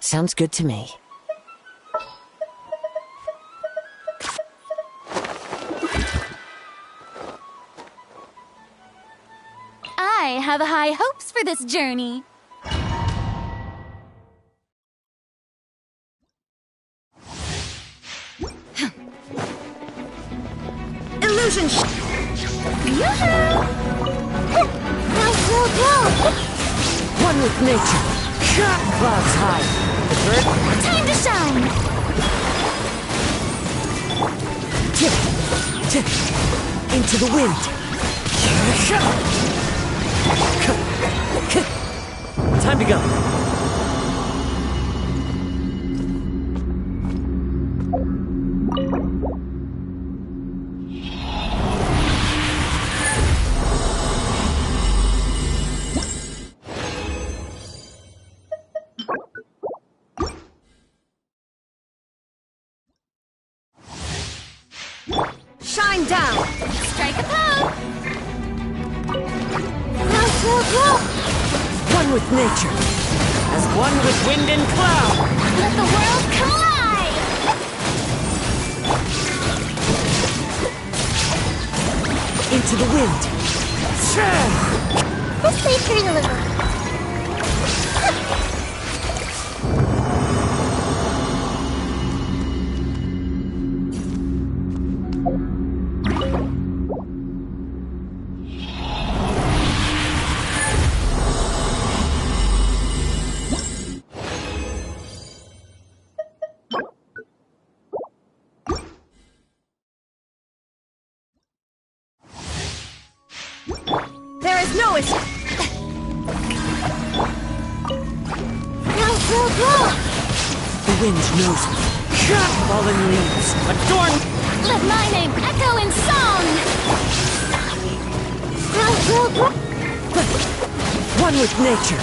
Sounds good to me. I have high hopes for this journey. Illusion! Yoo-hoo! Go! One with nature. Clouds high. The bird. Time to shine! Into the wind. Time to go. Shine down! Strike a pose! Go! One with nature. As one with wind and cloud. Let the world collide! Into the wind. Let's play pretty little. There is no escape! Go! The wind knows me. Fallen leaves. Adorn. Let my name echo in song! Go! One with nature.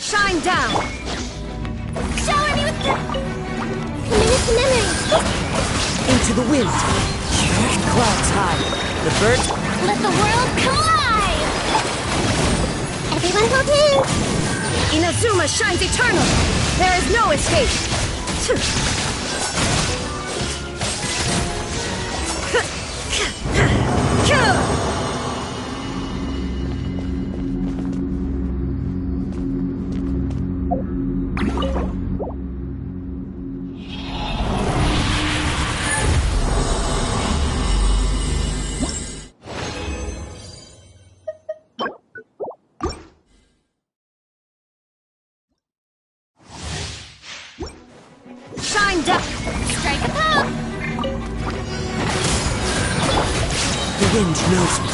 Shine down! Shower me with the memories! Into the wind. Clouds high. The bird. Let the world collide! Everyone hold hands! Inazuma shines eternal! There is no escape! Shine down! Strike a pose! The wind knows me.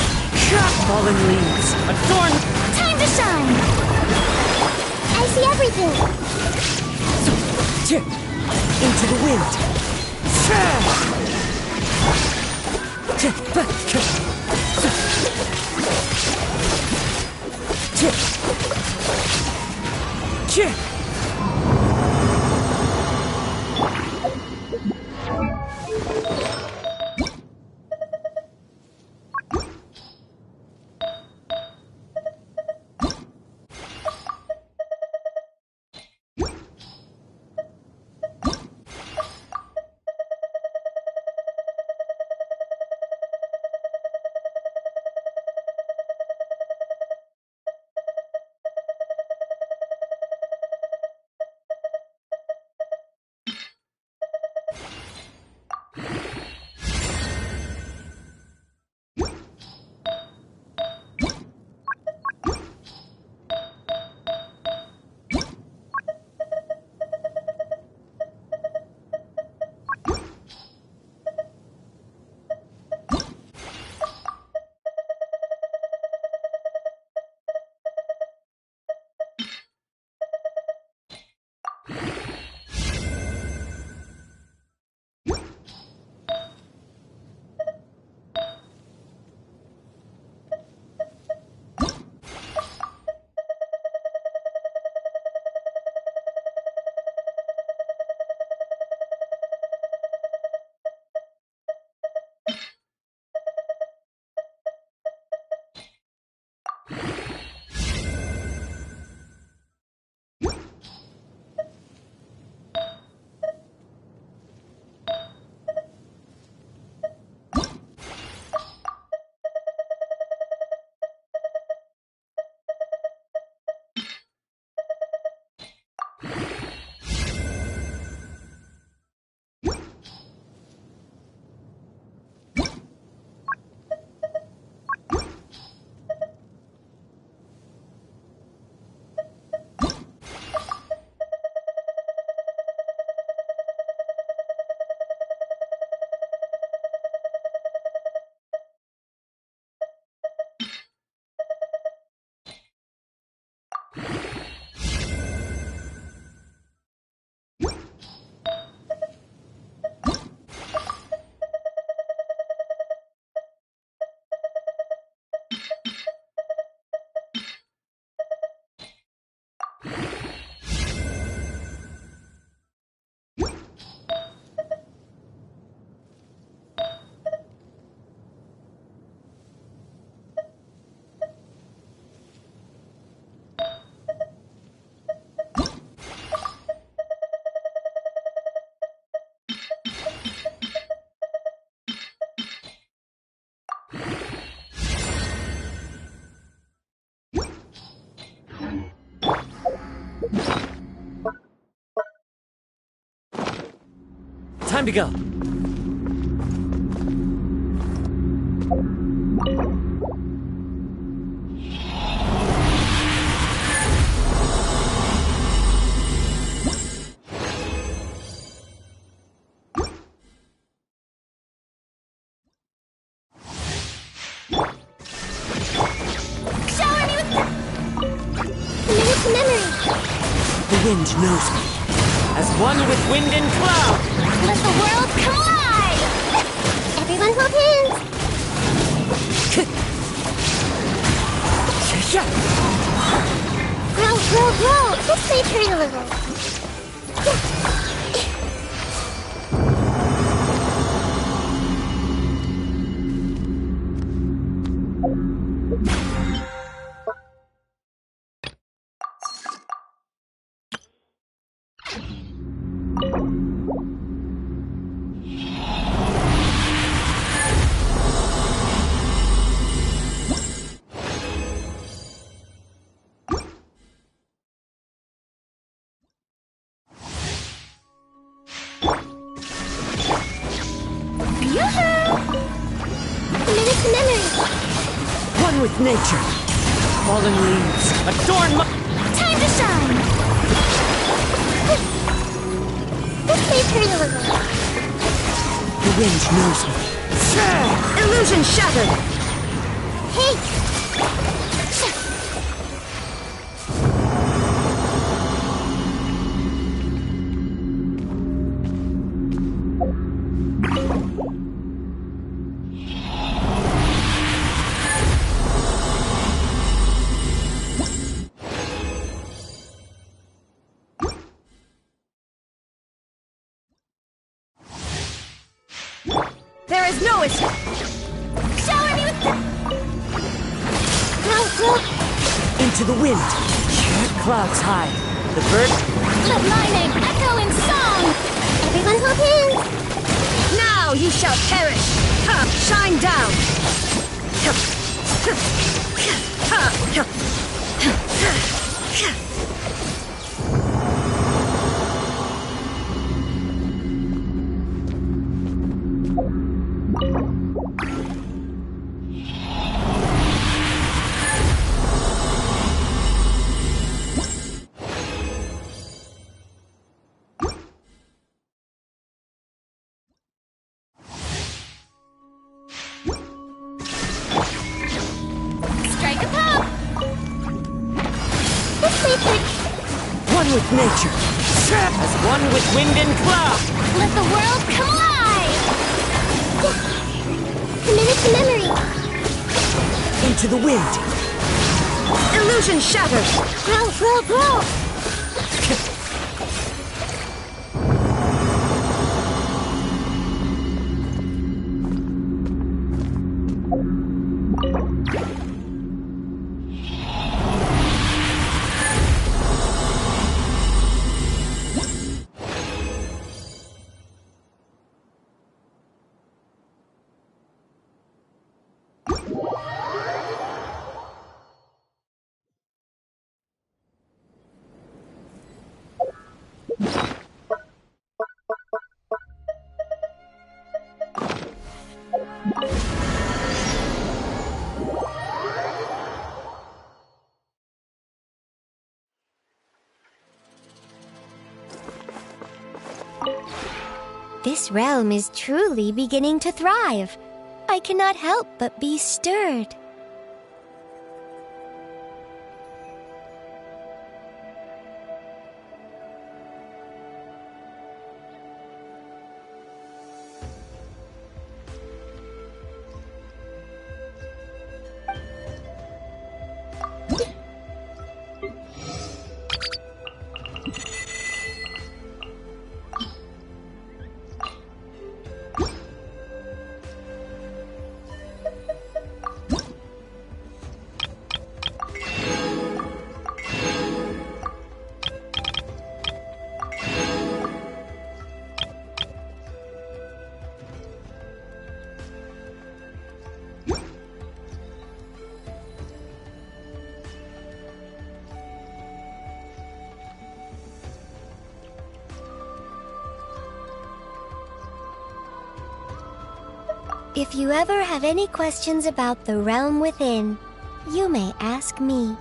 Fallen leaves. Adorn. Time to shine! I see everything! Into the wind. Time to go. Shower me with minute to memory. The wind knows me. As one with wind and cloud. Let the world collide. Everyone hold hands. Grow, grow, grow. Let's play turn a little. Minute to memory. One with nature. Fallen leaves adorn my... Time to shine. Let's play turn a little. The wind knows me. Illusion shattered! Hey. There is no escape! Shower me with grow, grow. Into the wind. Clouds high. The bird... Let my name echo in song. Everyone hold hands. Now you shall perish! Come, shine down! Strike a pop. Let's play turn. One with nature. As one with wind and cloud. Let the world collide. Minute to memory. Into the wind. Illusion shattered! Grow, grow, grow. This realm is truly beginning to thrive. I cannot help but be stirred. If you ever have any questions about the realm within, you may ask me.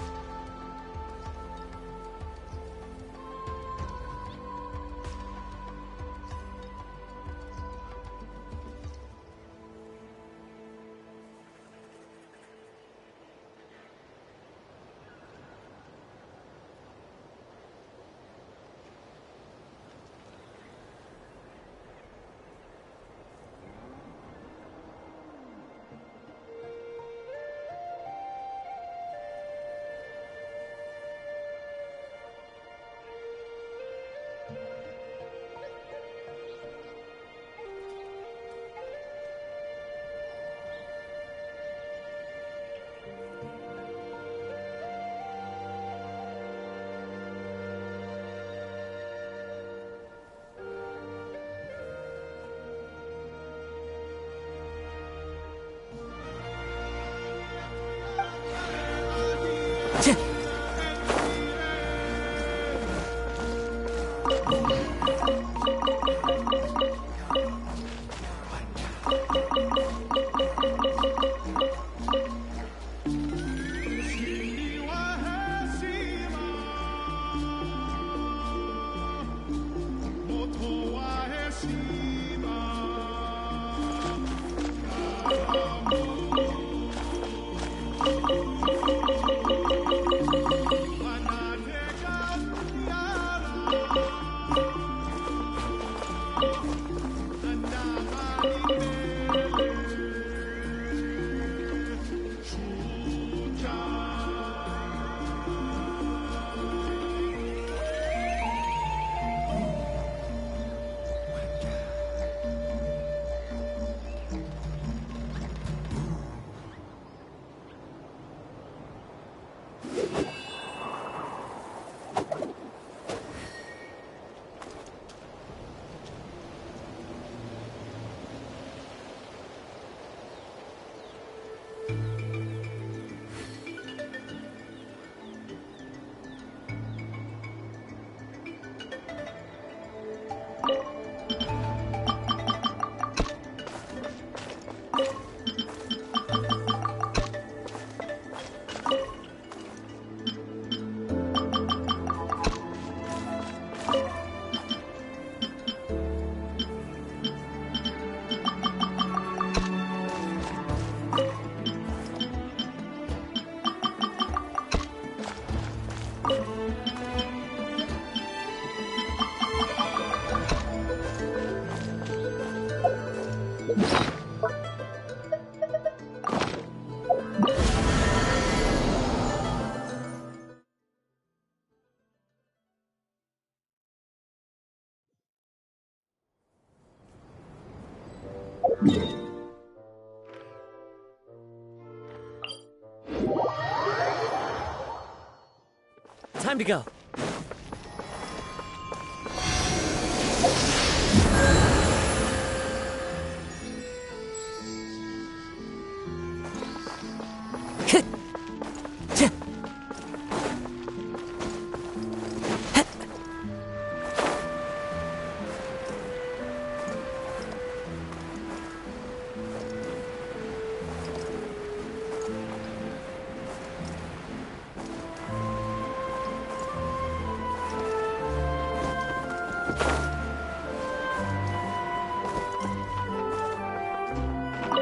Time to go.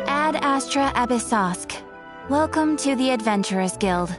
Ad Astra Abyssosk. Welcome to the Adventurers Guild.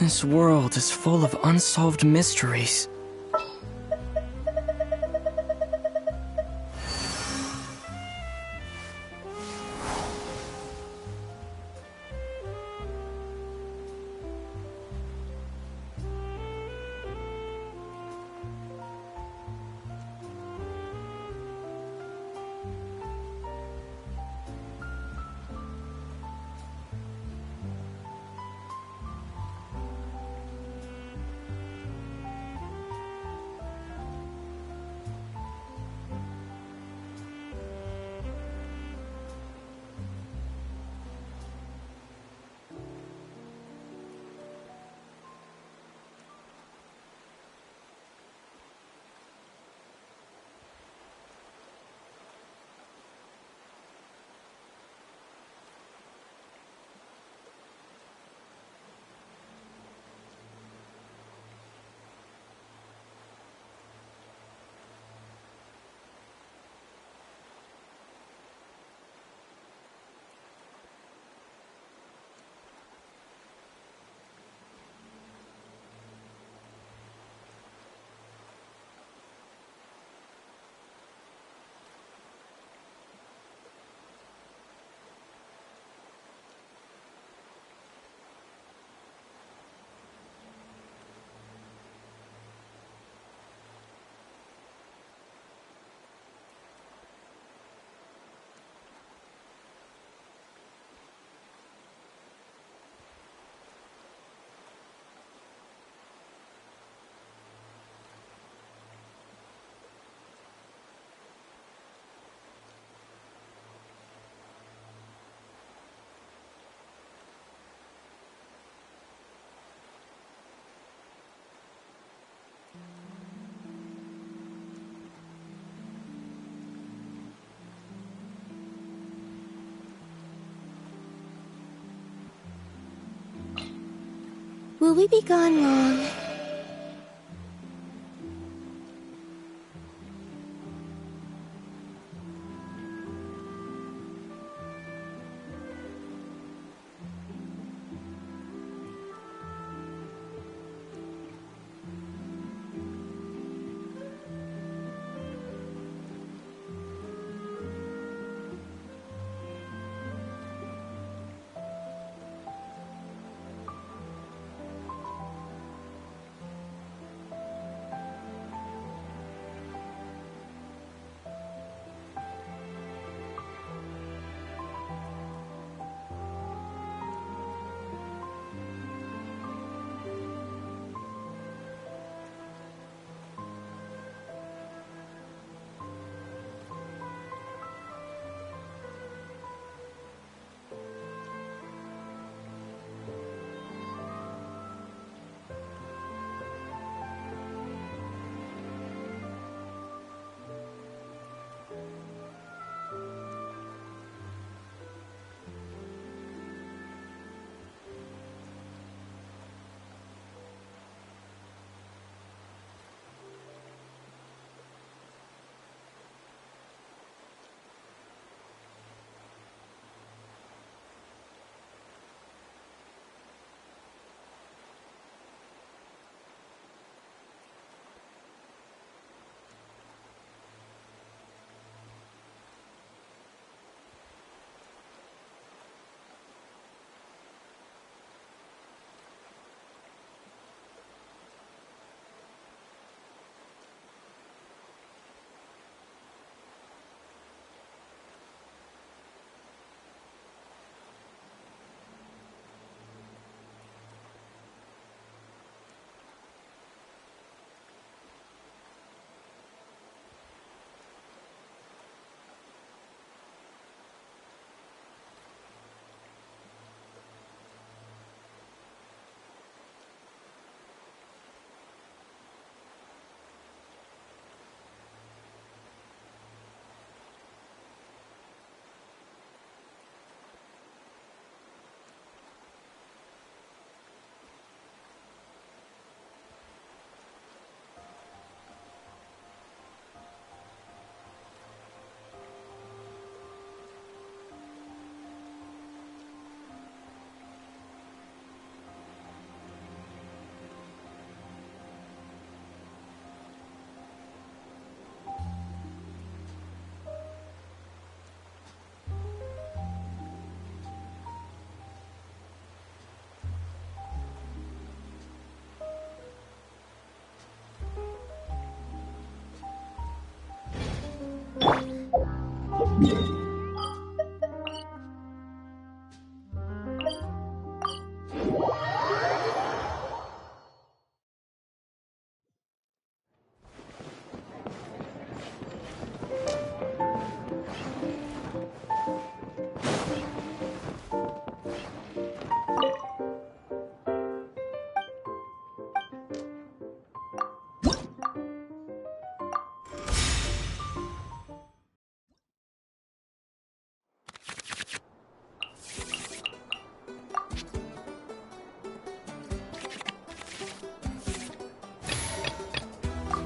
This world is full of unsolved mysteries. Will we be gone long?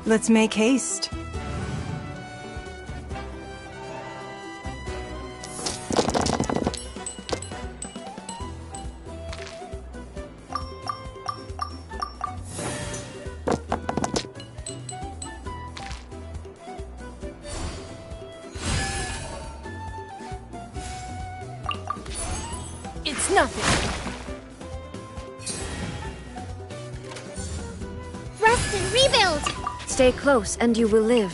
Let's make haste. It's nothing. Rest and rebuild! Stay close and you will live.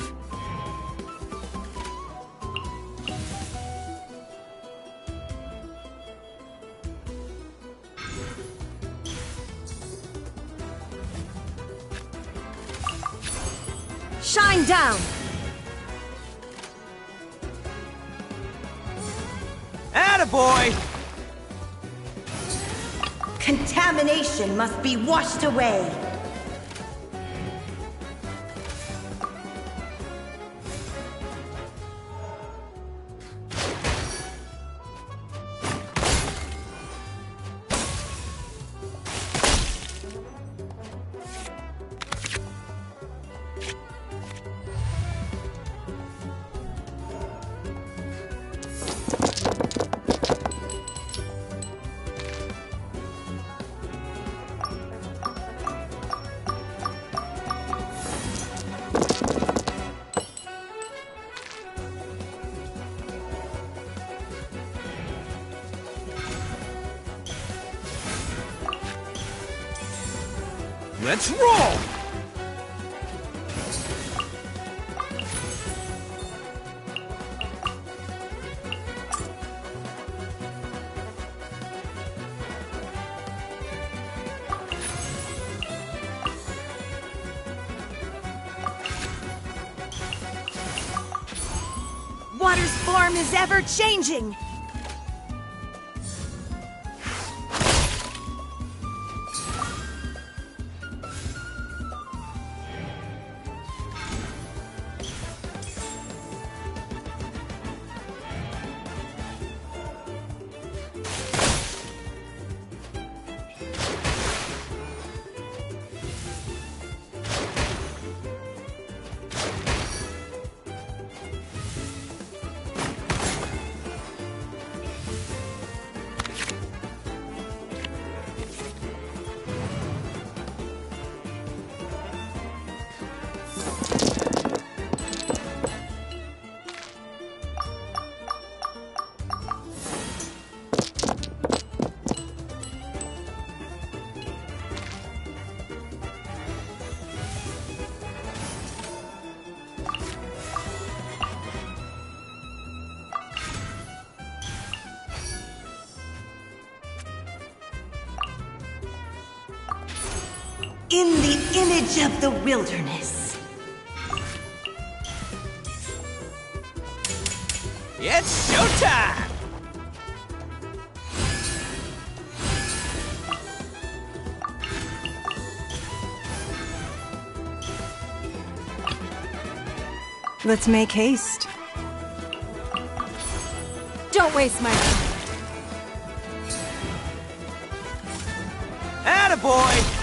Shine down! Attaboy! Contamination must be washed away. Let's roll! Water's form is ever changing. In the image of the wilderness. It's showtime! Let's make haste. Don't waste my time. Attaboy!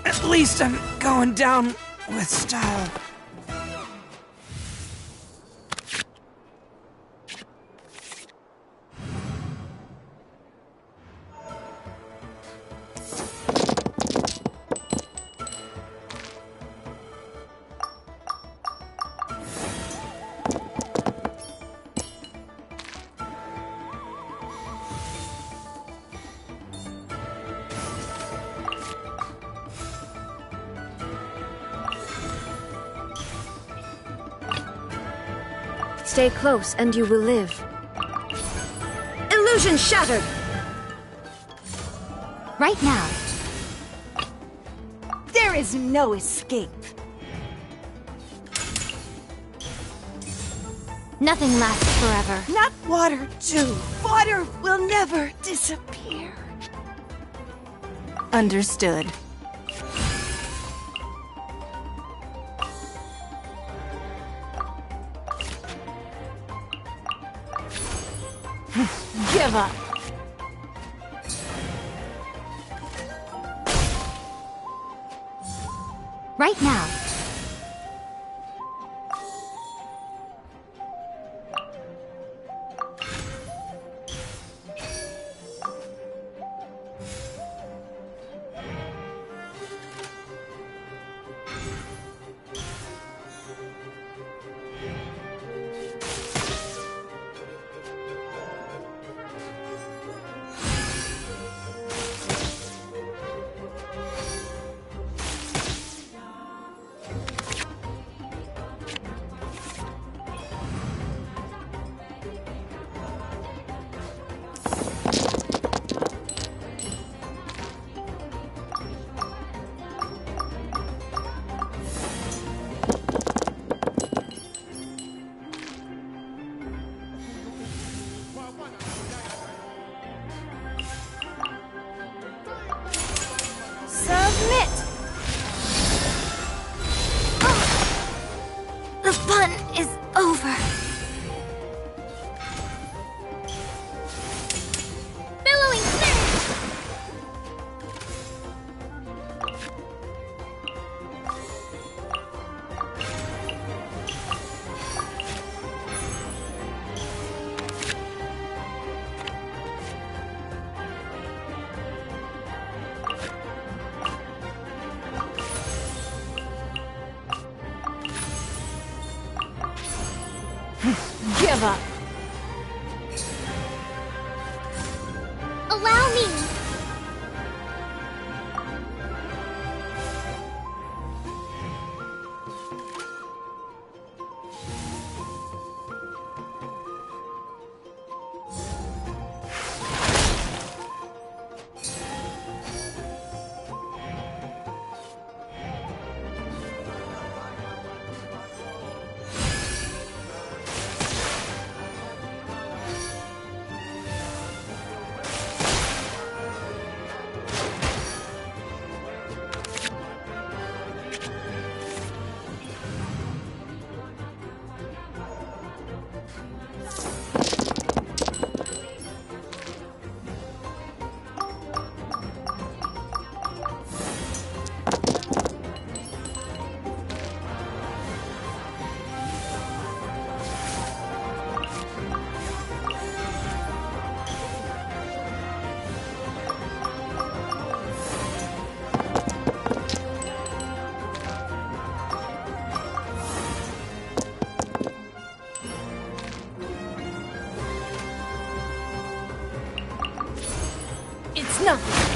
At least I'm going down with style. Stay close and you will live. Illusion shattered! Right now. There is no escape. Nothing lasts forever. Not water, too. Water will never disappear. Understood. Give up. Right now. Submit! The fun is over. Billowing finish! Give up. Allow me! It's nothing.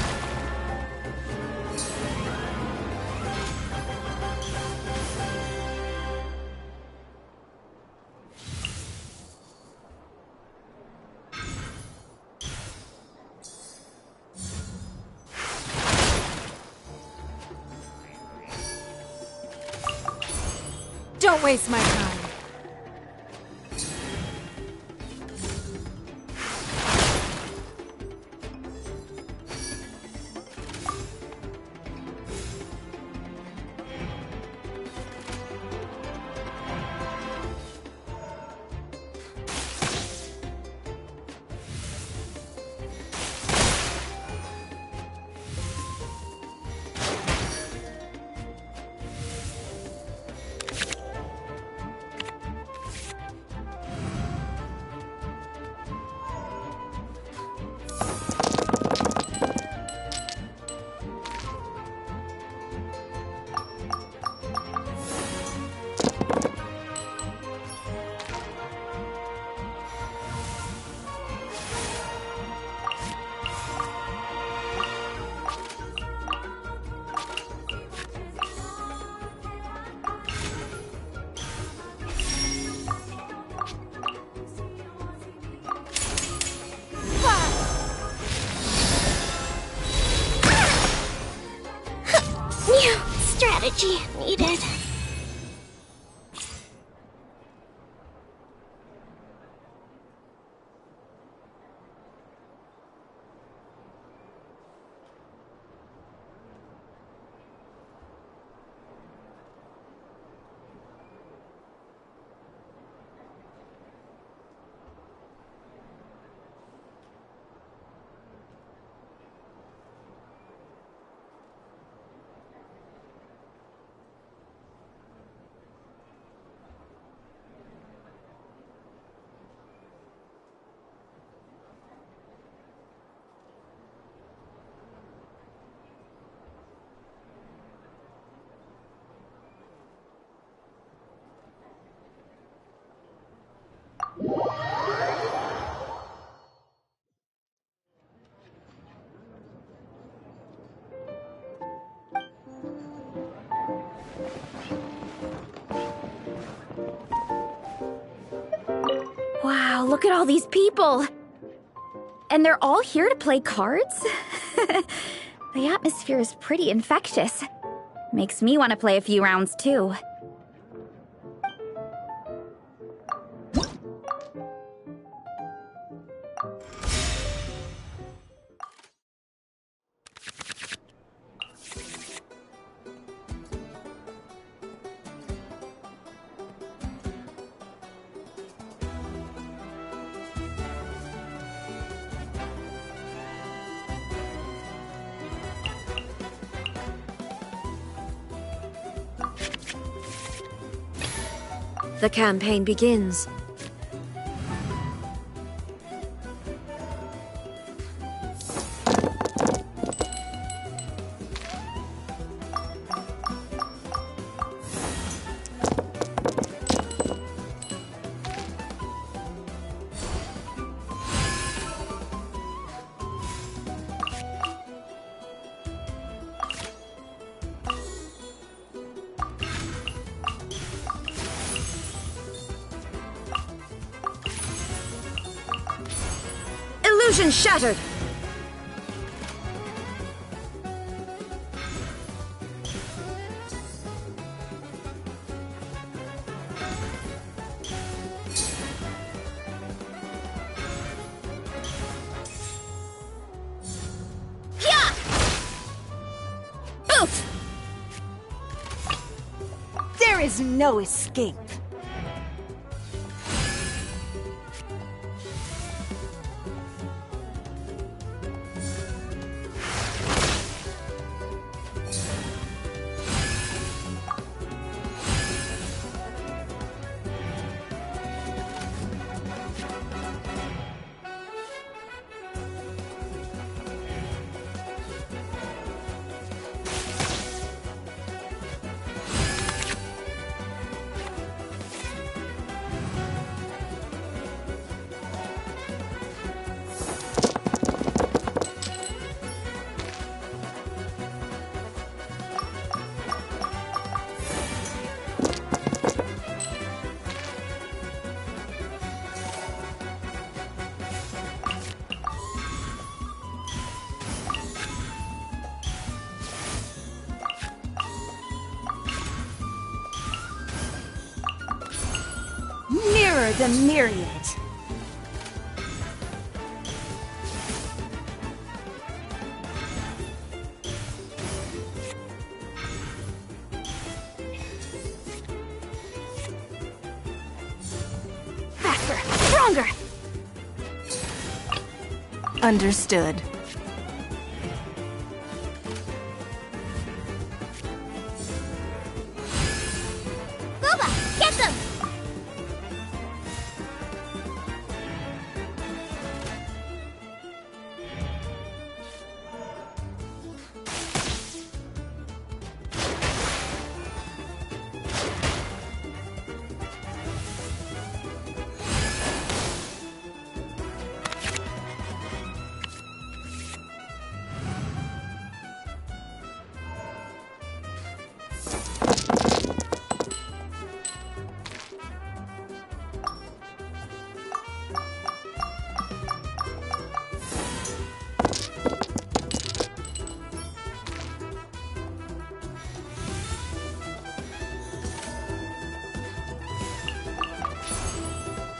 Don't waste my time. New strategy needed. Wow, look at all these people! And they're all here to play cards? The atmosphere is pretty infectious. Makes me want to play a few rounds too. The campaign begins. Illusion shattered! Yeah! Oof! There is no escape. Mirror the myriad. Faster! Stronger! Understood. Booba, get them!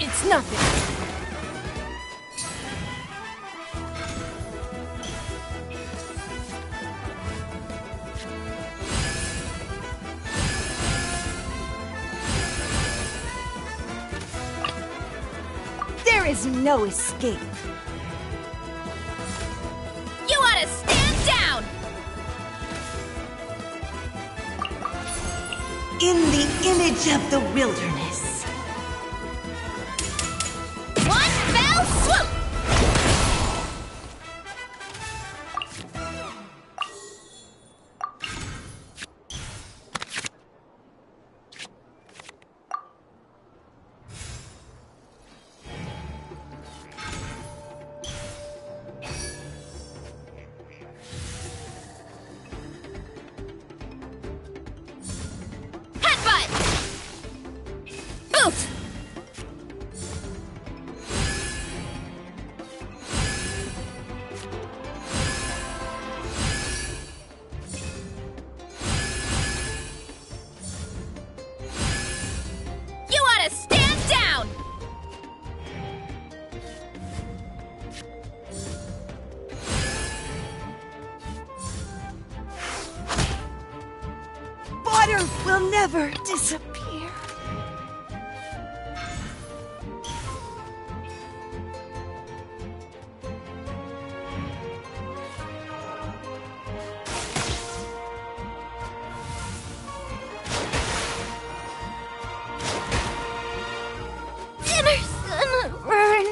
It's nothing. There is no escape. You ought to stand down! In the image of the wilderness. One fell swoop! Move! You ought to stand down! Water will never disappear. Dinner's gonna burn.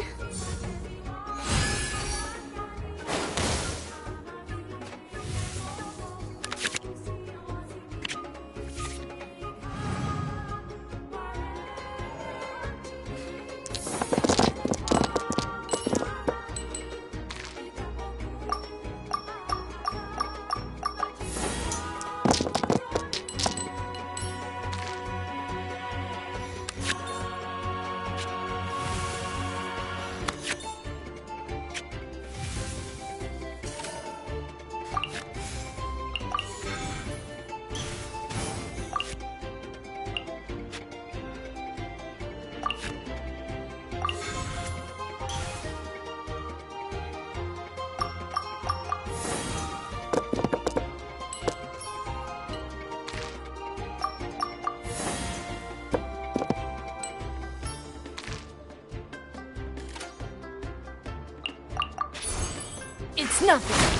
It's nothing.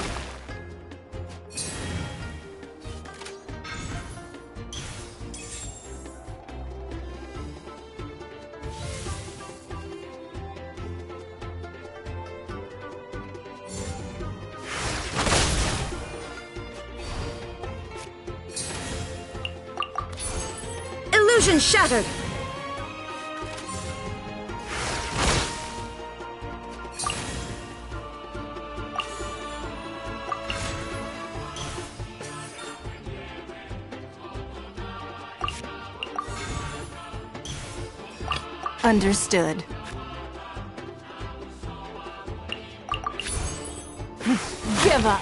Illusion shattered. Understood. Give up.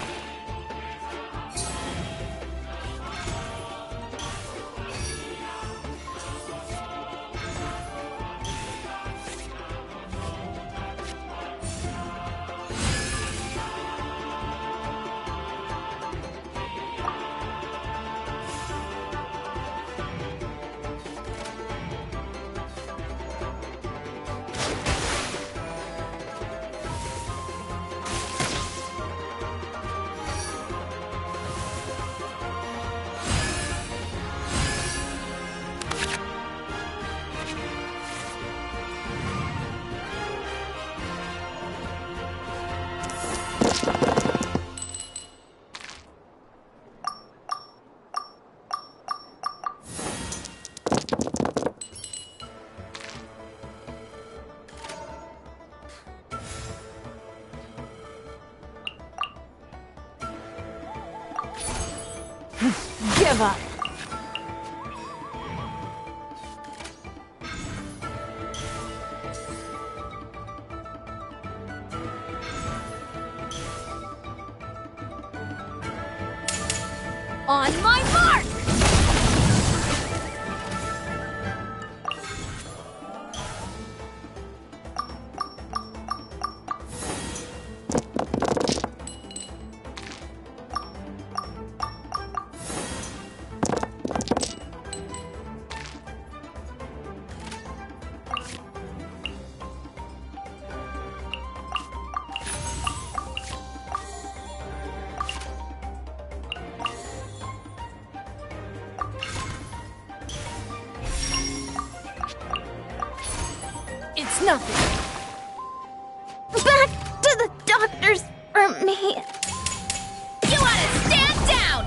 Give up. On my mark! It's nothing. Back to the doctors for me. You ought to stand down!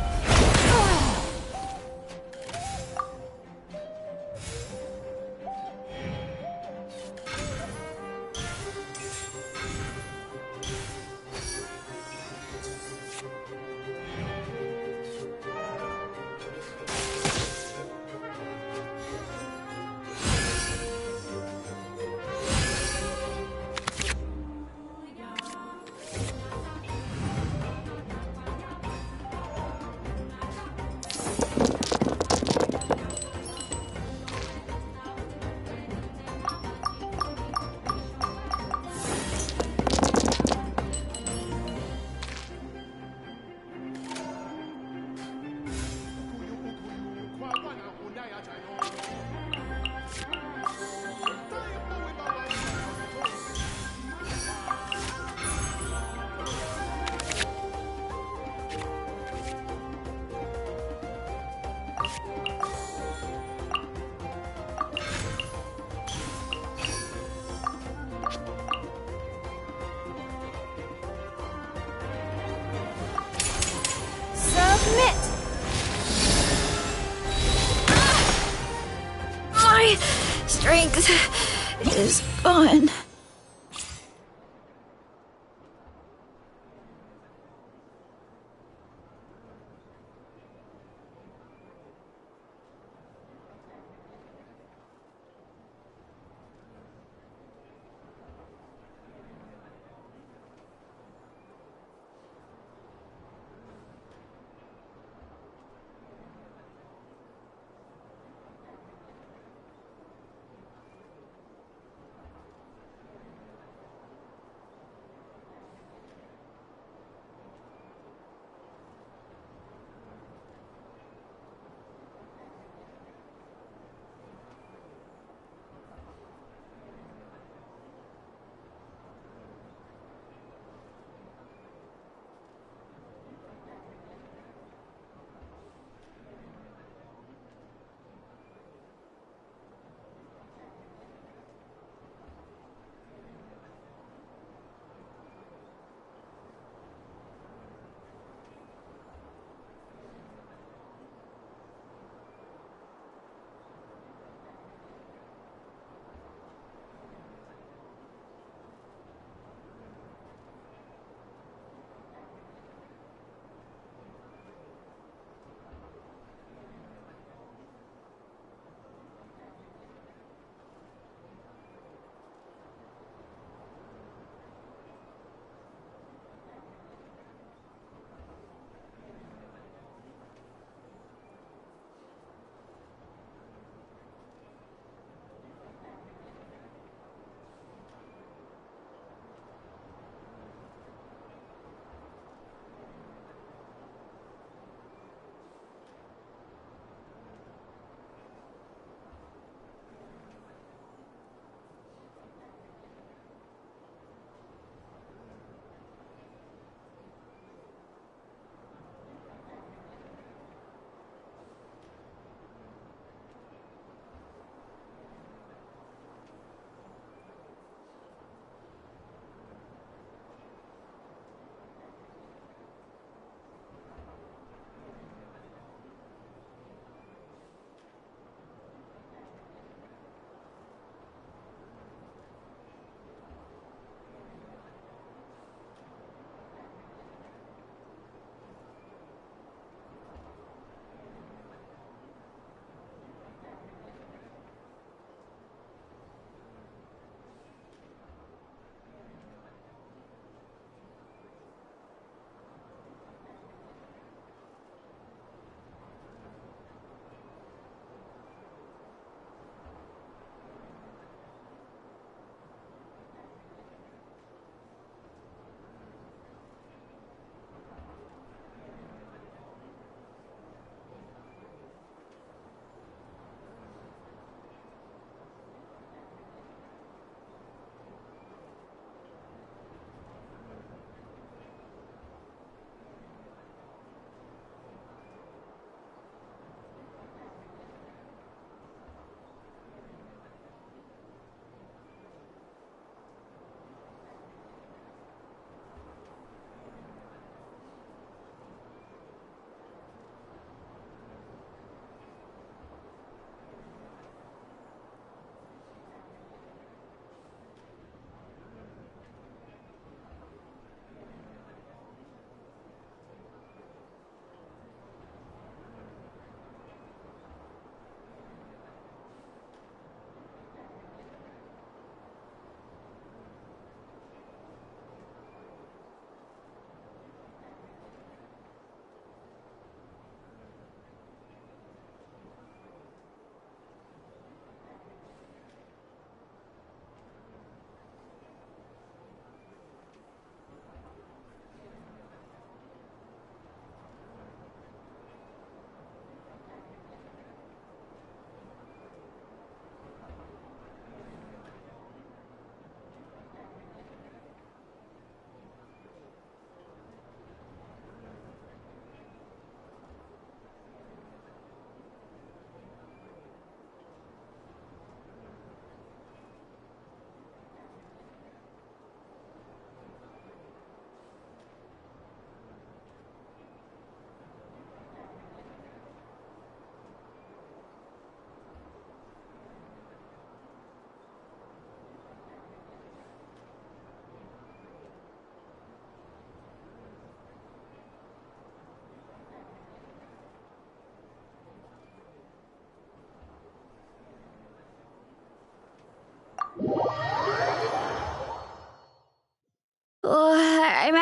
My strength is gone.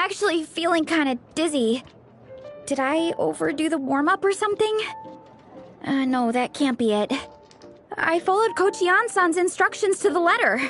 actually feeling kind of dizzy. Did I overdo the warm-up or something? No, that can't be it. I followed Kochian-san's instructions to the letter.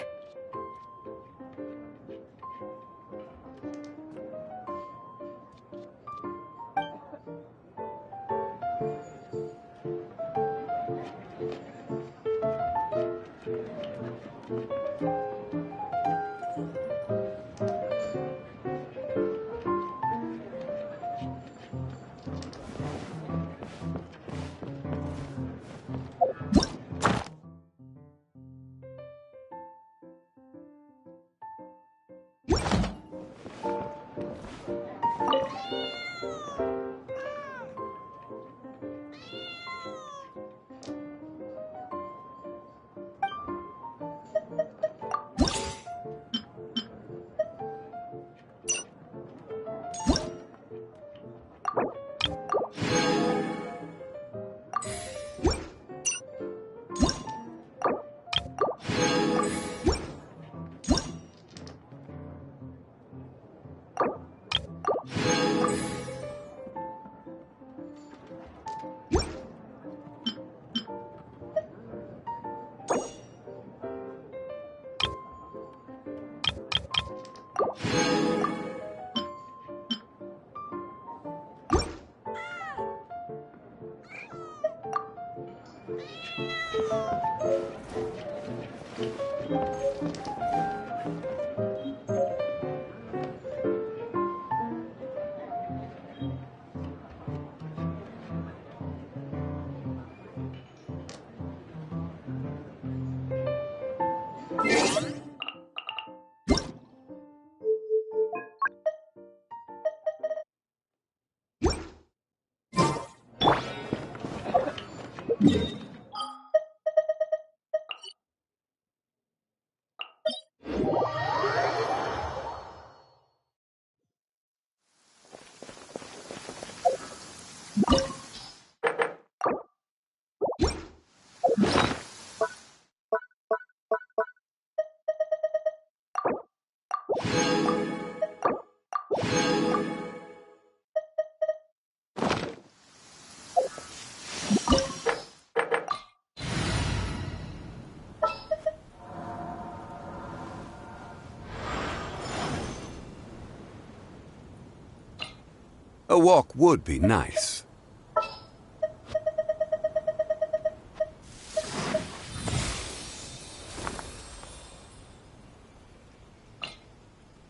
A walk would be nice.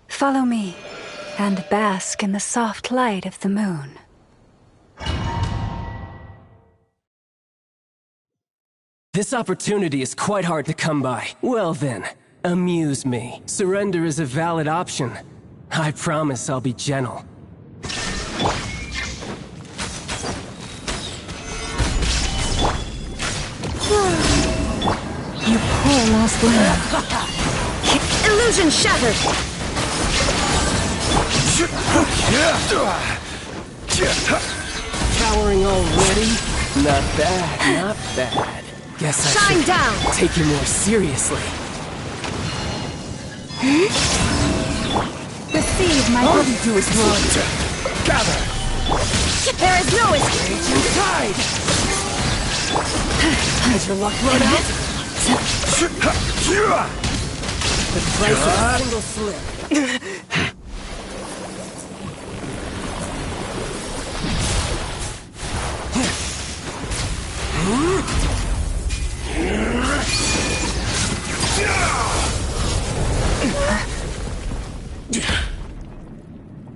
Follow me, and bask in the soft light of the moon. This opportunity is quite hard to come by. Well then, amuse me. Surrender is a valid option. I promise I'll be gentle. You poor lost lamb. Illusion shattered! Cowering already? Not bad, not bad. Guess I Shine should down! take you more seriously. Receive my All you do is run. Gather! There is no escape! Inside! Has your luck run out? The price of a single slip.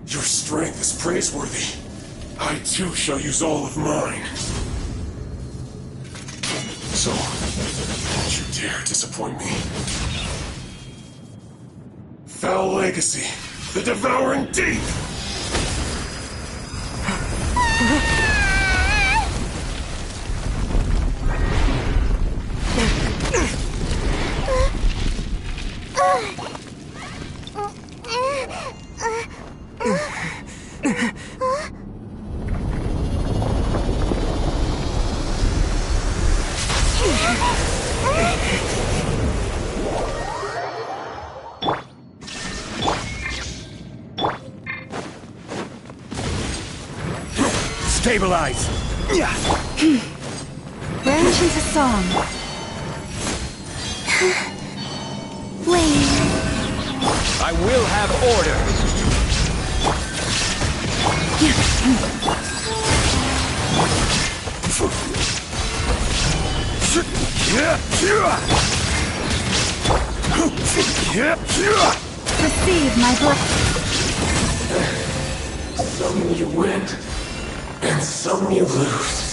Your strength is praiseworthy. I too shall use all of mine. So, don't you dare disappoint me. Foul legacy, the devouring deep! Stabilize! Branch into song. Wait. I will have order! Receive my blessing. Some you win, and some you lose.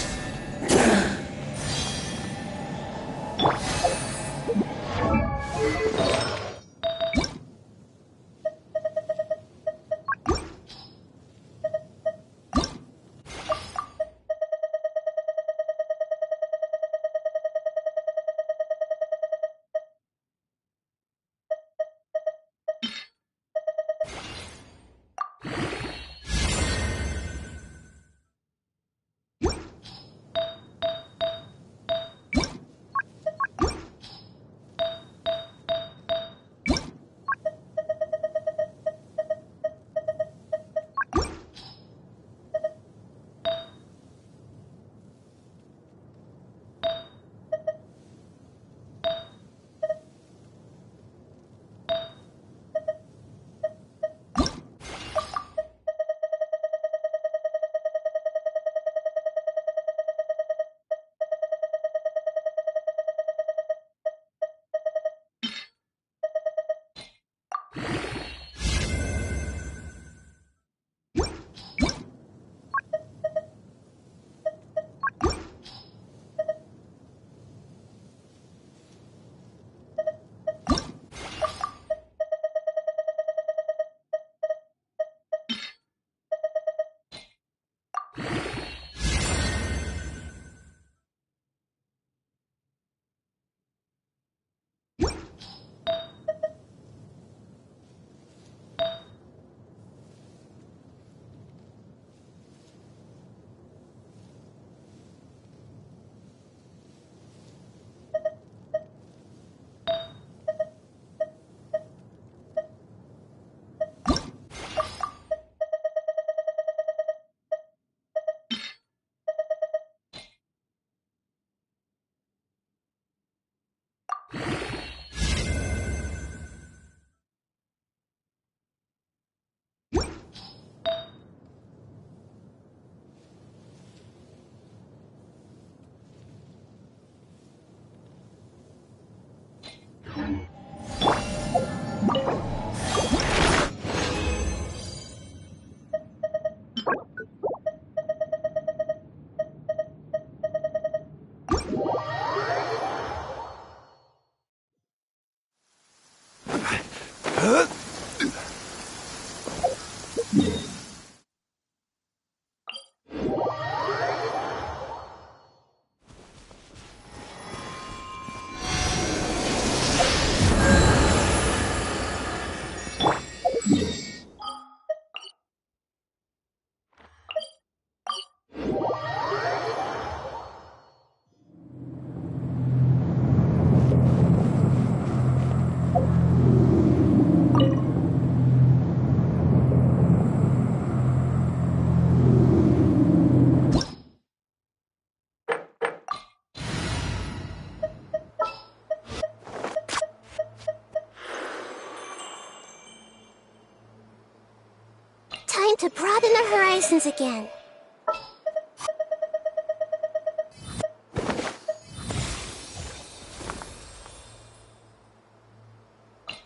Time to broaden our horizons again.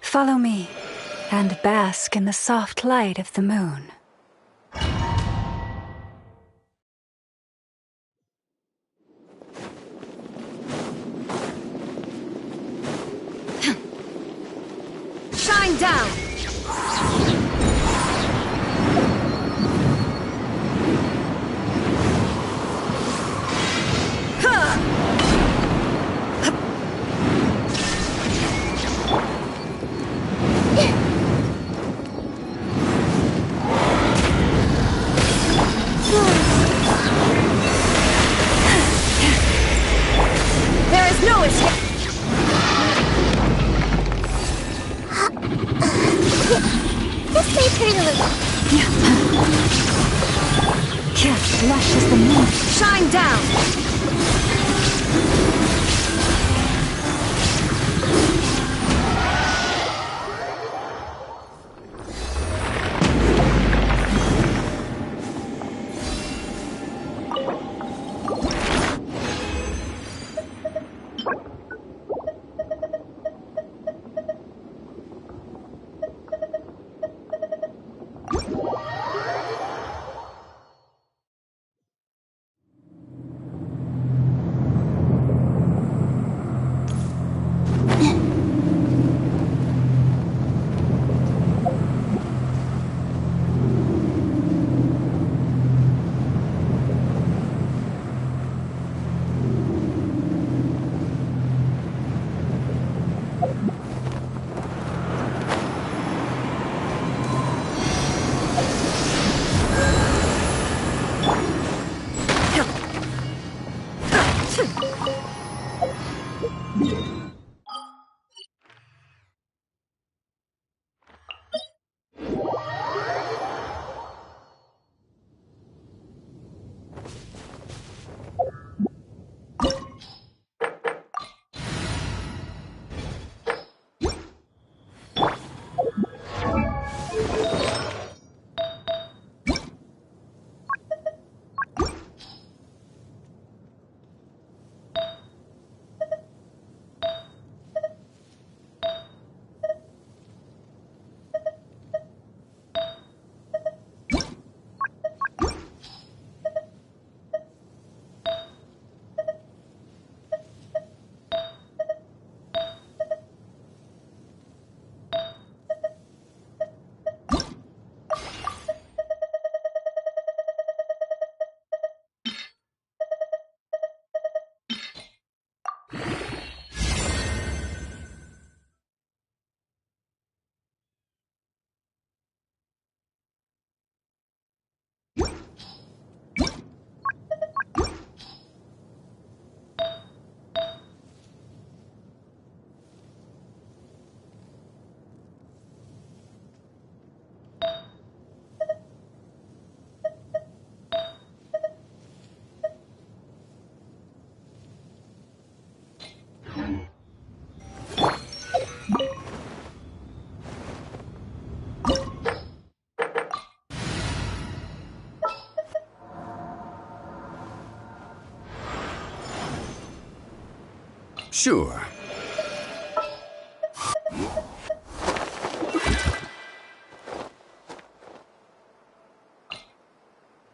Follow me, and bask in the soft light of the moon. Shine down! There is no escape! This may hurt a little. Yeah. lush as the moon. Shine down! Sure.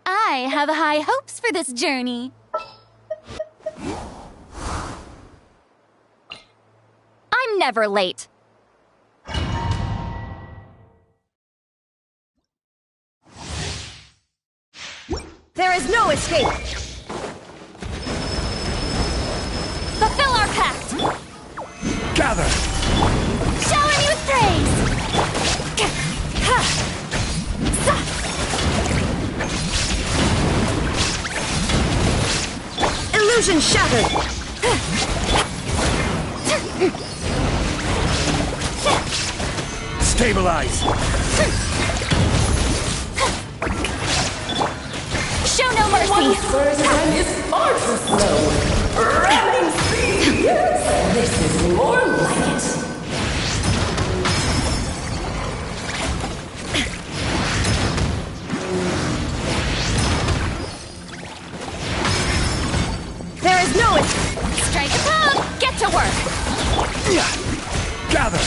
I have high hopes for this journey. I'm never late. There is no escape! Fulfill our pact! Gather! Shower me with praise! Illusion shattered! Stabilize! Show no mercy! One spur's time is far too slow. Ramming speed! This is more like it. There is no strike a pose! Get to work! Gather!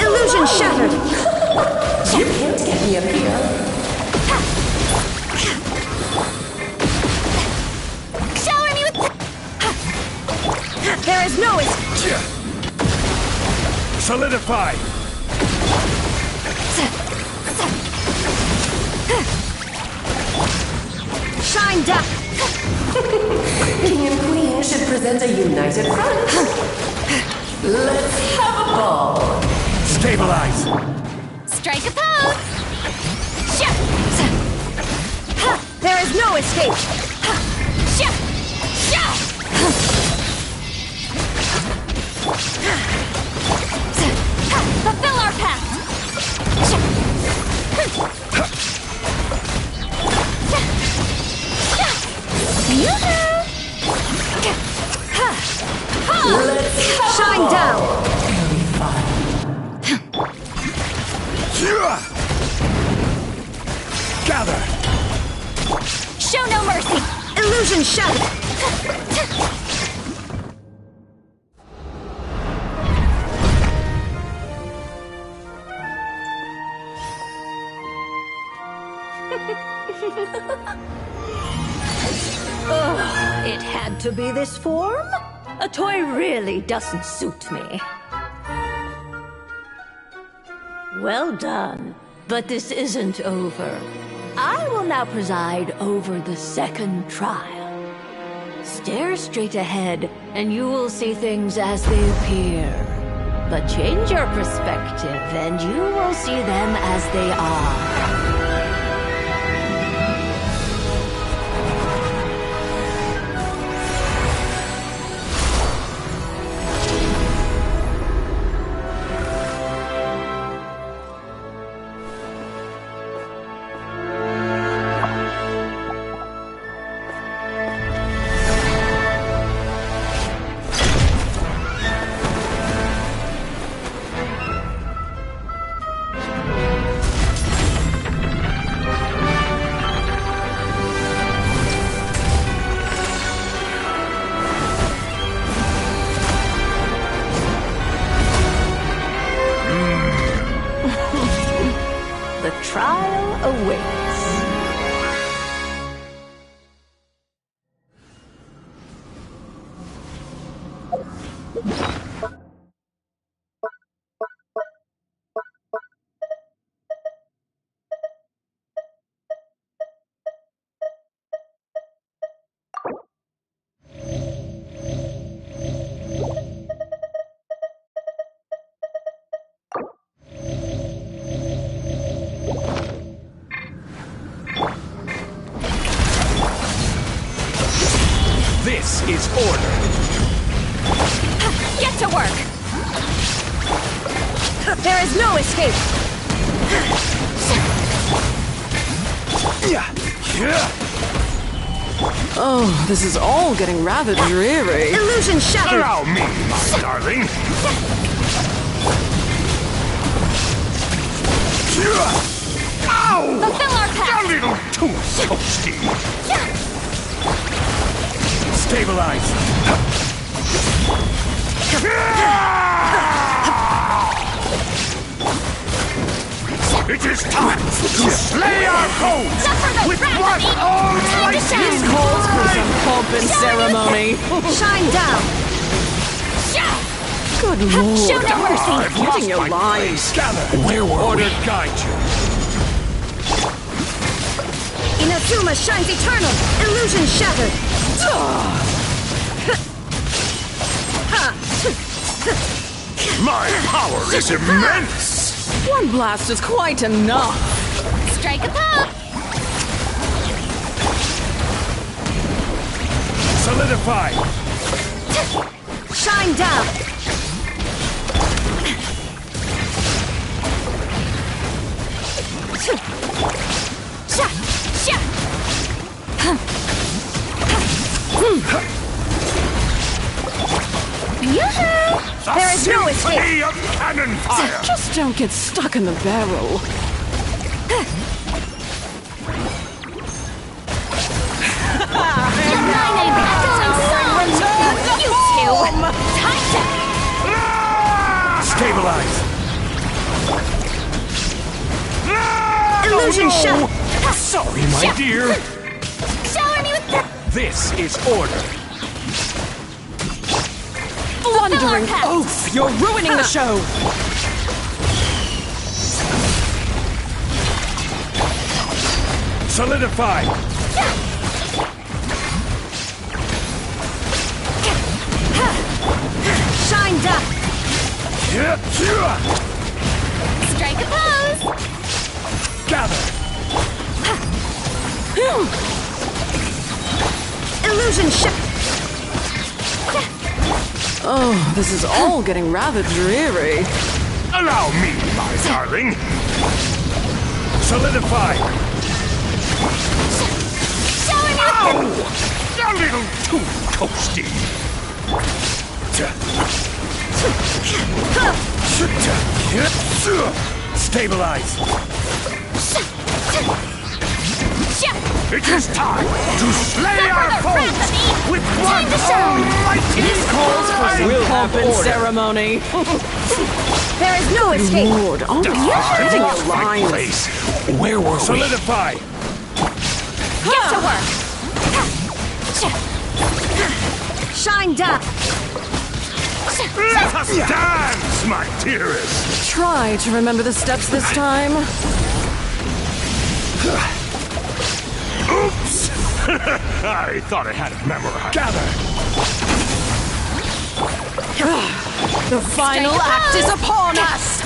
Illusion shattered! You can't get me up here. Shower me with... There is no Solidify! Shine down! King and Queen should present a united front. Let's have a ball. Stabilize! Strike a pose! There is no escape! Fulfill our pact! Shine down! Gather! Show no mercy! Illusion shattered! It had to be this form? A toy really doesn't suit me. Well done, but this isn't over. I will now preside over the second trial. Stare straight ahead, and you will see things as they appear. But change your perspective, and you will see them as they are. The trial awaits. This is order. Get to work! There is no escape! Oh, this is all getting rather dreary. Illusion shattered! Allow me, my darling. Ow! Fulfill our pact! A little too toasty. Stabilize. It is time to slay our foes with what almighty This calls for some pomp and ceremony. Shine down! Good lord. Show no mercy! I've Getting lost your my line. place. Gather. Where were Order we? guide you. Inazuma shines eternal! Illusion shattered! My power is immense. One blast is quite enough. Strike a pose! Solidify. Shine down! There is no escape! Of cannon fire. Just don't get stuck in the barrel. Stabilize. Illusion shattered! Sorry, my dear. Shower me with the... This is order. Blundering oaf! You're ruining the show! Solidify. Shine down! Strike a pose! Gather. Illusion ship! Oh, this is all getting rather dreary. Allow me, my darling. Solidify. Ow! A little too toasty. Stabilize. It is time to slay our foes with one almighty This calls for some pomp and ceremony. There is no escape! Lord, oh, you're getting your lines. Where were we? Solidify. Get to work! Shine down! Let us dance, my dearest. Try to remember the steps this time. Oops! I thought I had it memorized. Gather! The final act is upon us!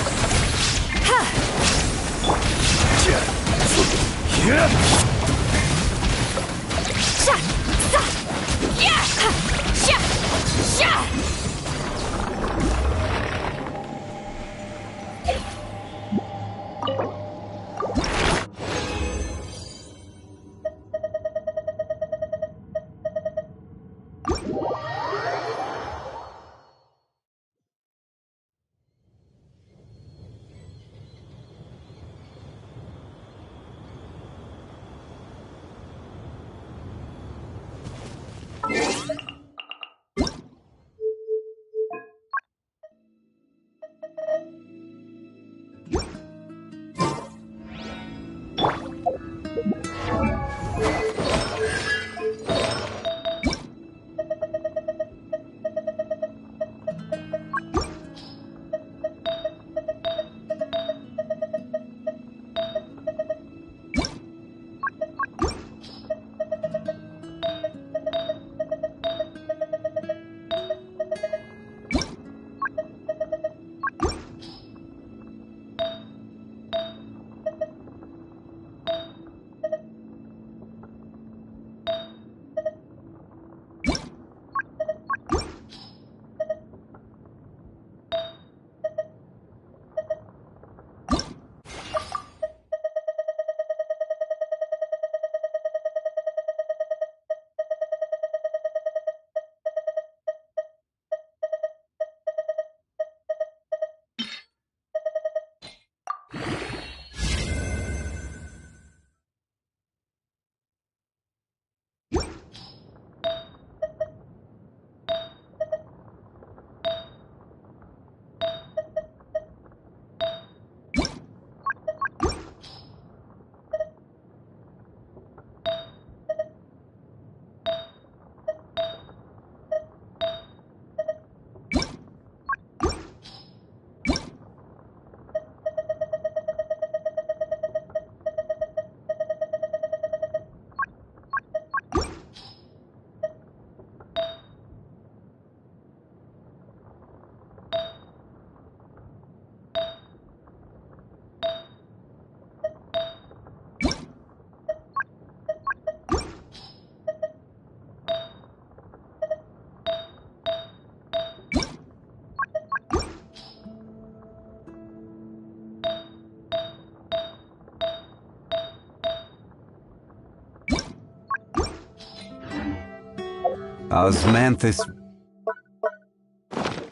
Osmanthus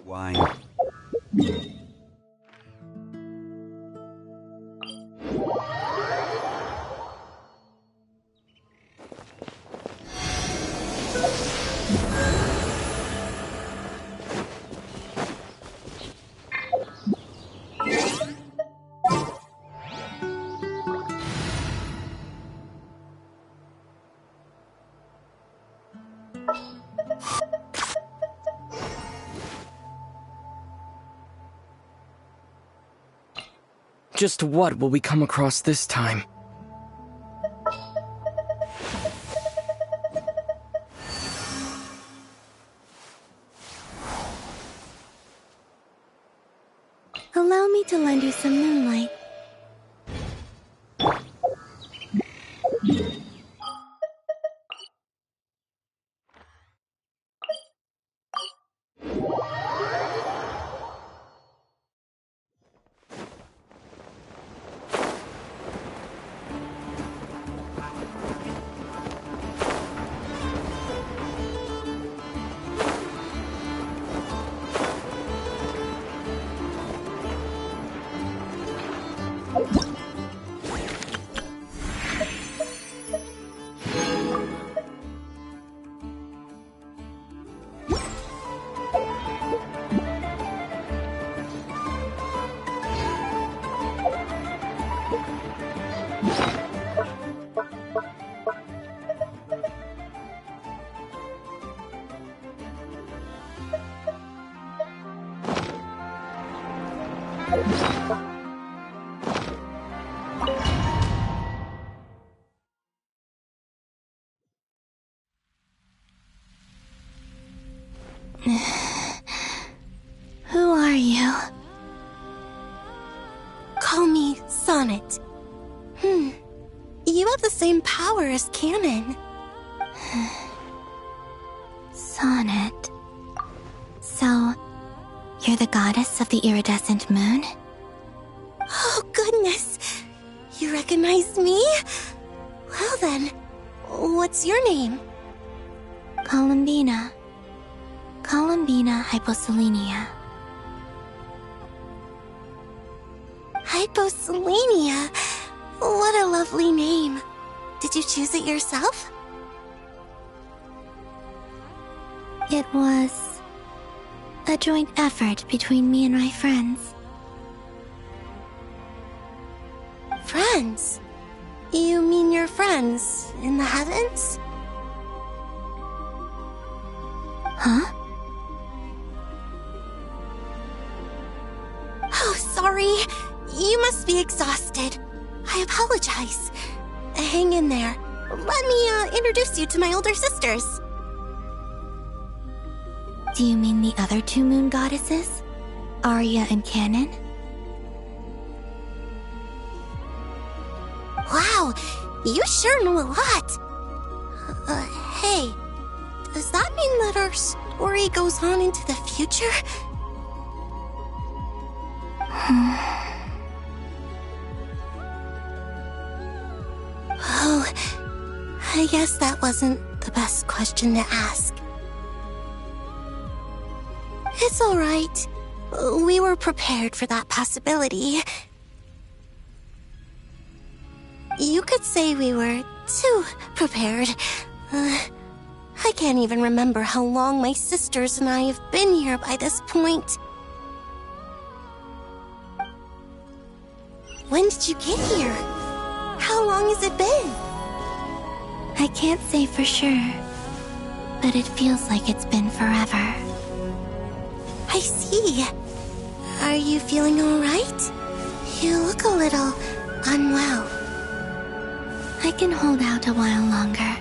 wine. Just what will we come across this time? Allow me to lend you some moonlight. Who are you? Call me Sonnet. You have the same power as Canon. Sonnet. So, you're the goddess of the iridescent moon? Oh, goodness! You recognize me? Well then, what's your name? Columbina. Columbina Hyposelenia. Hyposelenia? What a lovely name. Did you choose it yourself? It was a joint effort between me and my friends. Friends? You mean your friends in the heavens? Huh? Oh, sorry. You must be exhausted. I apologize. Hang in there. Let me introduce you to my older sisters. Do you mean the other two moon goddesses? Arya and Canon? Wow, you sure know a lot. Hey, does that mean that our story goes on into the future? Oh, I guess that wasn't the best question to ask. It's all right. We were prepared for that possibility. You could say we were too prepared. I can't even remember how long my sisters and I have been here by this point. When did you get here? How long has it been? I can't say for sure, but it feels like it's been forever. I see. Are you feeling all right? You look a little unwell. I can hold out a while longer.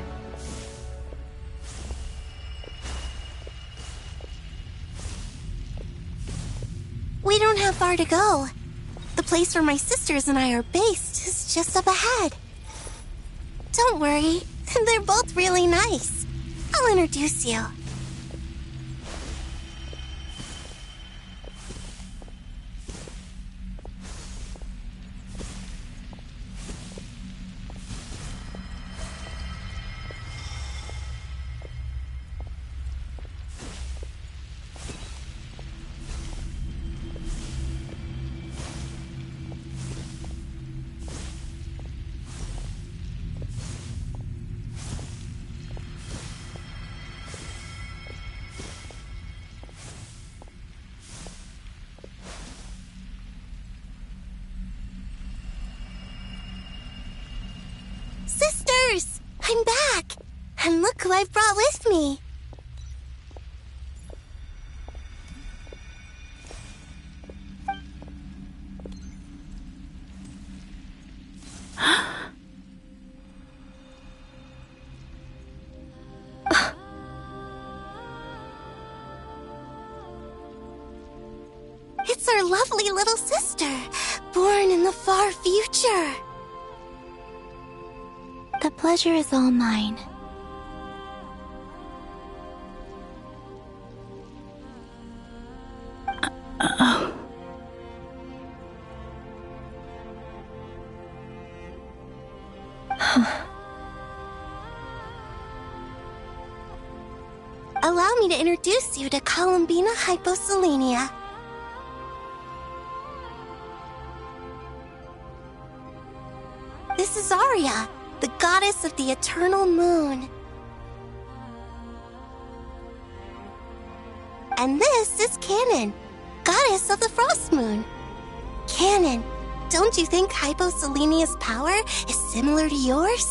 We don't have far to go. The place where my sisters and I are based is just up ahead. Don't worry, they're both really nice. I'll introduce you. Sisters! I'm back! And look who I've brought with me! It's our lovely little sister, born in the far future. The pleasure is all mine. Allow me to introduce you to Columbina Hyposelenia. This is Arya, the goddess of the eternal moon. And this is Canon, goddess of the frost moon. Canon, don't you think Hyposelenia's power is similar to yours?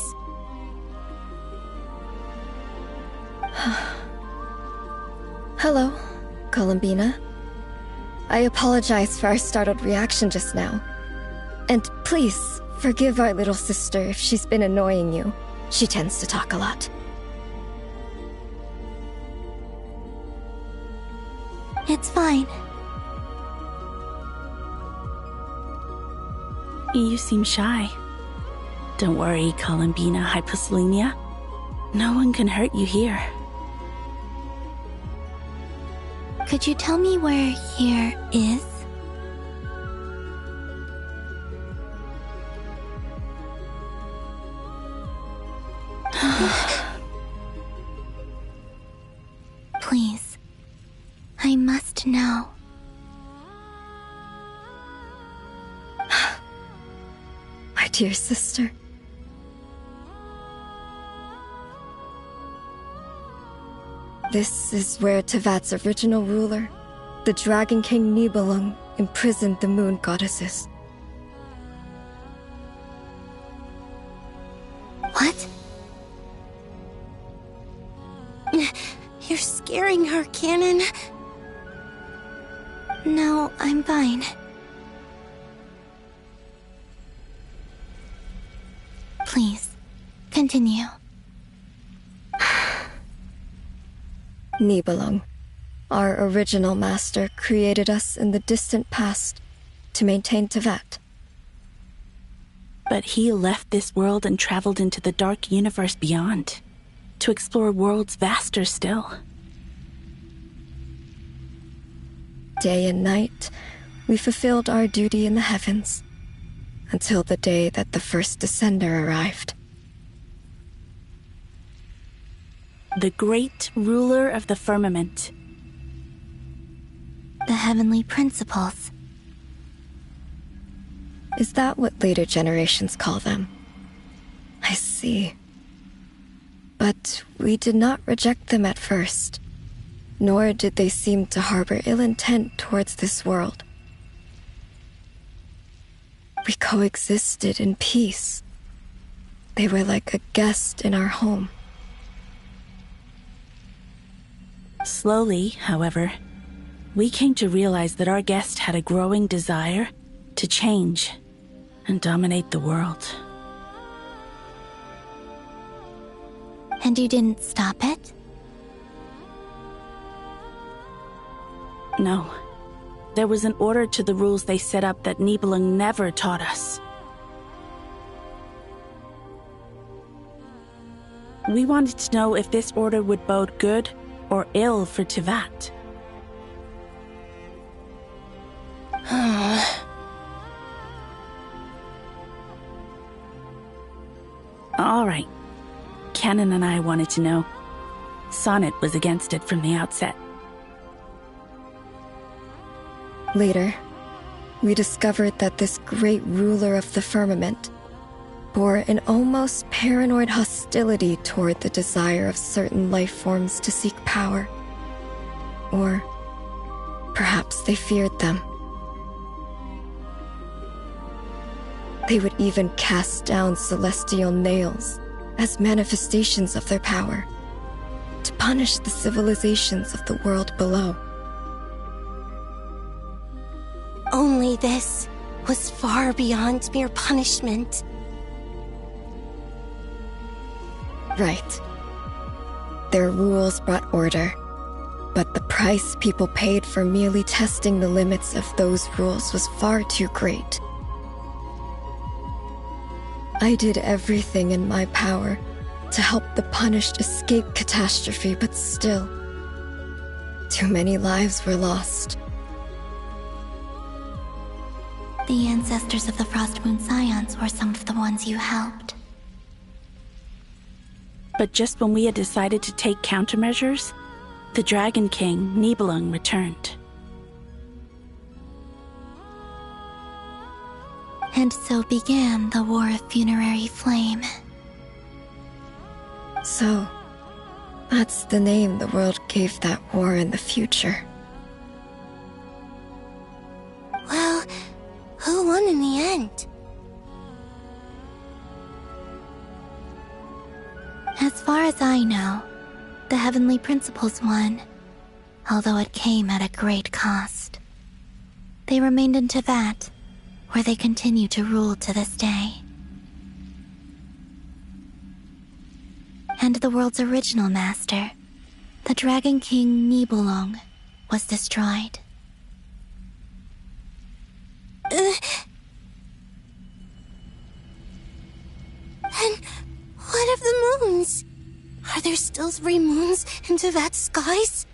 Hello, Columbina. I apologize for our startled reaction just now. And please, forgive our little sister if she's been annoying you. She tends to talk a lot. It's fine. You seem shy. Don't worry, Columbina Hyposelenia. No one can hurt you here. Could you tell me where here is? Please. I must know. My dear sister. This is where Tevat's original ruler, the Dragon King Nibelung, imprisoned the moon goddesses. What? You're scaring her, Canon. No, I'm fine. Please, continue. Nibelung, our original master, created us in the distant past to maintain Tevat. But he left this world and traveled into the dark universe beyond, to explore worlds vaster still. Day and night, we fulfilled our duty in the heavens, until the day that the first descender arrived. The great ruler of the firmament. The heavenly principles. Is that what later generations call them? I see. But we did not reject them at first, nor did they seem to harbor ill intent towards this world. We coexisted in peace. They were like a guest in our home. Slowly, however, we came to realize that our guest had a growing desire to change and dominate the world. And you didn't stop it? No. There was an order to the rules they set up that Nibelung never taught us. We wanted to know if this order would bode good or ill for Tevat. All right. Canon and I wanted to know. Sonnet was against it from the outset. Later, we discovered that this great ruler of the firmament bore an almost paranoid hostility toward the desire of certain life forms to seek power. Or perhaps they feared them. They would even cast down celestial nails as manifestations of their power, to punish the civilizations of the world below. Only this was far beyond mere punishment. Right. Their rules brought order, but the price people paid for merely testing the limits of those rules was far too great. I did everything in my power to help the punished escape catastrophe, but still, too many lives were lost. The ancestors of the Frost Moon Scions were some of the ones you helped. But just when we had decided to take countermeasures, the Dragon King, Nibelung, returned. And so began the War of Funerary Flame. So, that's the name the world gave that war in the future. Well, who won in the end? As far as I know, the Heavenly Principles won, although it came at a great cost. They remained in Teyvat, where they continue to rule to this day. And the world's original master, the Dragon King Nibelung, was destroyed. And what of the moons? Are there still 3 moons in Teyvat's skies?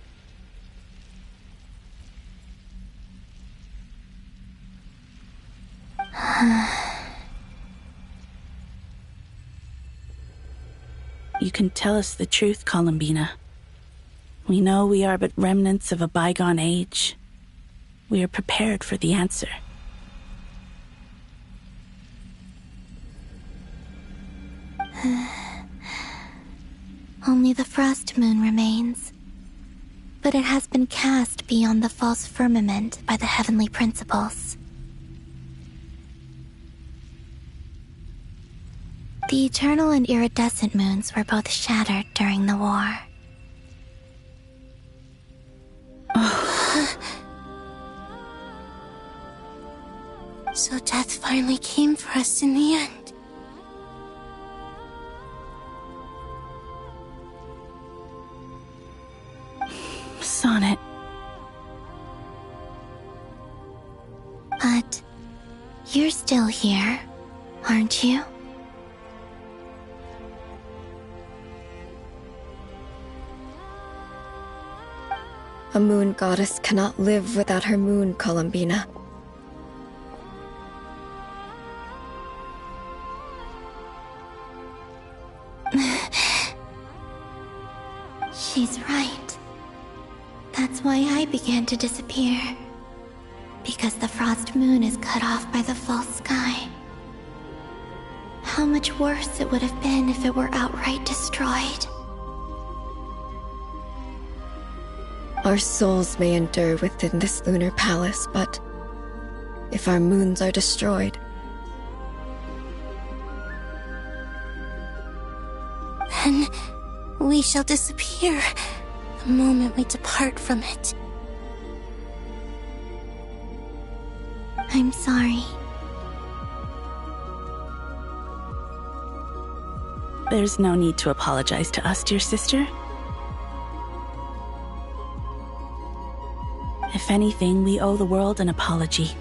You can tell us the truth, Columbina. We know we are but remnants of a bygone age. We are prepared for the answer. Only the frost moon remains, but it has been cast beyond the false firmament by the heavenly principles. The eternal and iridescent moons were both shattered during the war. So death finally came for us in the end. Sonnet. But you're still here, aren't you? A moon goddess cannot live without her moon, Columbina. She's right. That's why I began to disappear. Because the frost moon is cut off by the false sky. How much worse it would have been if it were outright destroyed. Our souls may endure within this lunar palace, but if our moons are destroyed, then we shall disappear the moment we depart from it. I'm sorry. There's no need to apologize to us, dear sister. If anything, we owe the world an apology.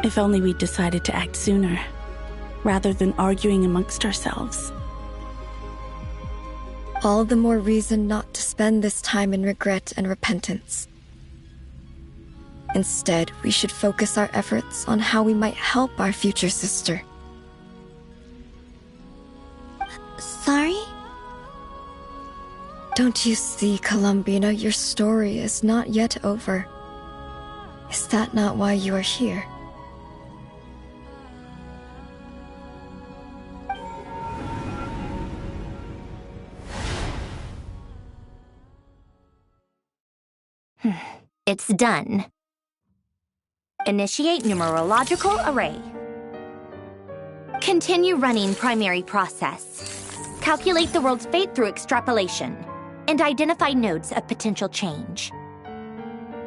If only we'd decided to act sooner, rather than arguing amongst ourselves. All the more reason not to spend this time in regret and repentance. Instead, we should focus our efforts on how we might help our future sister. Sorry? Don't you see, Columbina, your story is not yet over. Is that not why you are here? It's done. Initiate numerological array. Continue running primary process. Calculate the world's fate through extrapolation, and identify nodes of potential change.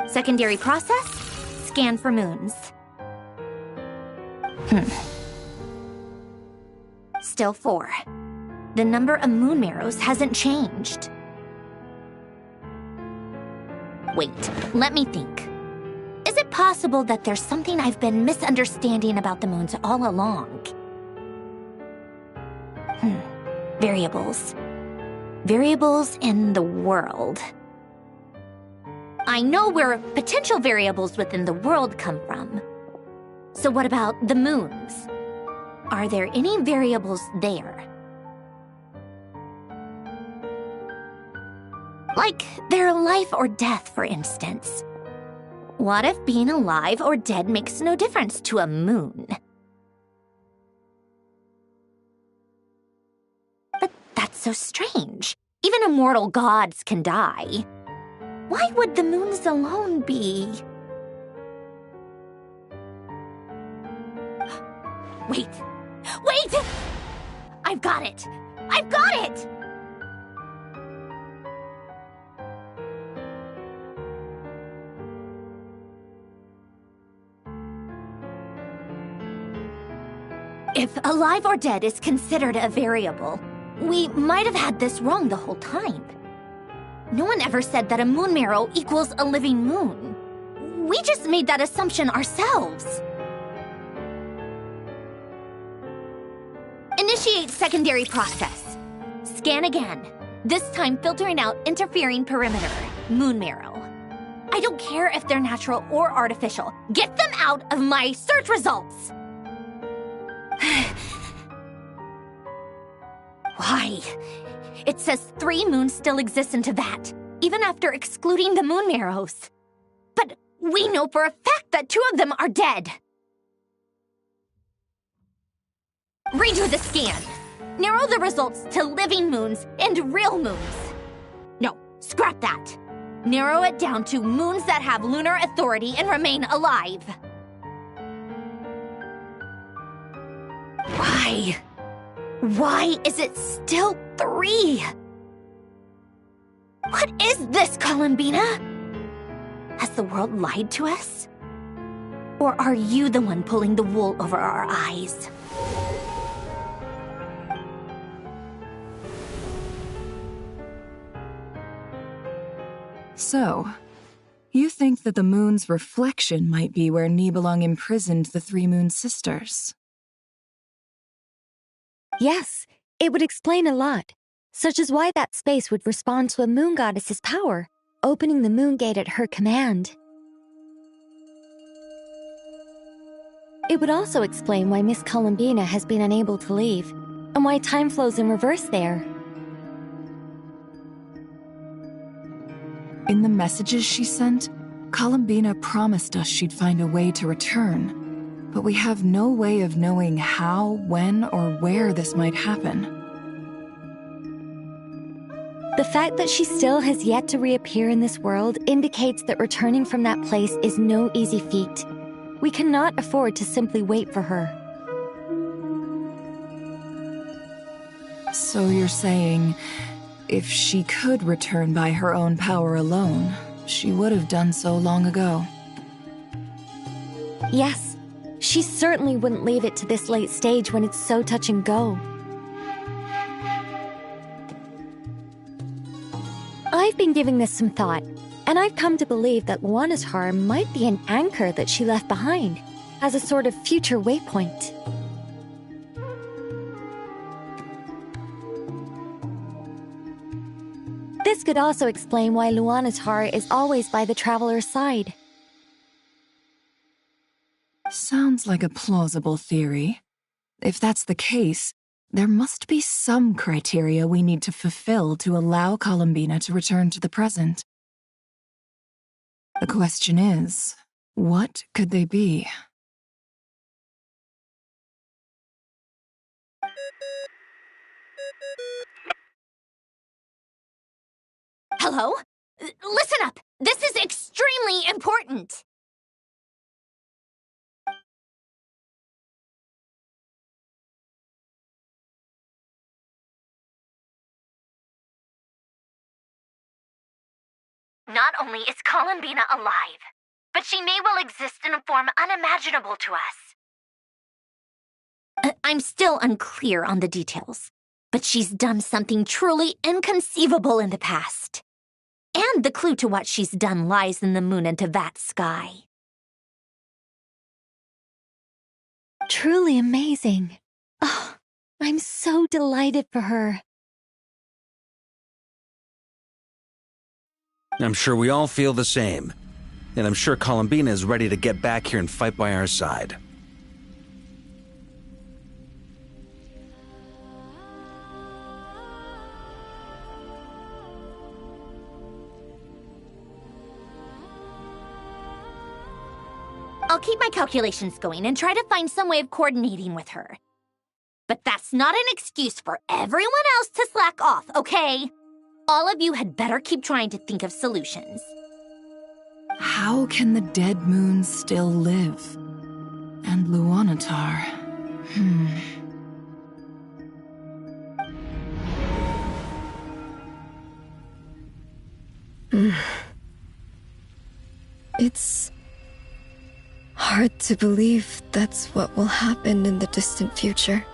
Secondary process, scan for moons. Still 4. The number of moon marrows hasn't changed. Wait, let me think. Is it possible that there's something I've been misunderstanding about the moons all along? Variables. Variables in the world. I know where potential variables within the world come from. So what about the moons? Are there any variables there? Like their life or death, for instance. What if being alive or dead makes no difference to a moon? But that's so strange. Even immortal gods can die. Why would the moons alone be? Wait! Wait! I've got it! I've got it! If alive or dead is considered a variable, we might have had this wrong the whole time. No one ever said that a moon marrow equals a living moon. We just made that assumption ourselves. Initiate secondary process. Scan again, this time filtering out interfering perimeter, moon marrow. I don't care if they're natural or artificial. Get them out of my search results! Why? It says 3 moons still exist in Teyvat, even after excluding the moon marrows. But we know for a fact that 2 of them are dead. Redo the scan. Narrow the results to living moons and real moons. No, scrap that. Narrow it down to moons that have lunar authority and remain alive. Why? Why is it still 3? What is this, Columbina? Has the world lied to us? Or are you the one pulling the wool over our eyes? So, you think that the moon's reflection might be where Nibelung imprisoned the 3 moon sisters? Yes, it would explain a lot, such as why that space would respond to a moon goddess's power, opening the moon gate at her command. It would also explain why Miss Columbina has been unable to leave, and why time flows in reverse there. In the messages she sent, Columbina promised us she'd find a way to return, but we have no way of knowing how, when, or where this might happen. The fact that she still has yet to reappear in this world indicates that returning from that place is no easy feat. We cannot afford to simply wait for her. So you're saying, if she could return by her own power alone, she would have done so long ago. Yes, she certainly wouldn't leave it to this late stage when it's so touch and go. I've been giving this some thought, and I've come to believe that Luanatar might be an anchor that she left behind, as a sort of future waypoint. This could also explain why Luanatar is always by the traveler's side. Sounds like a plausible theory. If that's the case, there must be some criteria we need to fulfill to allow Columbina to return to the present. The question is, what could they be? Hello? Listen up! This is extremely important! Not only is Columbina alive, but she may well exist in a form unimaginable to us. I'm still unclear on the details, but she's done something truly inconceivable in the past. And the clue to what she's done lies in the moon and Teyvat sky. Truly amazing. Oh, I'm so delighted for her. I'm sure we all feel the same. And I'm sure Columbina is ready to get back here and fight by our side. I'll keep my calculations going and try to find some way of coordinating with her. But that's not an excuse for everyone else to slack off, okay? All of you had better keep trying to think of solutions. How can the dead moons still live? And Luanatar... It's Hard to believe that's what will happen in the distant future.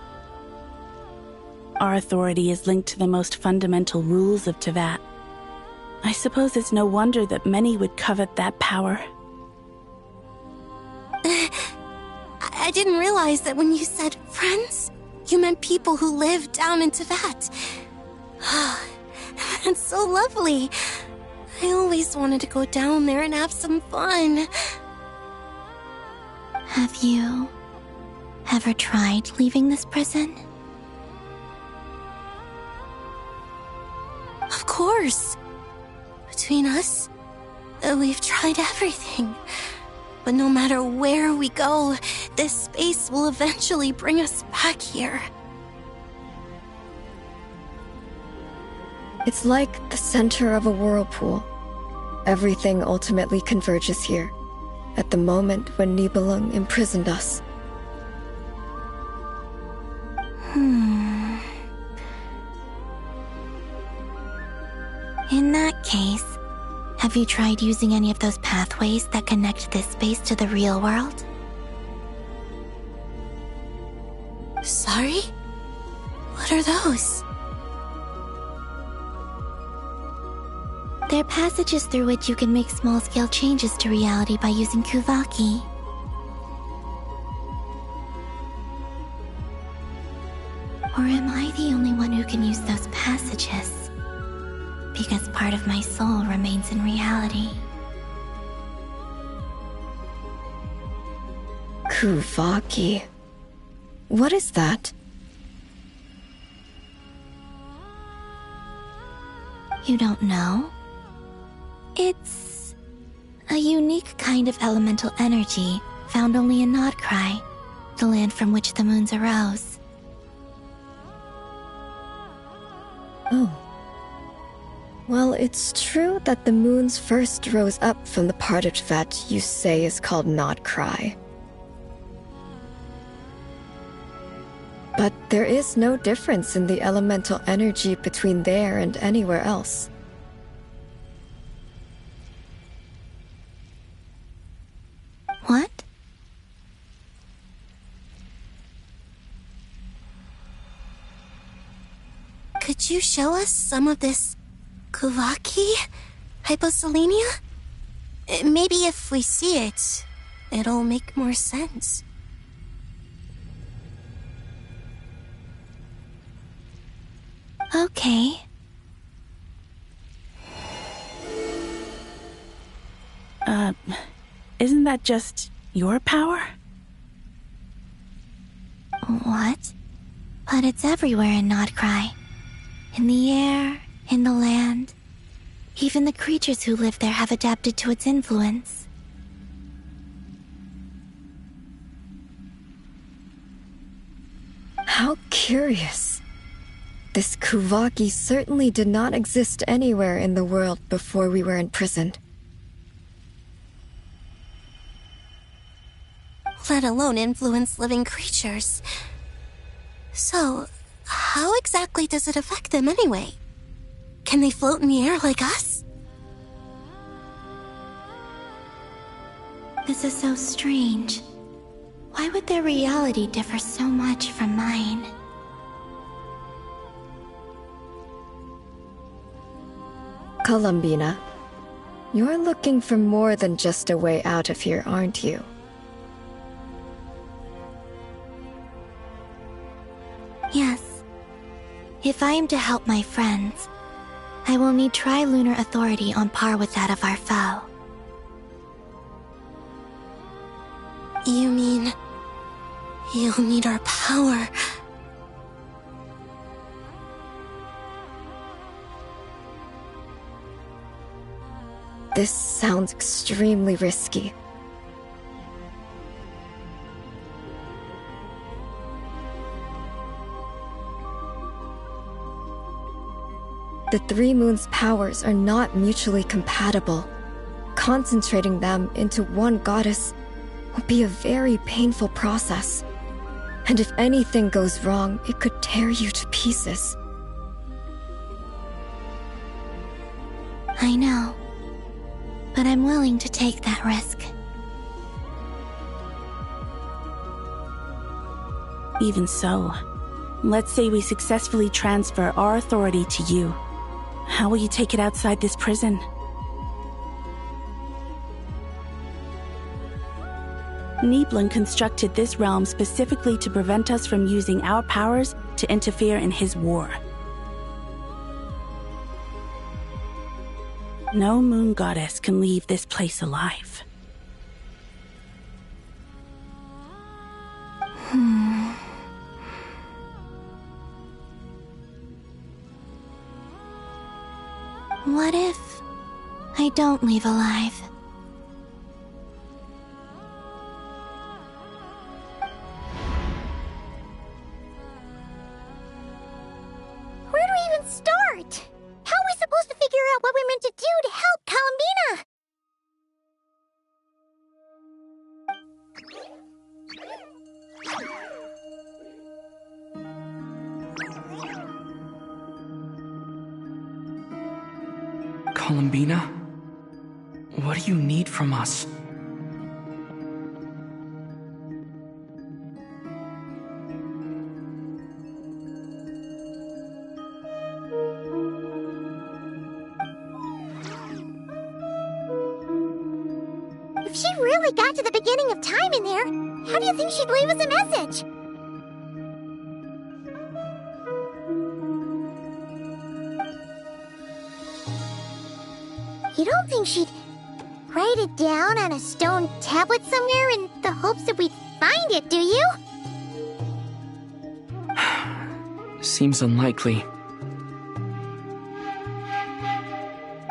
Our authority is linked to the most fundamental rules of Teyvat. I suppose it's no wonder that many would covet that power. I didn't realize that when you said friends, you meant people who live down in Teyvat. That's so lovely. I always wanted to go down there and have some fun. Have you ever tried leaving this prison? Of course. Between us, we've tried everything. But no matter where we go, this space will eventually bring us back here. It's like the center of a whirlpool. Everything ultimately converges here, at the moment when Nibelung imprisoned us. In that case, have you tried using any of those pathways that connect this space to the real world? Sorry? What are those? They're passages through which you can make small-scale changes to reality by using Kuvaki. Or am I the only one who can use those passages? Because part of my soul remains in reality. Kuvaki. What is that? You don't know? It's a unique kind of elemental energy found only in Nod-Krai, the land from which the moons arose. Oh. Well, it's true that the moons first rose up from the part of Teyvat you say is called Nod-Krai. But there is no difference in the elemental energy between there and anywhere else. What? Could you show us some of this Kuvaki? Hyposelenia? Maybe if we see it, it'll make more sense. Okay. Isn't that just your power? What? But it's everywhere in Nod-Krai. In the air, in the land. Even the creatures who live there have adapted to its influence. How curious. This Kuvaki certainly did not exist anywhere in the world before we were imprisoned. Let alone influence living creatures. So, how exactly does it affect them anyway? Can they float in the air like us? This is so strange. Why would their reality differ so much from mine? Columbina, you're looking for more than just a way out of here, aren't you? Yes. If I am to help my friends, I will need tri-lunar authority on par with that of our foe. You mean... you'll need our power? This sounds extremely risky. The Three Moons' powers are not mutually compatible. Concentrating them into one goddess will be a very painful process. And if anything goes wrong, it could tear you to pieces. I know. But I'm willing to take that risk. Even so, let's say we successfully transfer our authority to you. How will you take it outside this prison? Nibelung constructed this realm specifically to prevent us from using our powers to interfere in his war. No moon goddess can leave this place alive. What if I don't leave alive? Where do we even start? How are we supposed to figure out what we're meant to do to help Columbina? Columbina? What do you need from us? If she really got to the beginning of time in there, how do you think she'd leave us a message? You don't think she'd write it down on a stone tablet somewhere in the hopes that we'd find it, do you? Seems unlikely.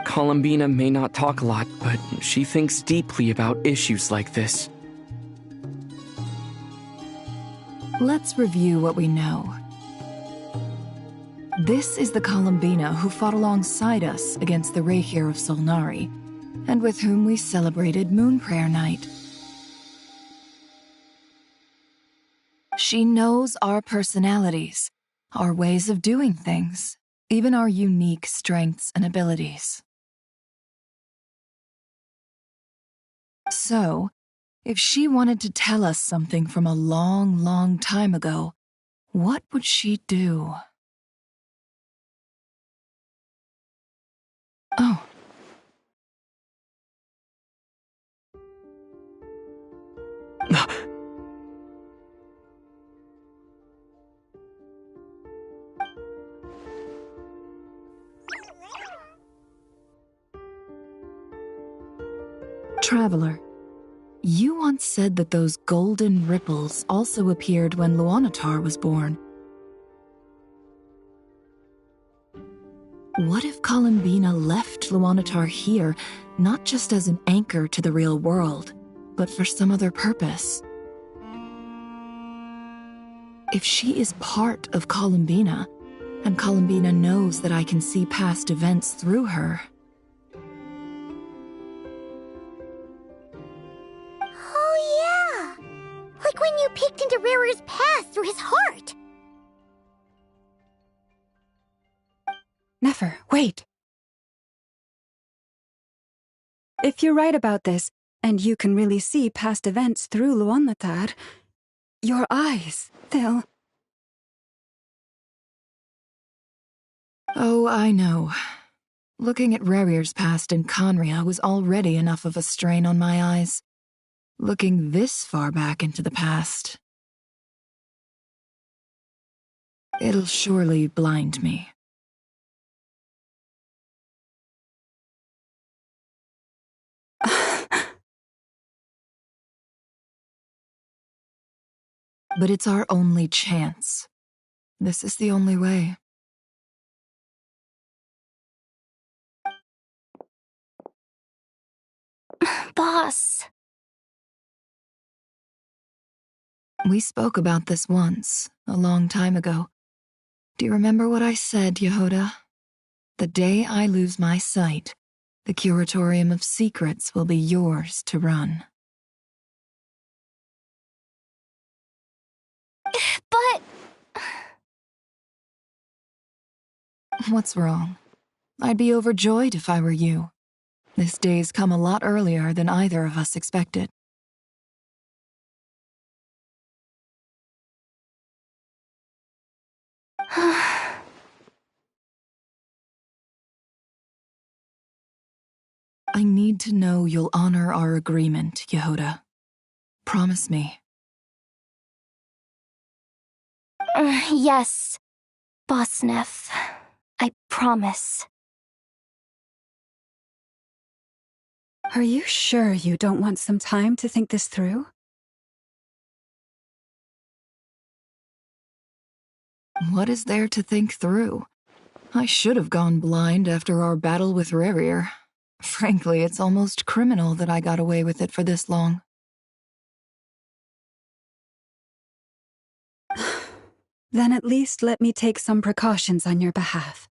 Columbina may not talk a lot, but she thinks deeply about issues like this. Let's review what we know. This is the Columbina who fought alongside us against the Reikir of Solnari, and with whom we celebrated Moon Prayer Night. She knows our personalities, our ways of doing things, even our unique strengths and abilities. So, if she wanted to tell us something from a long, long time ago, what would she do? Oh. Traveler, you once said that those golden ripples also appeared when Luonatar was born. What if Columbina left Luonatar here, not just as an anchor to the real world, but for some other purpose? If she is part of Columbina, and Columbina knows that I can see past events through her... Oh yeah! Like when you peeked into Rarer's past through his heart! Nefer, wait! If you're right about this, and you can really see past events through Luonatar, your eyes, they'll... Oh, I know. Looking at Rerir's past in Conria was already enough of a strain on my eyes. Looking this far back into the past... it'll surely blind me. But it's our only chance. This is the only way. Boss. We spoke about this once, a long time ago. Do you remember what I said, Yehoda? The day I lose my sight, the Curatorium of Secrets will be yours to run. But... What's wrong? I'd be overjoyed if I were you. This day's come a lot earlier than either of us expected. I need to know you'll honor our agreement, Yehoda. Promise me. Yes, Boss Neff. I promise. Are you sure you don't want some time to think this through? What is there to think through? I should have gone blind after our battle with Rerir. Frankly, it's almost criminal that I got away with it for this long. Then at least let me take some precautions on your behalf.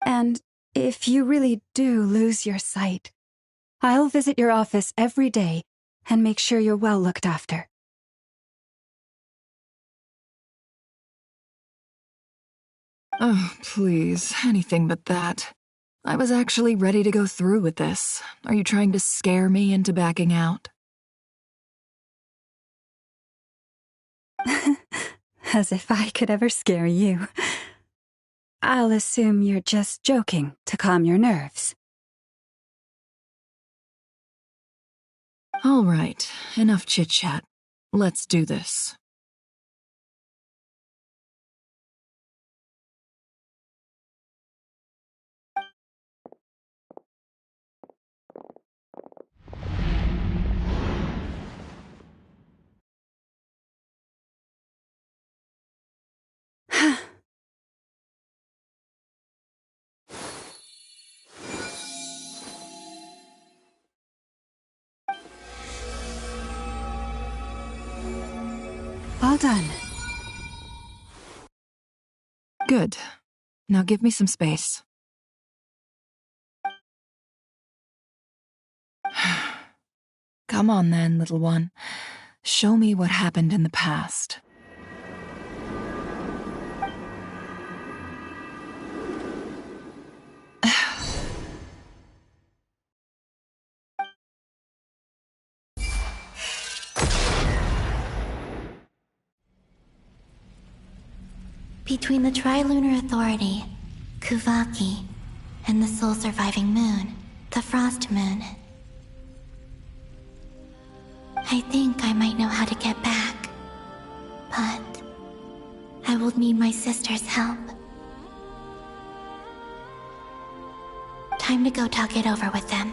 And if you really do lose your sight, I'll visit your office every day and make sure you're well looked after. Oh, please, anything but that. I was actually ready to go through with this. Are you trying to scare me into backing out? As if I could ever scare you. I'll assume you're just joking to calm your nerves. All right, enough chit-chat. Let's do this. All done. Good. Now give me some space. Come on then, little one. Show me what happened in the past. Between the Trilunar Authority, Kuvaki, and the sole surviving moon, the Frost Moon, I think I might know how to get back. But I will need my sister's help. Time to go talk it over with them.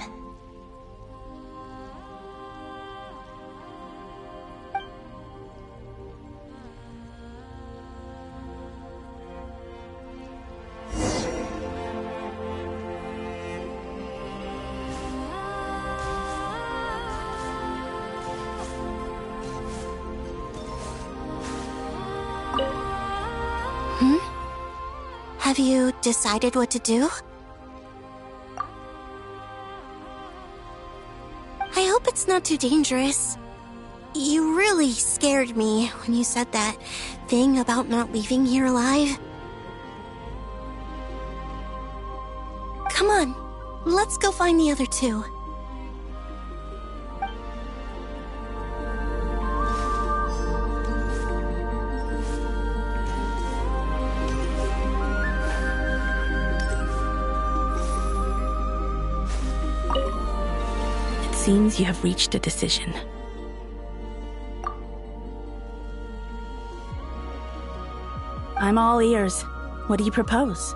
Have you decided what to do? I hope it's not too dangerous. You really scared me when you said that thing about not leaving here alive. Come on, let's go find the other two. Seems you have reached a decision. I'm all ears. What do you propose?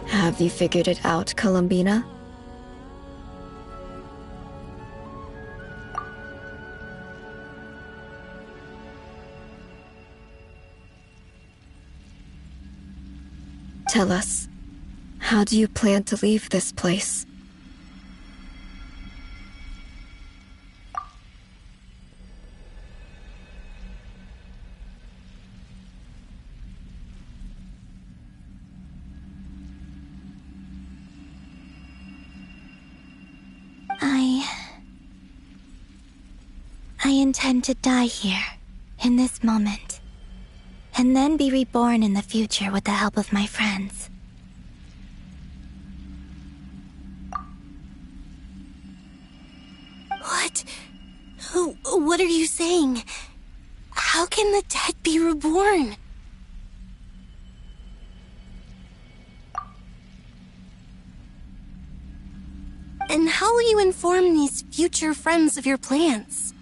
Have you figured it out, Columbina? Tell us, how do you plan to leave this place? I intend to die here, in this moment, and then be reborn in the future with the help of my friends. What? What are you saying? How can the dead be reborn? And how will you inform these future friends of your plans?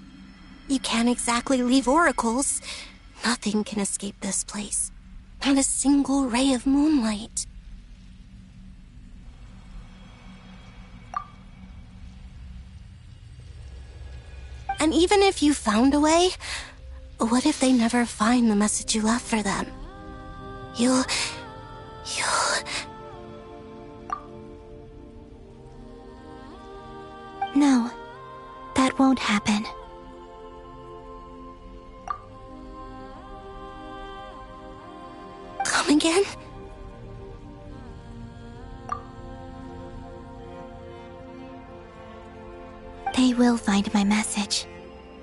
You can't exactly leave oracles. Nothing can escape this place. Not a single ray of moonlight. And even if you found a way, what if they never find the message you left for them? You'll... No, that won't happen. Come again? They will find my message.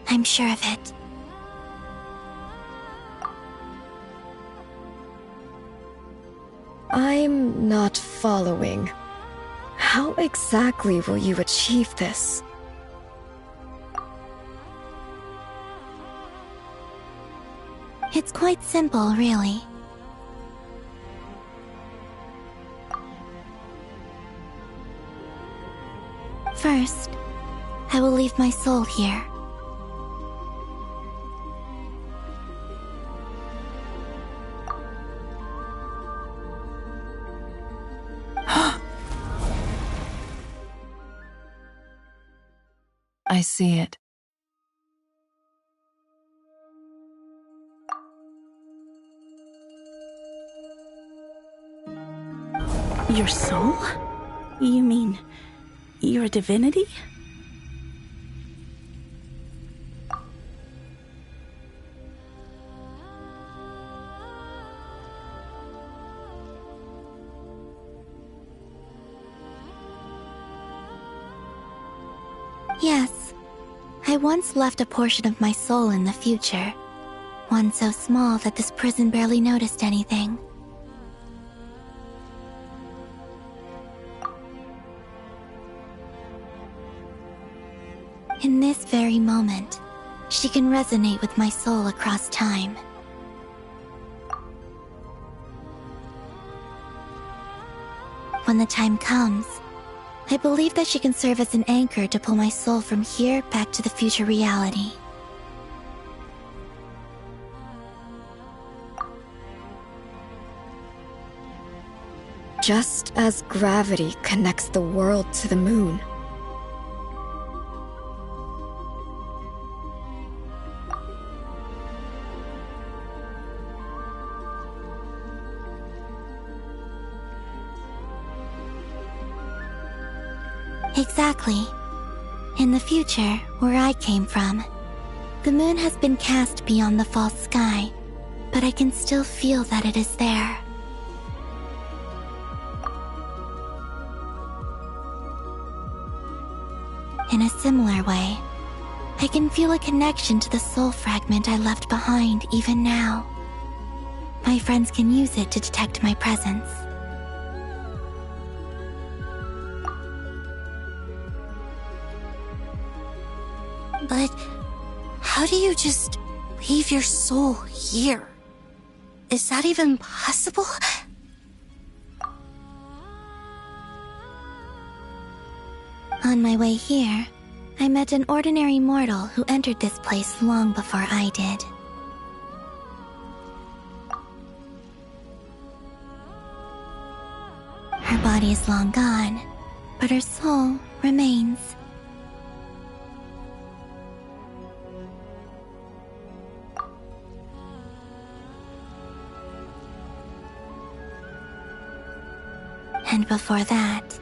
I'm sure of it. I'm not following. How exactly will you achieve this? It's quite simple, really. First, I will leave my soul here. I see it. Your soul? You mean your divinity? Yes, I once left a portion of my soul in the future. One so small that this prison barely noticed anything. In this very moment, she can resonate with my soul across time. When the time comes, I believe that she can serve as an anchor to pull my soul from here back to the future reality. Just as gravity connects the world to the moon. Exactly. In the future, where I came from, the moon has been cast beyond the false sky, but I can still feel that it is there. In a similar way, I can feel a connection to the soul fragment I left behind even now. My friends can use it to detect my presence. But how do you just leave your soul here? Is that even possible? On my way here, I met an ordinary mortal who entered this place long before I did. Her body is long gone, but her soul remains. And before that,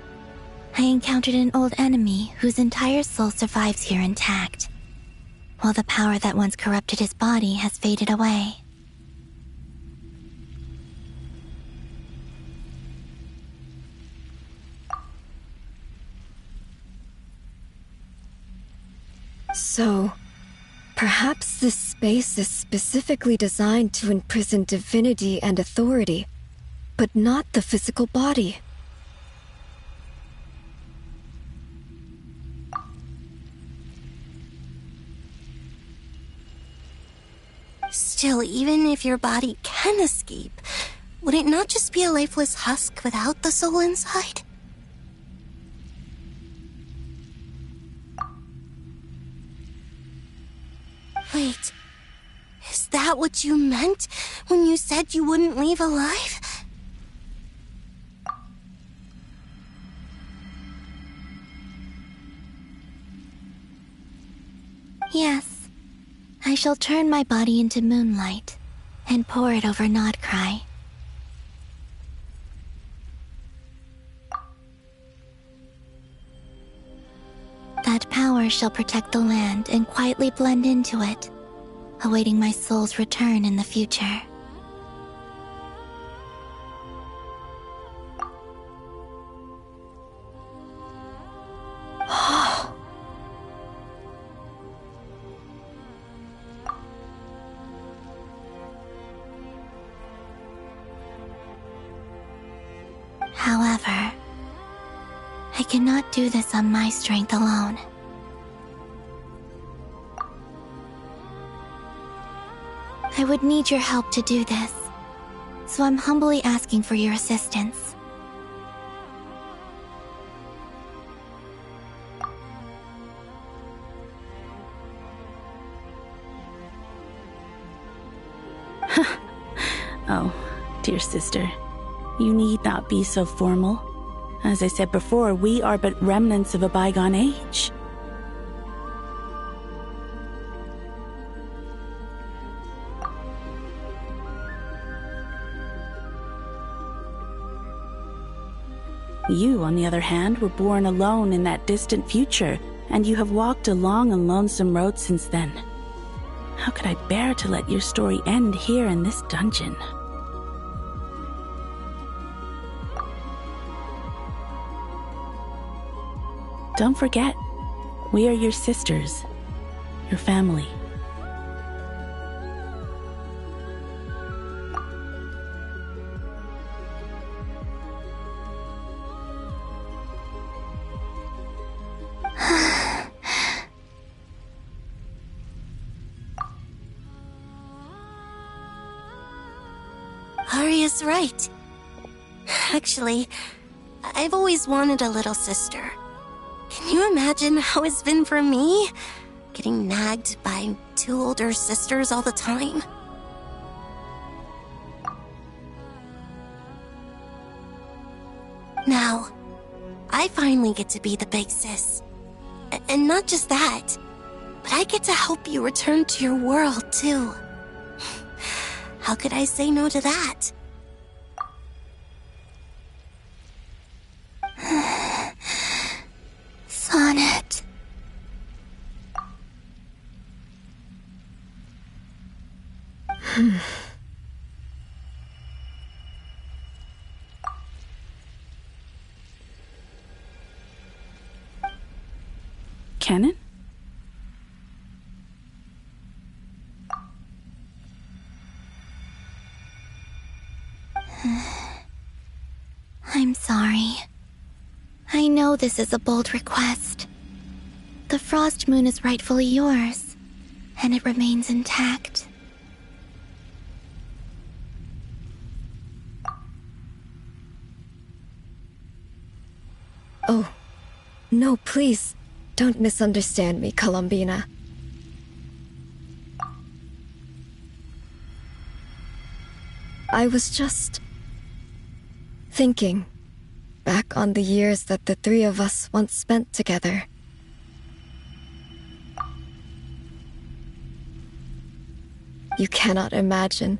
I encountered an old enemy whose entire soul survives here intact, while the power that once corrupted his body has faded away. So, perhaps this space is specifically designed to imprison divinity and authority, but not the physical body. Still, even if your body can escape, would it not just be a lifeless husk without the soul inside? Wait, is that what you meant when you said you wouldn't leave alive? Yes, I shall turn my body into moonlight and pour it over Nod-Krai. That power shall protect the land and quietly blend into it, awaiting my soul's return in the future. However, I cannot do this on my strength alone. I would need your help to do this, so I'm humbly asking for your assistance. Oh, dear sister, you need not be so formal. As I said before, we are but remnants of a bygone age. You, on the other hand, were born alone in that distant future, and you have walked a long and lonesome road since then. How could I bear to let your story end here in this dungeon? Don't forget, we are your sisters, your family. Arya's right. Actually, I've always wanted a little sister. Can you imagine how it's been for me? Getting nagged by two older sisters all the time. Now, I finally get to be the big sis. And not just that, but I get to help you return to your world, too. How could I say no to that? Sonnet. Canon? I'm sorry. I know this is a bold request. The Frost Moon is rightfully yours, and it remains intact. Oh, no, please, don't misunderstand me, Columbina. I was just thinking back on the years that the three of us once spent together. You cannot imagine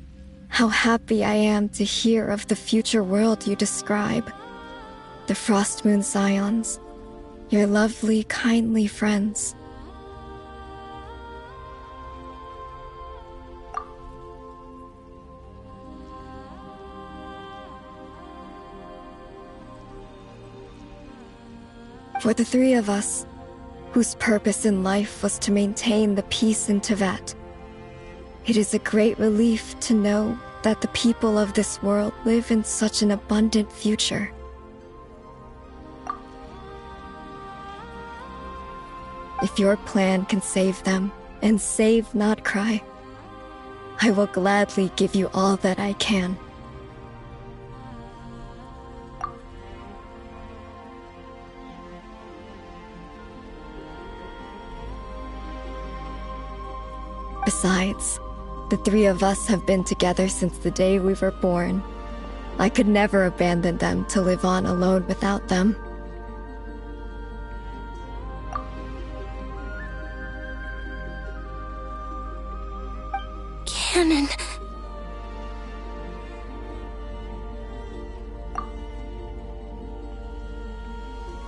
how happy I am to hear of the future world you describe. the Frost Moon Scions, your lovely, kindly friends. For the three of us, whose purpose in life was to maintain the peace in Teyvat, it is a great relief to know that the people of this world live in such an abundant future. If your plan can save them and save Nod-Krai, I will gladly give you all that I can. Besides, the three of us have been together since the day we were born. I could never abandon them to live on alone without them. Canon.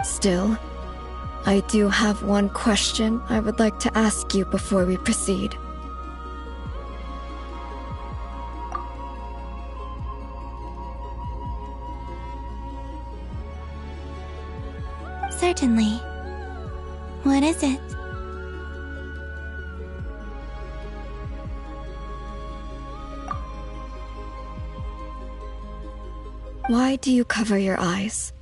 Still, I do have one question I would like to ask you before we proceed. Certainly. What is it? Why do you cover your eyes?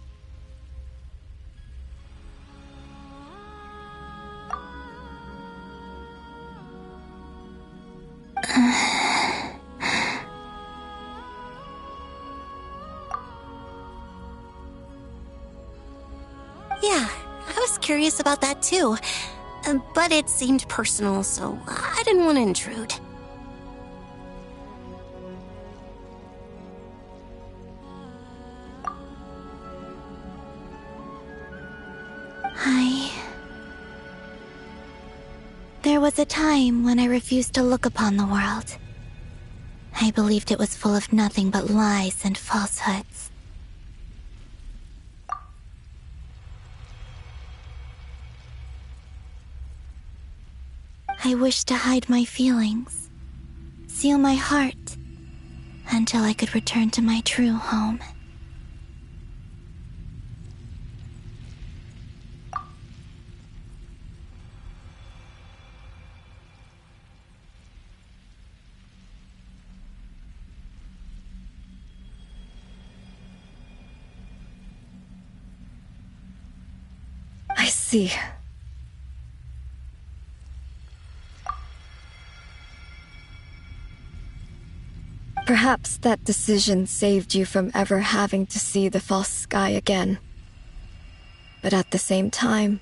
Yeah, I was curious about that too. But it seemed personal, so I didn't want to intrude. There was a time when I refused to look upon the world. I believed it was full of nothing but lies and falsehoods. I wished to hide my feelings, seal my heart, until I could return to my true home. I see. Perhaps that decision saved you from ever having to see the false sky again. But at the same time,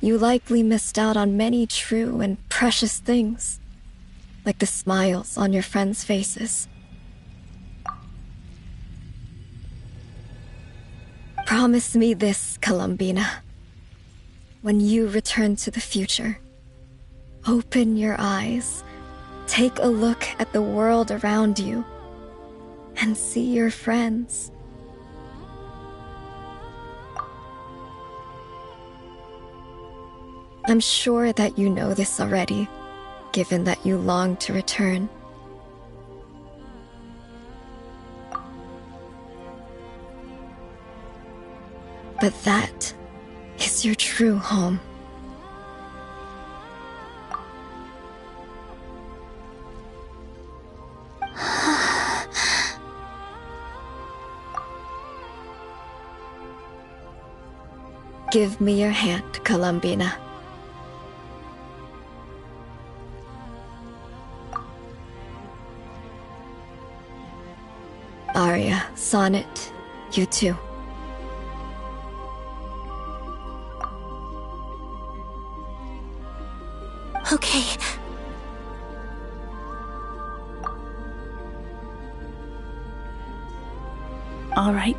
you likely missed out on many true and precious things, like the smiles on your friends' faces. Promise me this, Columbina. When you return to the future, open your eyes, take a look at the world around you, and see your friends. I'm sure that you know this already, given that you long to return. But that is your true home. Give me your hand, Columbina. Aria, Sonnet, you too. Okay. All right.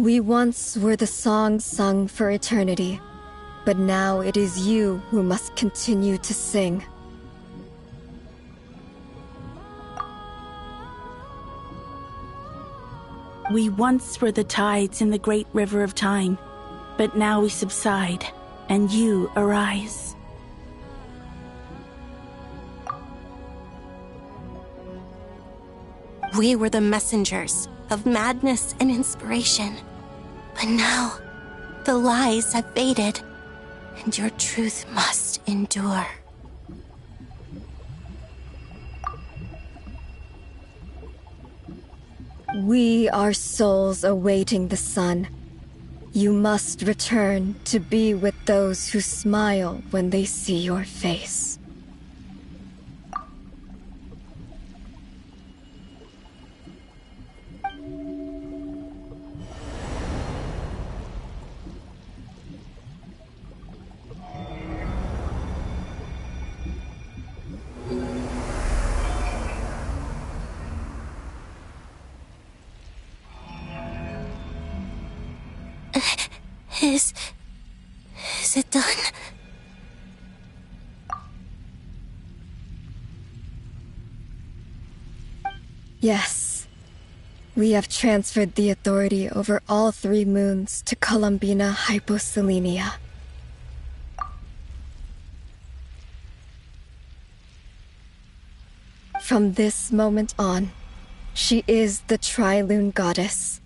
We once were the songs sung for eternity, but now it is you who must continue to sing. We once were the tides in the great river of time, but now we subside, and you arise. We were the messengers of madness and inspiration. But now, the lies have faded, and your truth must endure. We are souls awaiting the sun. You must return to be with those who smile when they see your face. Is it done? Yes. We have transferred the authority over all 3 moons to Columbina Hyposelenia. From this moment on, she is the Tri-Lune Goddess,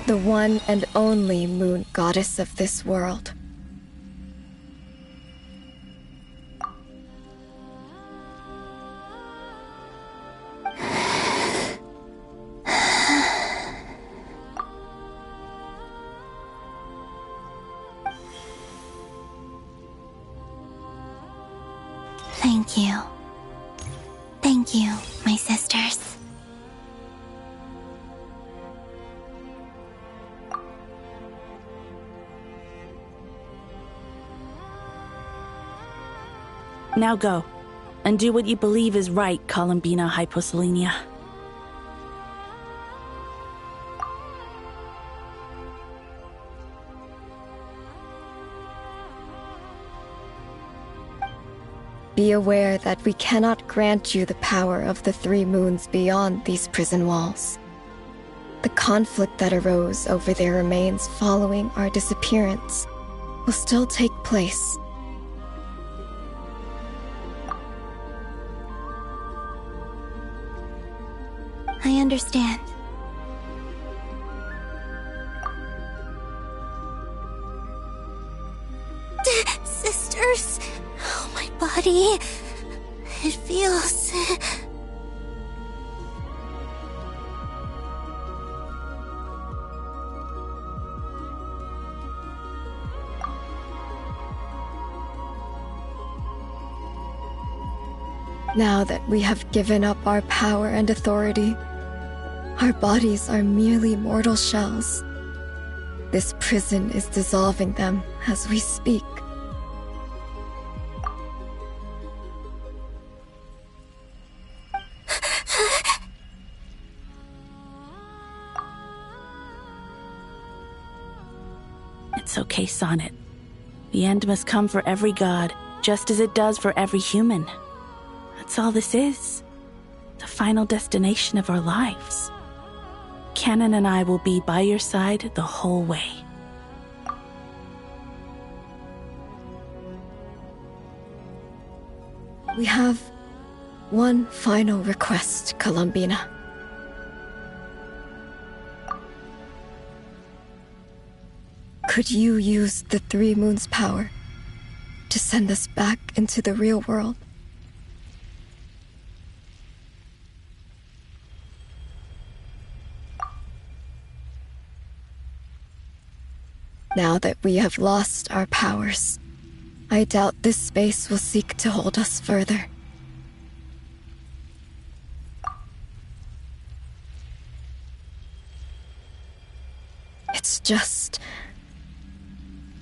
the one and only moon goddess of this world. Thank you. Thank you, my sisters. Now go, and do what you believe is right, Columbina Hyposelenia. Be aware that we cannot grant you the power of the 3 moons beyond these prison walls. The conflict that arose over their remains following our disappearance will still take place. I understand. Sisters, oh, my body, it feels... Now that we have given up our power and authority, our bodies are merely mortal shells. This prison is dissolving them as we speak. It's okay, Sonnet. The end must come for every god, just as it does for every human. That's all this is. The final destination of our lives. Canon and I will be by your side the whole way. We have one final request, Columbina. Could you use the 3 moons' power to send us back into the real world? Now that we have lost our powers, I doubt this space will seek to hold us further. It's just...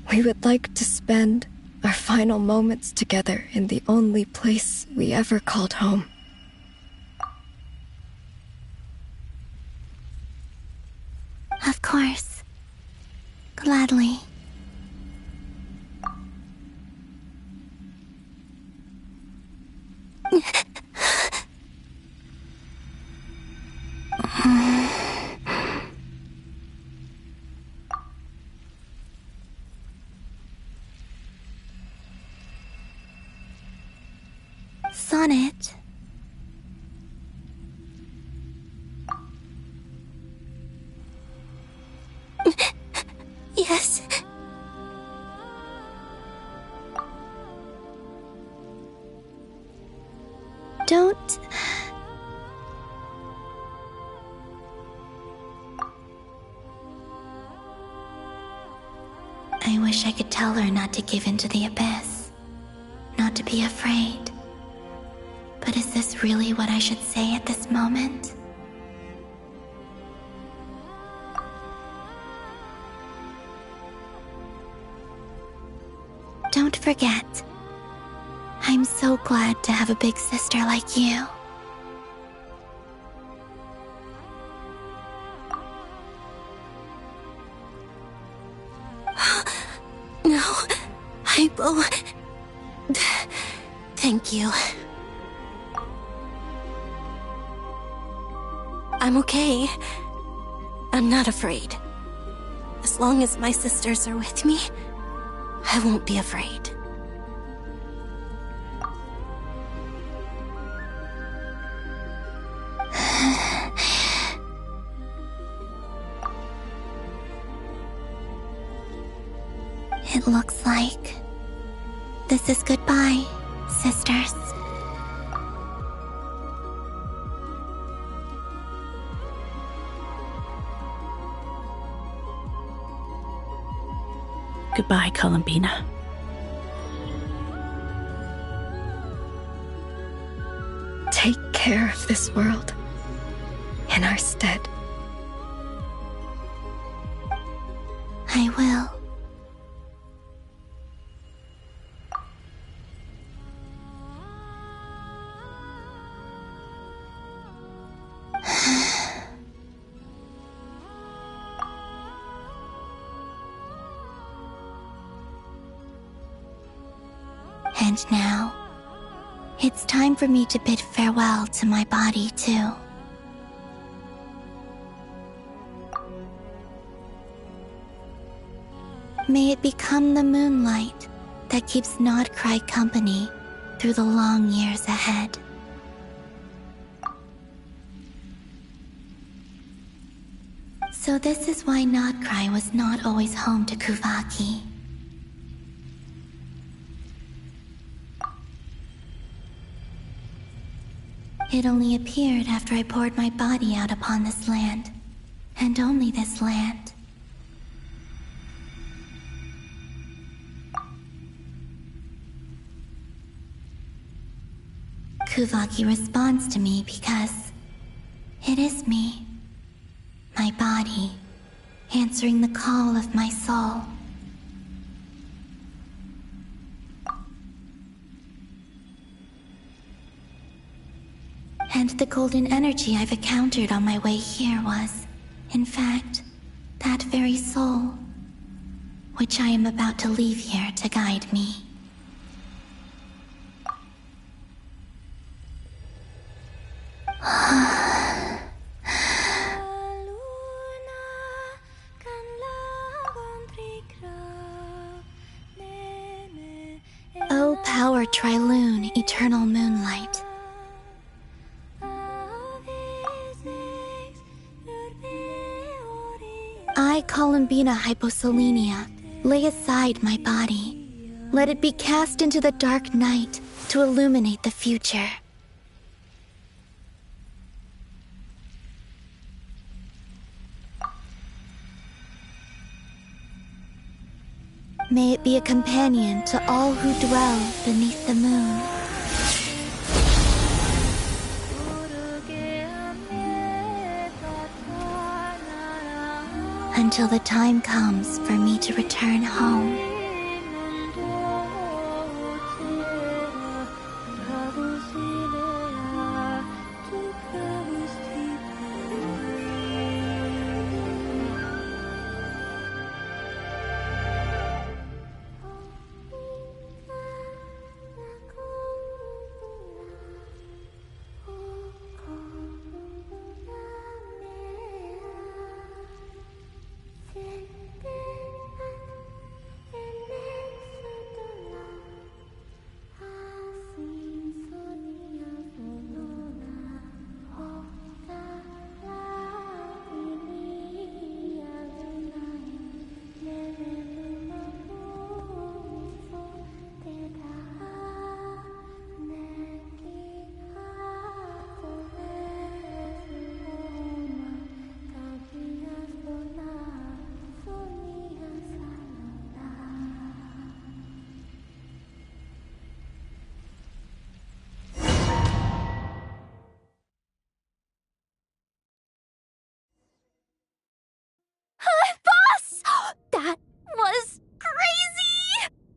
we would like to spend our final moments together in the only place we ever called home. Of course. Gladly. Sonnet. Yes. Don't. I wish I could tell her not to give in to the abyss, not to be afraid. But is this really what I should say at this moment? Don't forget, I'm so glad to have a big sister like you. No, I will. Thank you. I'm okay. I'm not afraid. As long as my sisters are with me, I won't be afraid. It looks like this is goodbye, sisters. Goodbye, Columbina. Take care of this world in our stead. I will. And now, it's time for me to bid farewell to my body, too. May it become the moonlight that keeps Nod-Krai company through the long years ahead. So this is why Nod-Krai was not always home to Kuvaki. It only appeared after I poured my body out upon this land, and only this land. Kuvaki responds to me because it is me, my body, answering the call of my soul. And the golden energy I've encountered on my way here was, in fact, that very soul, which I am about to leave here to guide me. O power Trilune, eternal moonlight. I, Columbina Hyposelenia, lay aside my body. Let it be cast into the dark night to illuminate the future. May it be a companion to all who dwell beneath the moon. Until the time comes for me to return home.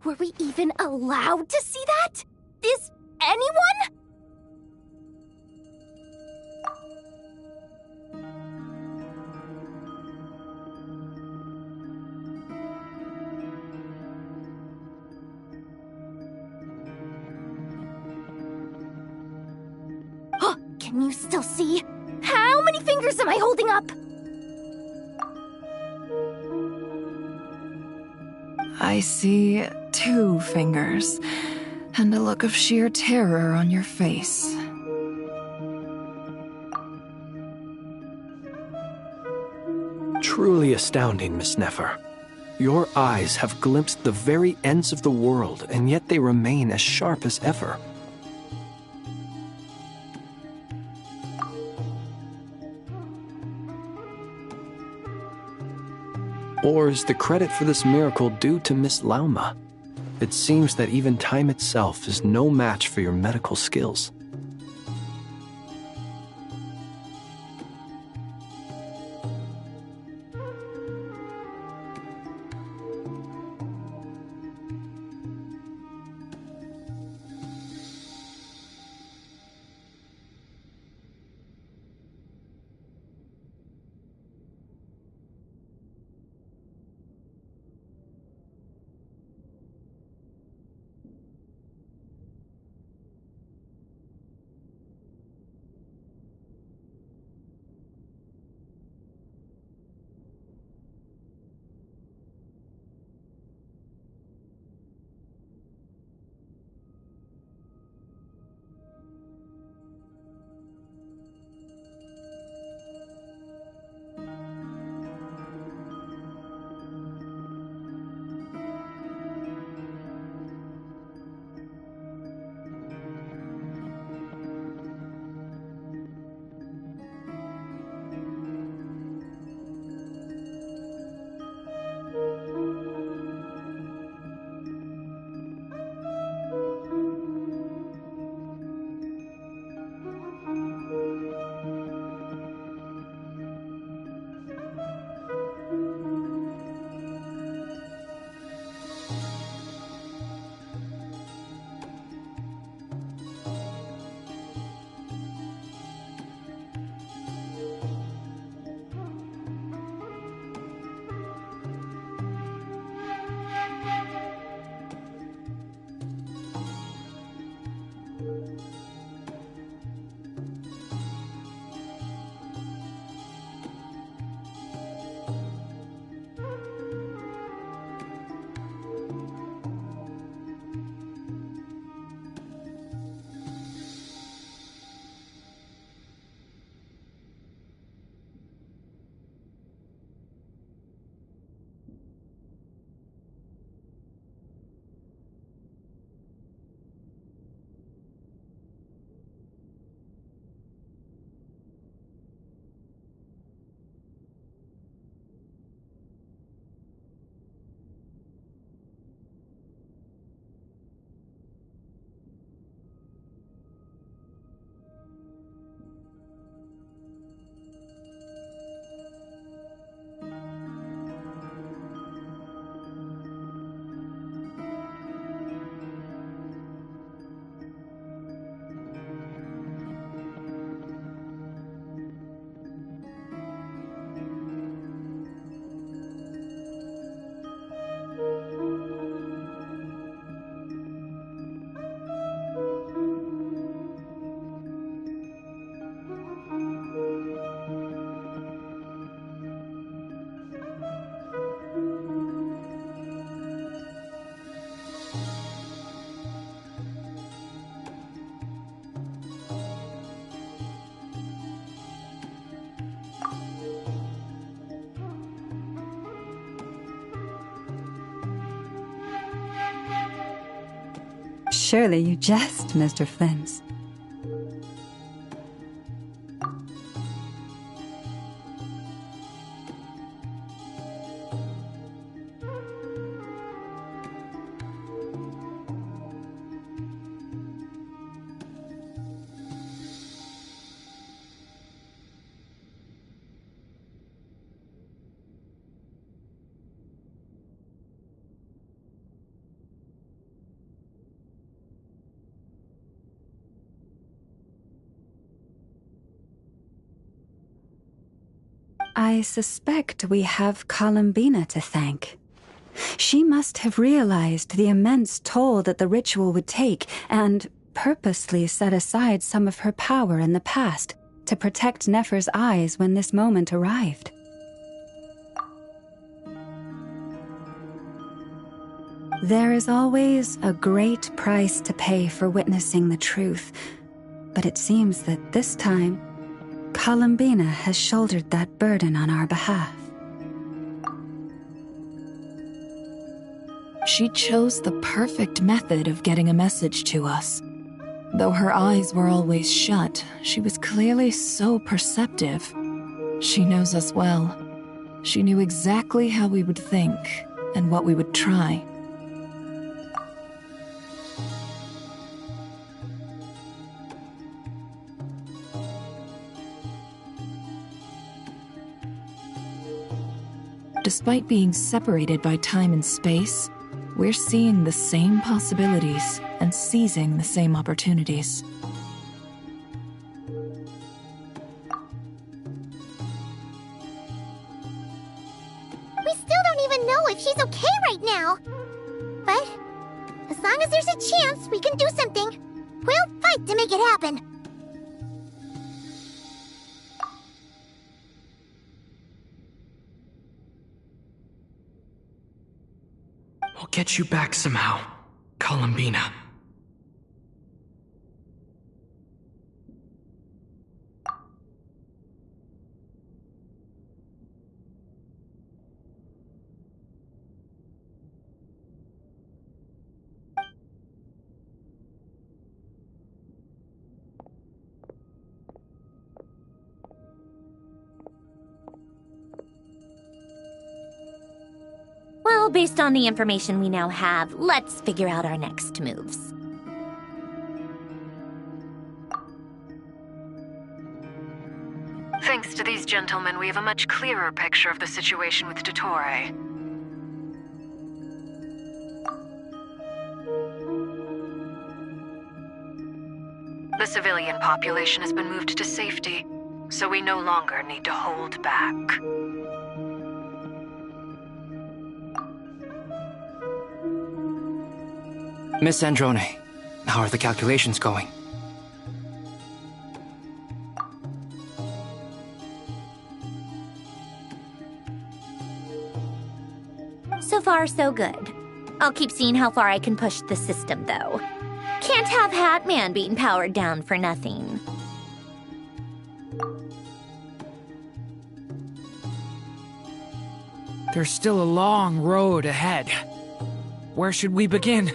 Were we even allowed to see that? Is anyone? Can you still see? How many fingers am I holding up? I see 2 fingers, and a look of sheer terror on your face. Truly astounding, Miss Nefer. Your eyes have glimpsed the very ends of the world, and yet they remain as sharp as ever. Or is the credit for this miracle due to Miss Lauma? It seems that even time itself is no match for your medical skills. Surely you jest, Mr. Flint. I suspect we have Columbina to thank. She must have realized the immense toll that the ritual would take and purposely set aside some of her power in the past to protect Nefer's eyes when this moment arrived. There is always a great price to pay for witnessing the truth, but it seems that this time, Columbina has shouldered that burden on our behalf. She chose the perfect method of getting a message to us. Though her eyes were always shut, she was clearly so perceptive. She knows us well. She knew exactly how we would think and what we would try. Despite being separated by time and space, we're seeing the same possibilities and seizing the same opportunities. We still don't even know if she's okay right now. But as long as there's a chance we can do something, we'll fight to make it happen. We'll get you back somehow, Columbina. Well, based on the information we now have, let's figure out our next moves. Thanks to these gentlemen, we have a much clearer picture of the situation with Dottore. The civilian population has been moved to safety, so we no longer need to hold back. Miss Androne, how are the calculations going? So far, so good. I'll keep seeing how far I can push the system, though. Can't have Hatman being powered down for nothing. There's still a long road ahead. Where should we begin?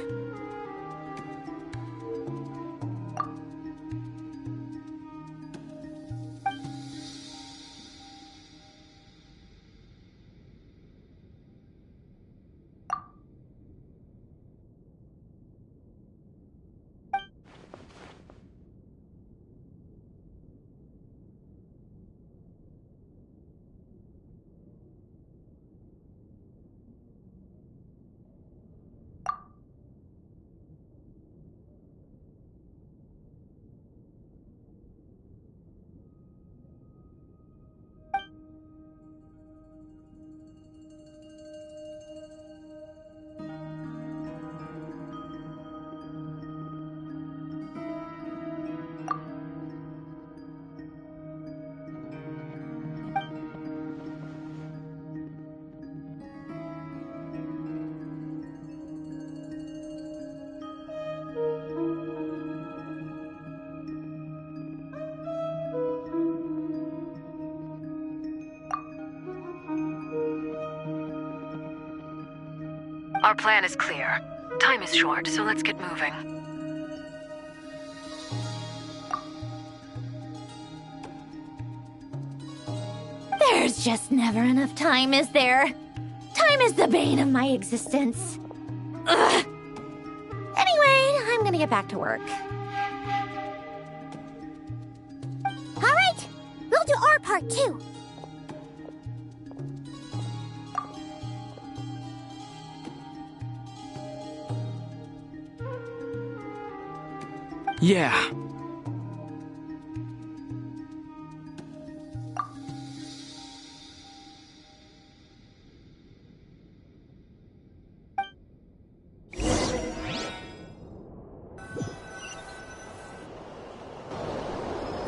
Our plan is clear. Time is short, so let's get moving. There's just never enough time, is there? Time is the bane of my existence. Ugh. Anyway, I'm gonna get back to work. All right, we'll do our part too. Yeah.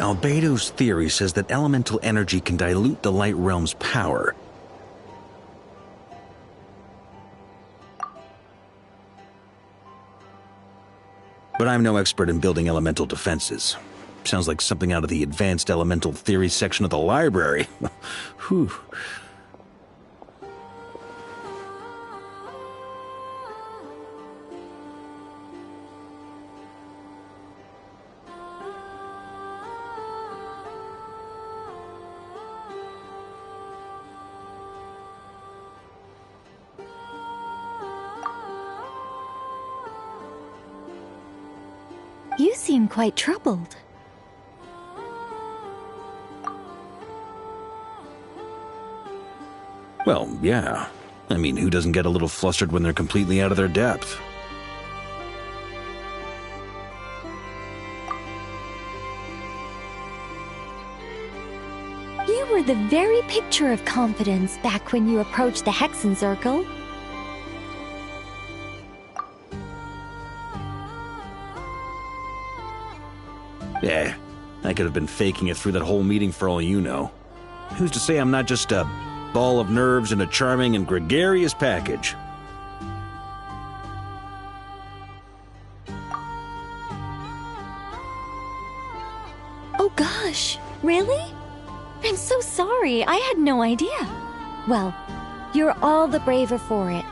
Albedo's theory says that elemental energy can dilute the light realm's power. But I'm no expert in building elemental defenses. Sounds like something out of the advanced elemental theory section of the library. Whew. You seem quite troubled. Well, yeah. I mean, who doesn't get a little flustered when they're completely out of their depth? You were the very picture of confidence back when you approached the Hexen Circle. Yeah, I could have been faking it through that whole meeting for all you know. Who's to say I'm not just a ball of nerves in a charming and gregarious package? Oh gosh, really? I'm so sorry, I had no idea. Well, you're all the braver for it.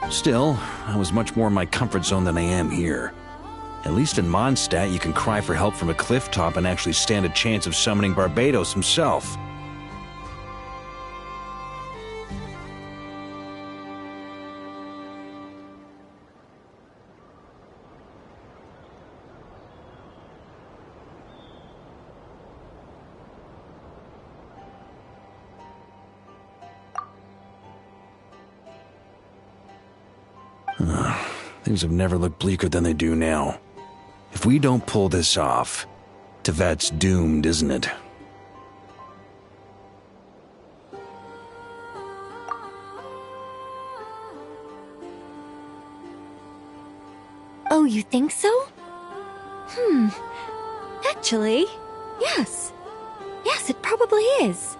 Still, I was much more in my comfort zone than I am here. At least in Mondstadt, you can cry for help from a cliff top and actually stand a chance of summoning Barbados himself. Things have never looked bleaker than they do now. If we don't pull this off, Tevat's doomed, isn't it? Oh, you think so? Actually, yes. Yes, it probably is.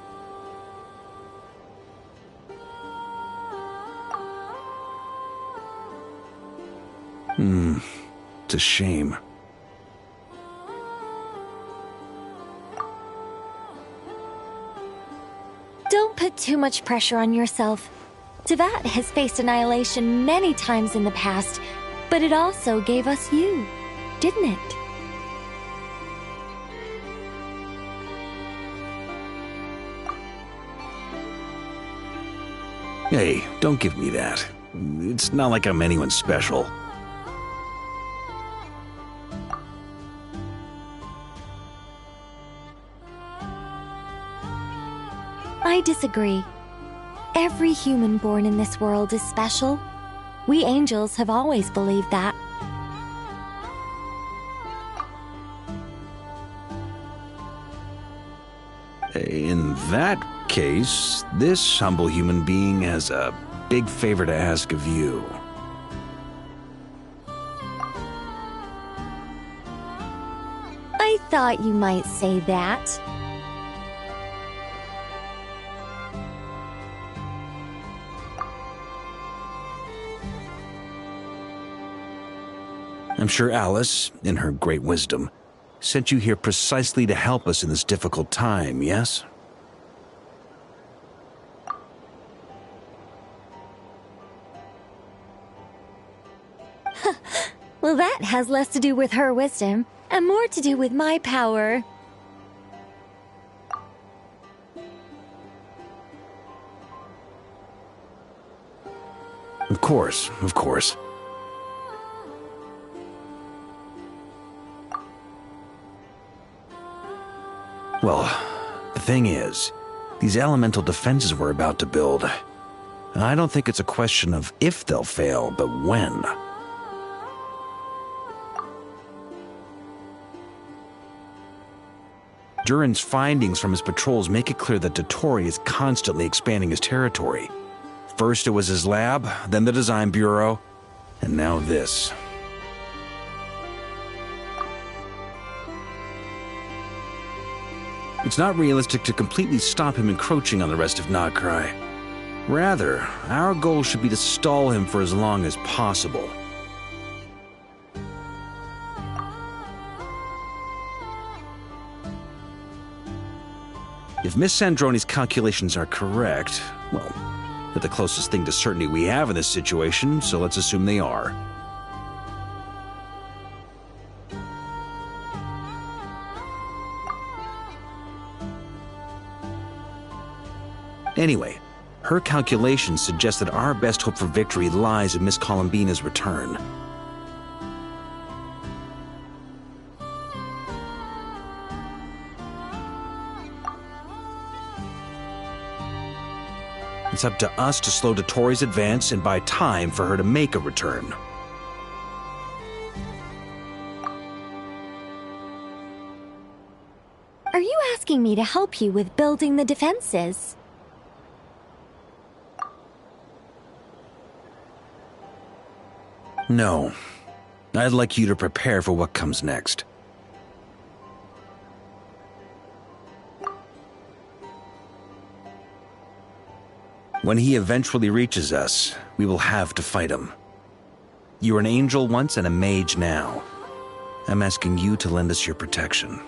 It's a shame. Don't put too much pressure on yourself. Tevat has faced annihilation many times in the past, but it also gave us you, didn't it? Hey, don't give me that. It's not like I'm anyone special. I disagree. Every human born in this world is special. We angels have always believed that. In that case, this humble human being has a big favor to ask of you. I thought you might say that. I'm sure Alice, in her great wisdom, sent you here precisely to help us in this difficult time, yes? Well, that has less to do with her wisdom and more to do with my power. Of course, of course. Well, the thing is, these elemental defenses we're about to build, I don't think it's a question of if they'll fail, but when. Durin's findings from his patrols make it clear that Dottore is constantly expanding his territory. First it was his lab, then the design bureau, and now this. It's not realistic to completely stop him encroaching on the rest of Nod-Krai. Rather, our goal should be to stall him for as long as possible. If Miss Sandroni's calculations are correct, well, they're the closest thing to certainty we have in this situation, so let's assume they are. Anyway, her calculations suggest that our best hope for victory lies in Miss Columbina's return. It's up to us to slow Dotori's advance and buy time for her to make a return. Are you asking me to help you with building the defenses? No. I'd like you to prepare for what comes next. When he eventually reaches us, we will have to fight him. You were an angel once and a mage now. I'm asking you to lend us your protection.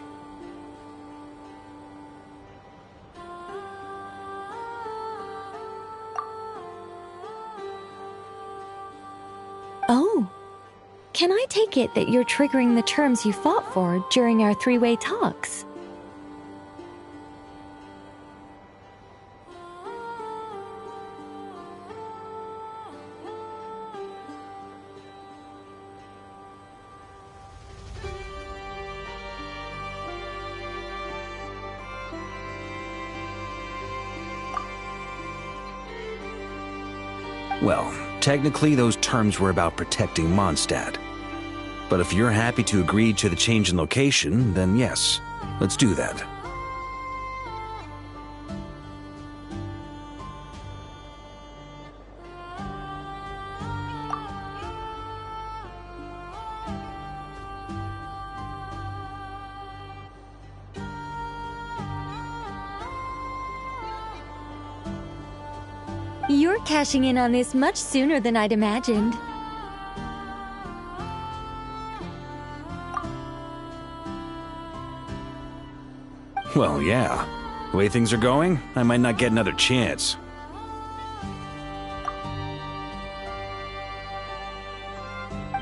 Oh. Can I take it that you're triggering the terms you fought for during our three-way talks? Well, technically those terms were about protecting Mondstadt. But if you're happy to agree to the change in location, then yes, let's do that. You're cashing in on this much sooner than I'd imagined. Well, yeah. The way things are going, I might not get another chance.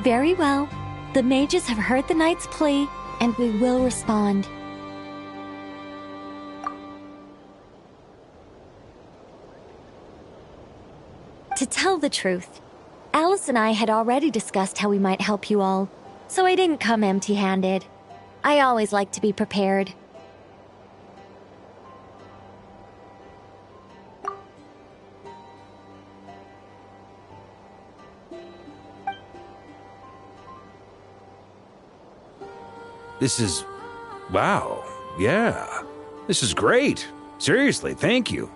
Very well. The mages have heard the knight's plea, and we will respond. To tell the truth, Alice and I had already discussed how we might help you all, so I didn't come empty-handed. I always like to be prepared. This is... wow. Yeah. This is great. Seriously, thank you.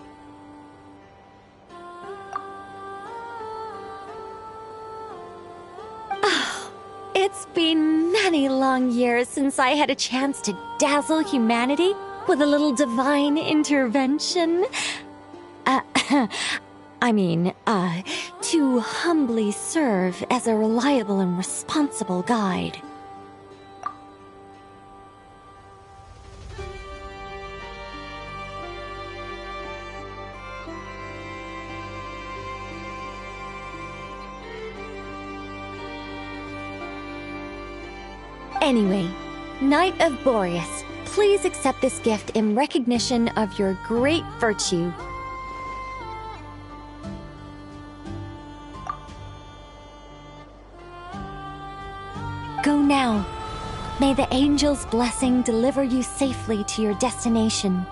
It's been many long years since I had a chance to dazzle humanity with a little divine intervention. To humbly serve as a reliable and responsible guide. Anyway, Knight of Boreas, please accept this gift in recognition of your great virtue. Go now. May the angel's blessing deliver you safely to your destination.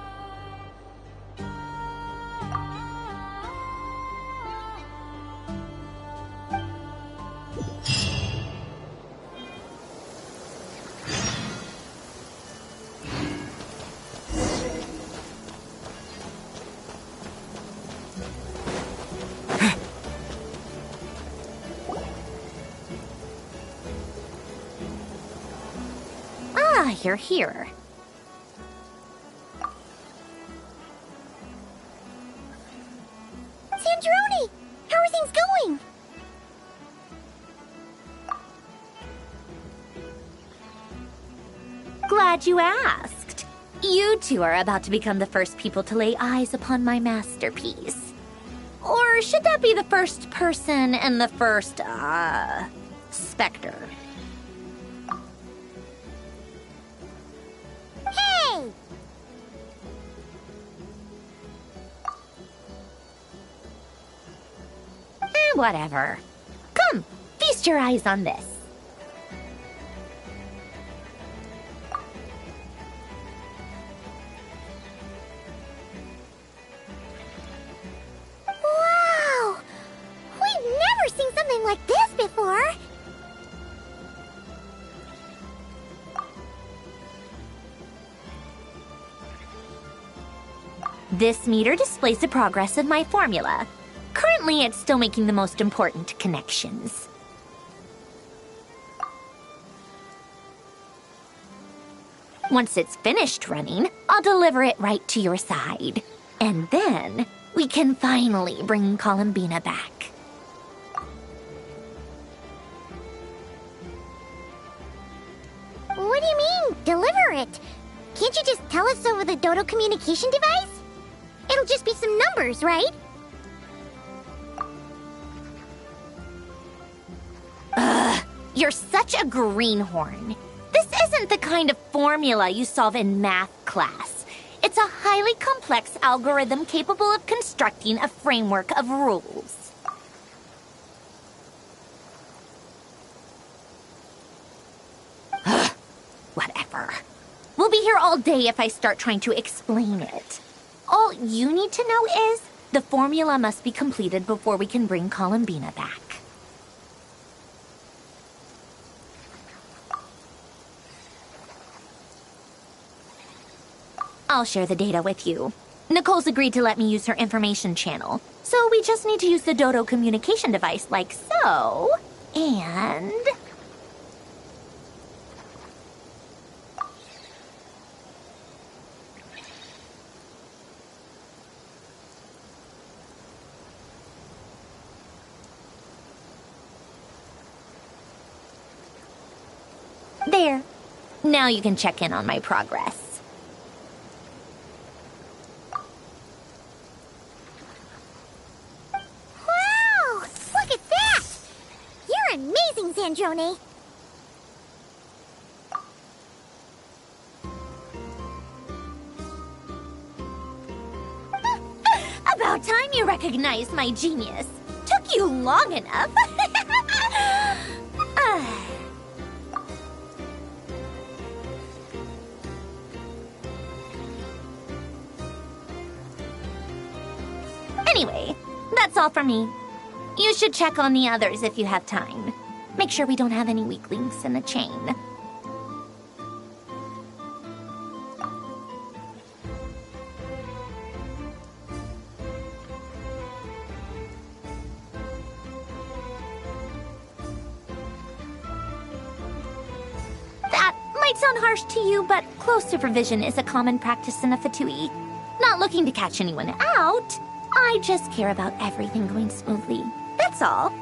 You're here. Sandrone! How are things going? Glad you asked. You two are about to become the first people to lay eyes upon my masterpiece. Or should that be the first person and the first, specter? Hey! Whatever. Come, feast your eyes on this. Wow! We've never seen something like this before! This meter displays the progress of my formula. Currently, it's still making the most important connections. Once it's finished running, I'll deliver it right to your side. And then, we can finally bring Columbina back. What do you mean, deliver it? Can't you just tell us over the Dodo communication device? It'll just be some numbers, right? You're such a greenhorn. This isn't the kind of formula you solve in math class. It's a highly complex algorithm capable of constructing a framework of rules. Whatever. We'll be here all day if I start trying to explain it. All you need to know is the formula must be completed before we can bring Columbina back. I'll share the data with you. Nicole's agreed to let me use her information channel, so we just need to use the Dodo communication device like so, and... There. Now you can check in on my progress. Wow! Look at that! You're amazing, Sandrone! About time you recognized my genius. Took you long enough. Anyway, that's all for me. You should check on the others if you have time. Make sure we don't have any weak links in the chain. That might sound harsh to you, but close supervision is a common practice in a Fatui. Not looking to catch anyone out. I just care about everything going smoothly. That's all.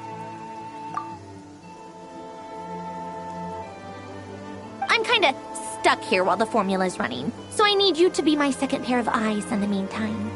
I'm kinda stuck here while the formula's running, so I need you to be my second pair of eyes in the meantime.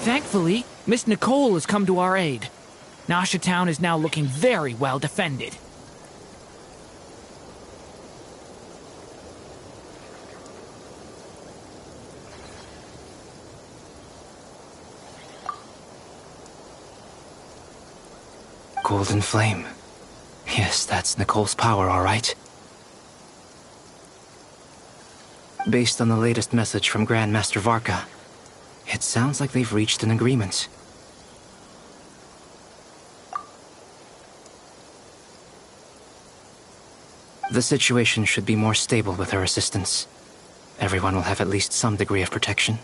Thankfully, Miss Nicole has come to our aid. Nasha Town is now looking very well defended. Golden Flame. Yes, that's Nicole's power, all right. Based on the latest message from Grandmaster Varka, it sounds like they've reached an agreement. The situation should be more stable with her assistance. Everyone will have at least some degree of protection.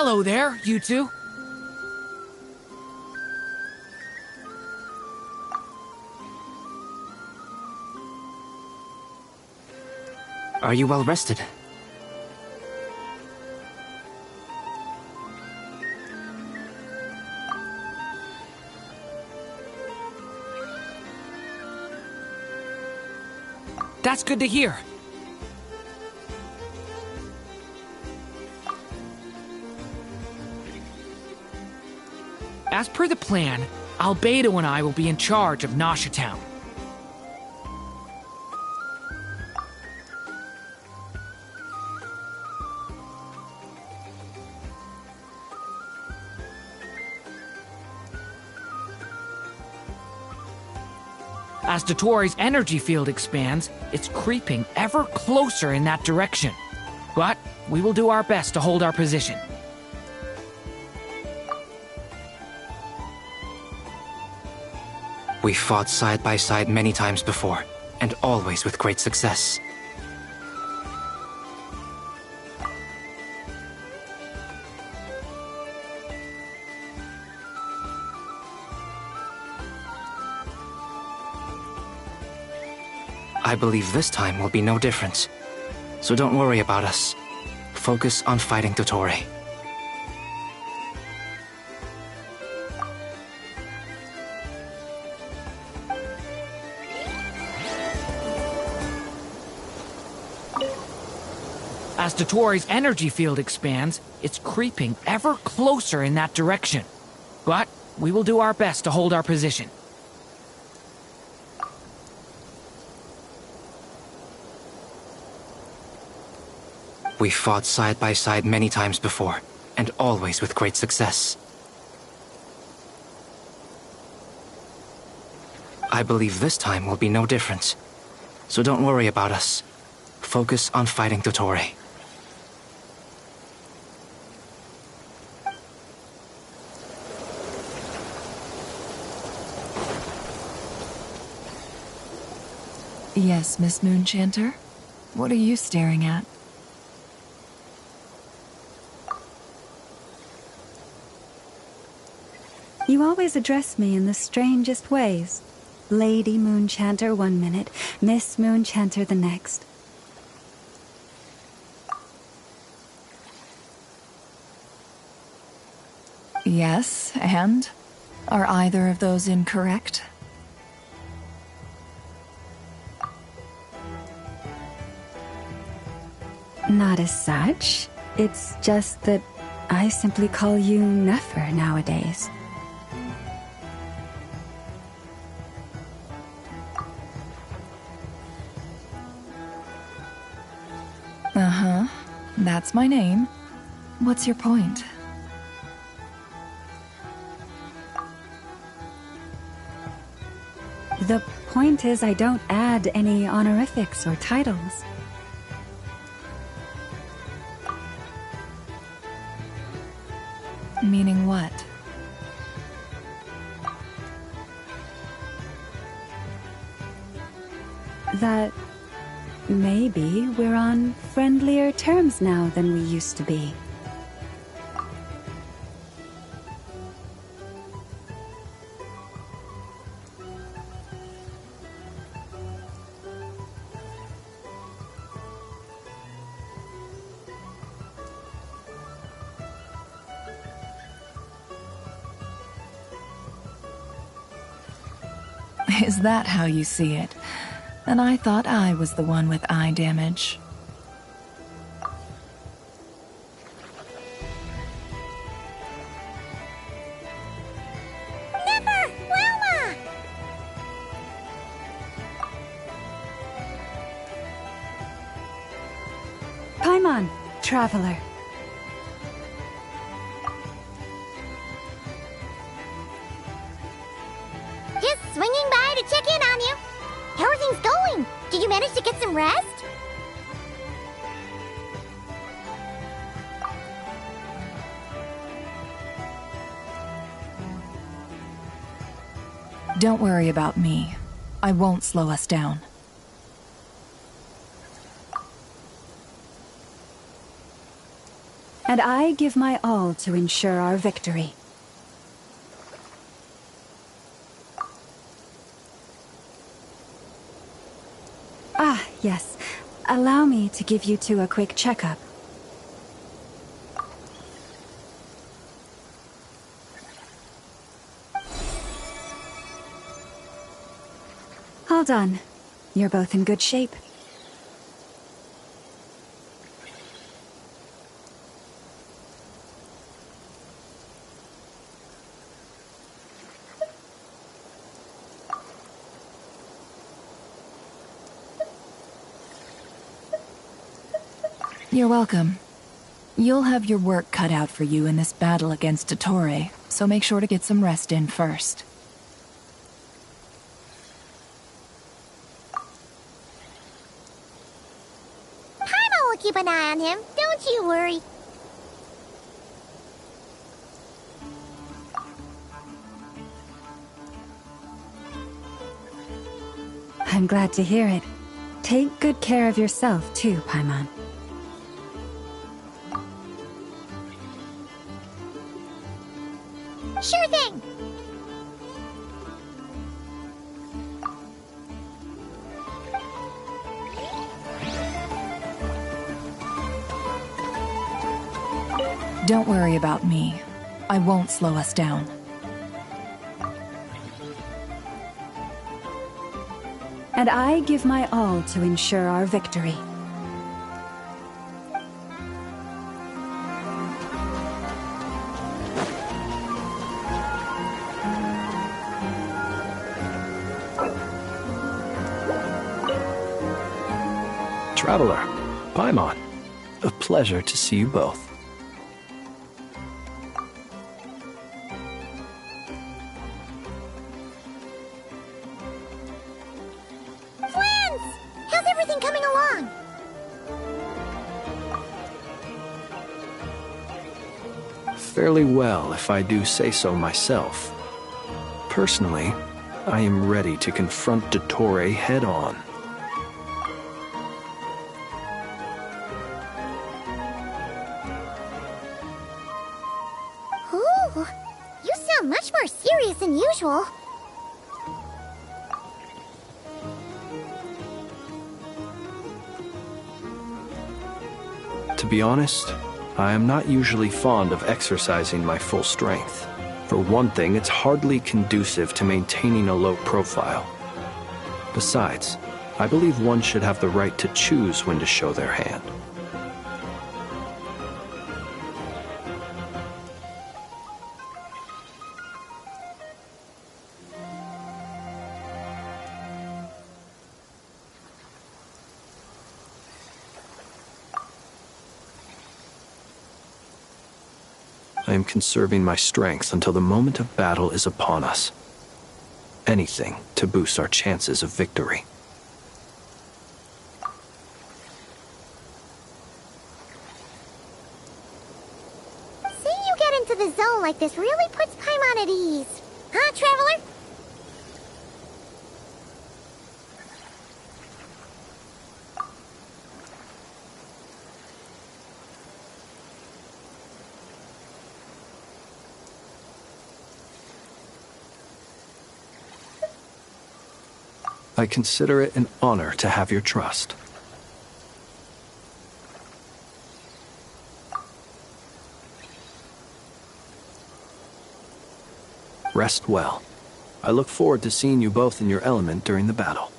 Hello there, you two. Are you well rested? That's good to hear. As per the plan, Albedo and I will be in charge of Nasha Town. As Dotori's energy field expands, it's creeping ever closer in that direction. But we will do our best to hold our position. We fought side by side many times before, and always with great success. I believe this time will be no different. So don't worry about us. Focus on fighting Dotori. As Dotori's energy field expands, it's creeping ever closer in that direction. But we will do our best to hold our position. We fought side by side many times before, and always with great success. I believe this time will be no different. So don't worry about us. Focus on fighting Dotori. Yes, Miss Moonchanter? What are you staring at? You always address me in the strangest ways. Lady Moonchanter 1 minute, Miss Moonchanter the next. Yes, and? Are either of those incorrect? Not as such. It's just that I simply call you Nefer nowadays. Uh-huh. That's my name. What's your point? The point is I don't add any honorifics or titles. Meaning what? That maybe we're on friendlier terms now than we used to be. Is that how you see it? And I thought I was the one with eye damage. Never! Wilma! traveler. Just swinging by to check in on you. How are things going? Did you manage to get some rest? Don't worry about me. I won't slow us down. And I give my all to ensure our victory. Ah, yes. Allow me to give you two a quick checkup. All done. You're both in good shape. You're welcome. You'll have your work cut out for you in this battle against Dottore, so make sure to get some rest in first. Paimon will keep an eye on him, don't you worry. I'm glad to hear it. Take good care of yourself too, Paimon. Sure thing! Don't worry about me. I won't slow us down. And I give my all to ensure our victory. Traveler, Paimon, a pleasure to see you both. Friends! How's everything coming along? Fairly well, if I do say so myself. Personally, I am ready to confront Dottore head-on. Ooh, you sound much more serious than usual. To be honest, I am not usually fond of exercising my full strength. For one thing, it's hardly conducive to maintaining a low profile. Besides, I believe one should have the right to choose when to show their hand. I am conserving my strength until the moment of battle is upon us. Anything to boost our chances of victory. Seeing you get into the zone like this really puts Paimon at ease. Huh, Traveler? I consider it an honor to have your trust. Rest well. I look forward to seeing you both in your element during the battle.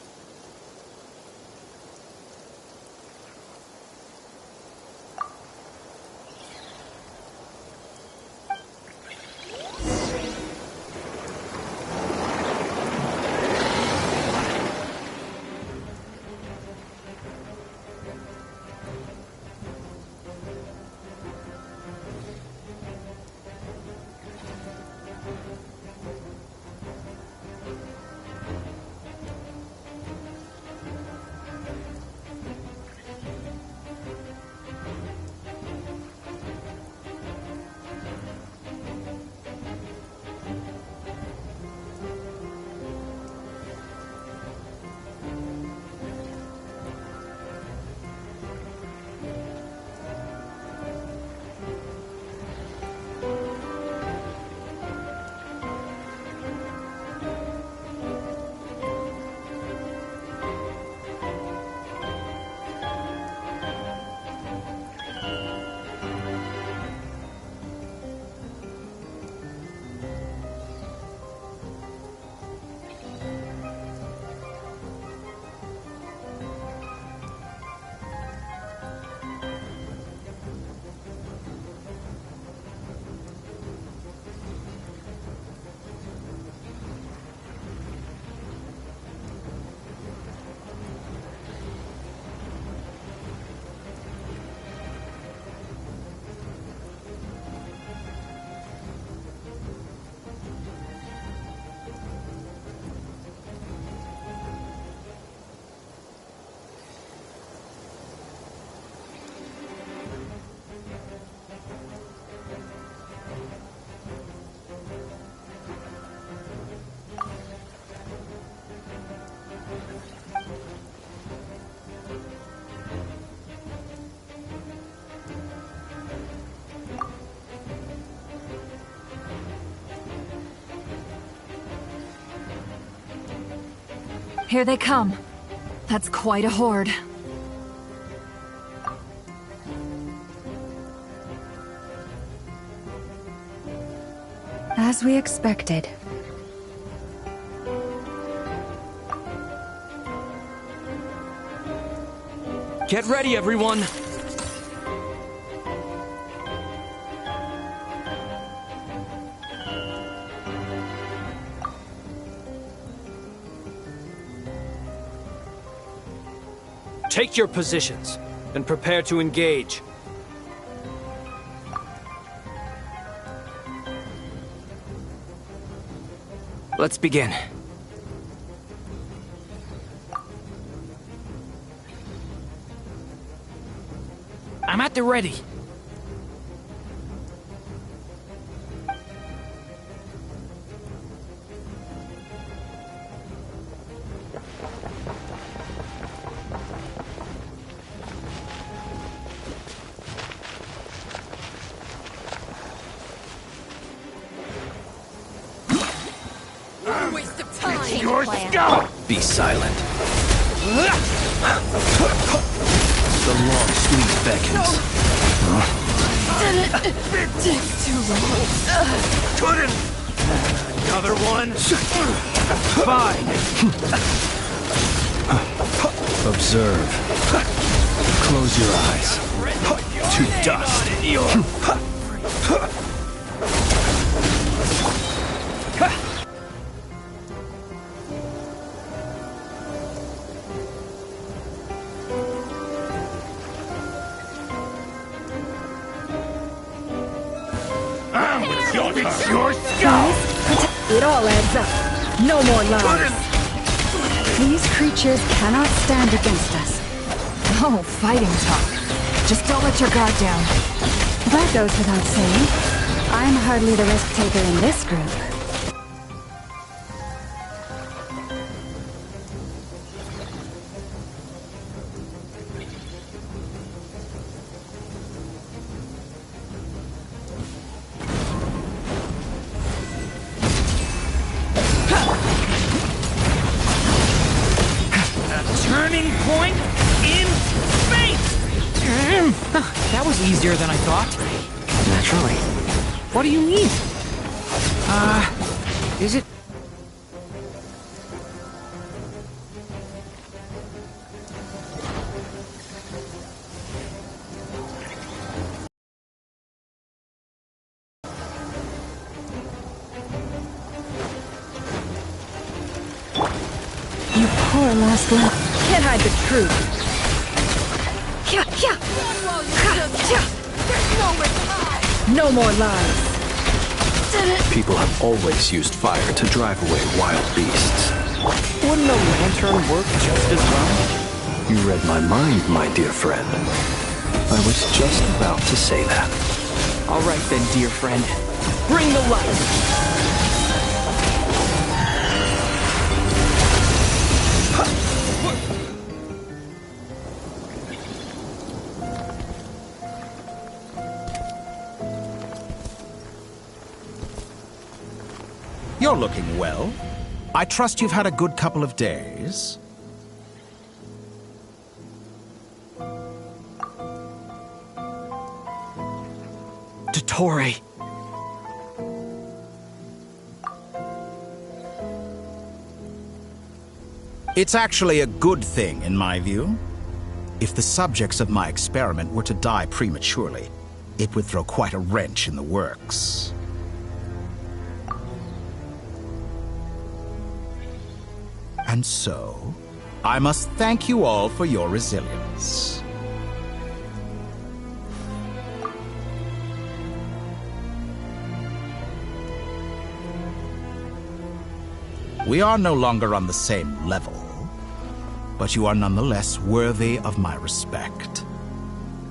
Here they come. That's quite a horde. As we expected. Get ready, everyone! Take your positions and prepare to engage. Let's begin. I'm at the ready. Waste of time. Your scalp! Be silent. The long sleep beckons. Takes too long. Couldn't! Another one? Fine. Observe. Close your eyes. To dust. Your scalp! It all adds up. No more lies. These creatures cannot stand against us. Oh, fighting talk. Just don't let your guard down. That goes without saying. I'm hardly the risk taker in this group. Turning point in space! That was easier than I thought. Naturally. What do you mean? Is it... You poor last lap. Can't hide the truth. No more lies. People have always used fire to drive away wild beasts. Wouldn't a lantern work just as well? You read my mind, my dear friend. I was just about to say that. All right then, dear friend. Bring the light! You're looking well. I trust you've had a good couple of days. Dottore. It's actually a good thing, in my view. If the subjects of my experiment were to die prematurely, it would throw quite a wrench in the works. And so, I must thank you all for your resilience. We are no longer on the same level, but you are nonetheless worthy of my respect.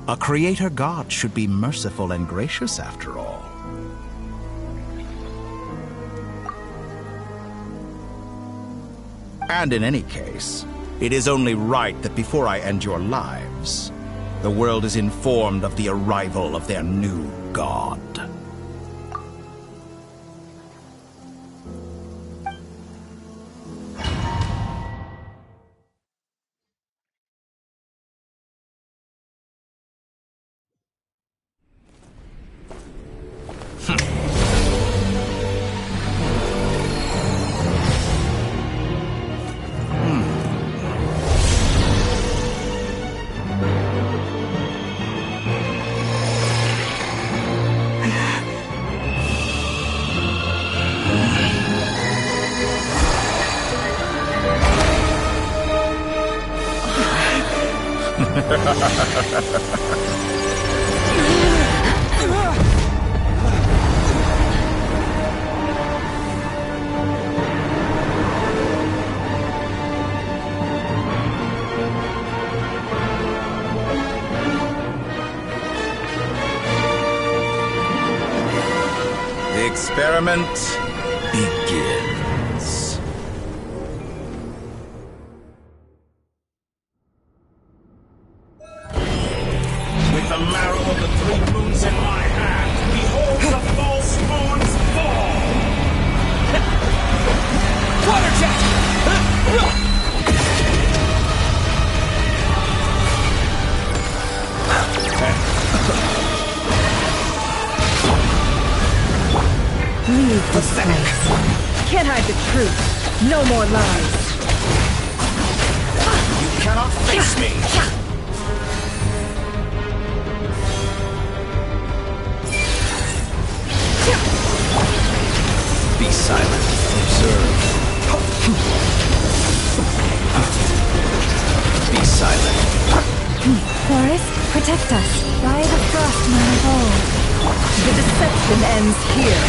A creator god should be merciful and gracious after all. And in any case, it is only right that before I end your lives, the world is informed of the arrival of their new god. The experiment begins. With the marrow of the three moons in my hand, behold the false moons fall! Water jet! Leave this place. Can't hide the truth. No more lies. You cannot face me! Be silent. Observe. Be silent. Forest, protect us. By the frostman of old. The deception ends here.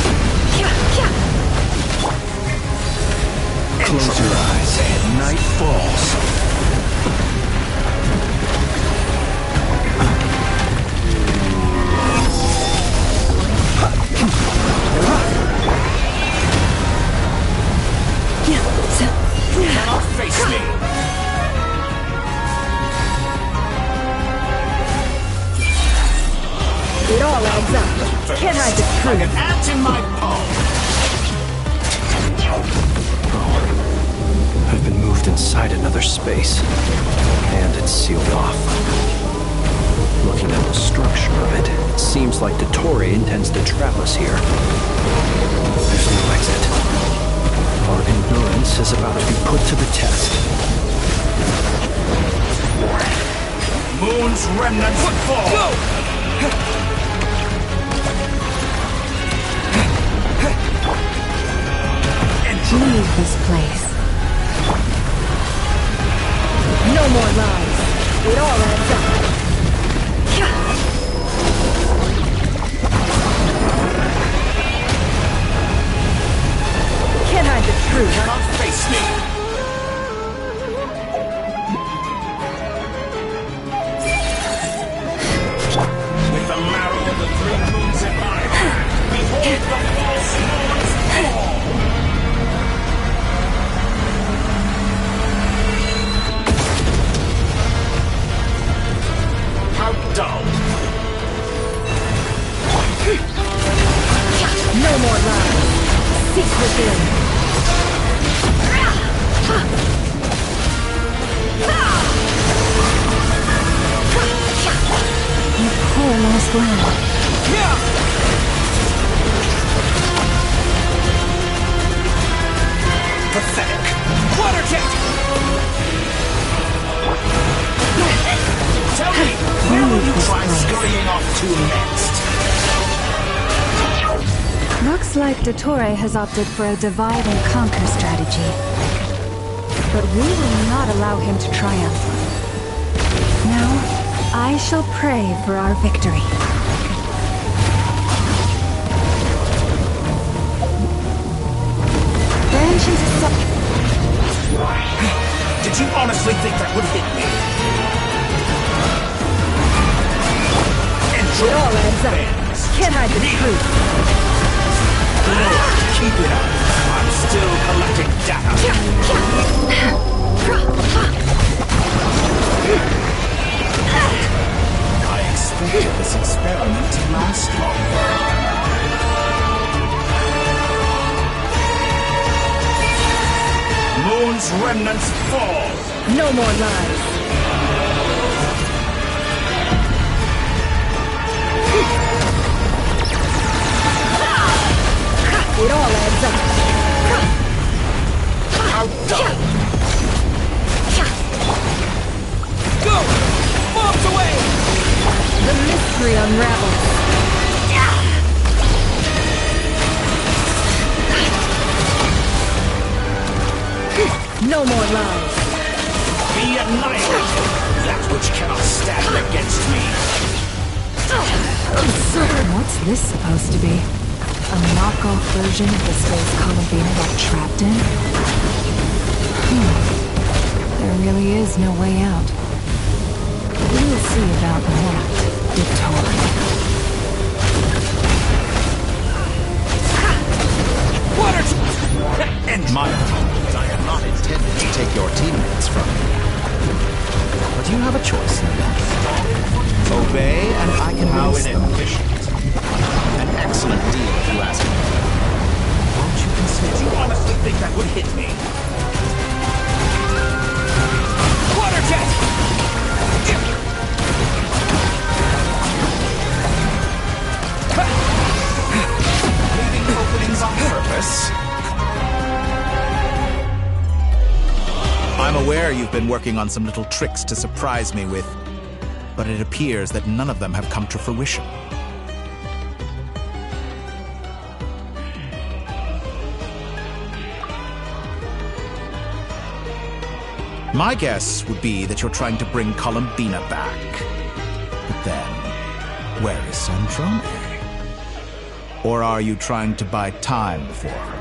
Close your eyes. Night falls. You cannot face me! It all adds up. Can't hide the truth. Like an ant in my palm! I've been moved inside another space, and it's sealed off. Looking at the structure of it, it seems like Dottore intends to trap us here. There's no exit. Our endurance is about to be put to the test. Moon's remnants fall! Go! Leave this place. No more lies. It all adds up. Can't hide the truth. Cannot face me! With the marrow of the three moons in my hand, behold the false moons fall! How dull! No more lies. Seek within. You poor lost lamb. Pathetic! Water jet! Tell me, where will you try scurrying off to next? Looks like Dottore has opted for a divide and conquer strategy. But we will not allow him to triumph. Now, I shall pray for our victory. Branch into Did you honestly think that would hit me? It all adds up. Can't hide the truth. Keep it up. I'm still collecting data. I expected this experiment to last longer. Moon's remnants fall. No more lies. It all adds up. How dull! Go! Bombs away! The mystery unravels. No more lies. Be annihilated! That will which cannot stand against me. What's this supposed to be? A knockoff version of the space Columbina got trapped in? There really is no way out. We'll see about that, Victoria. And my apologies, I am not intended to take your teammates from you. But you have a choice now. Obey, and I can release them. An excellent deal, if you ask me. Won't you consider? Did you honestly think that would hit me? Water jet! Leaving openings on purpose? I'm aware you've been working on some little tricks to surprise me with, but it appears that none of them have come to fruition. My guess would be that you're trying to bring Columbina back. But then, where is Sandrone? Or are you trying to buy time for her?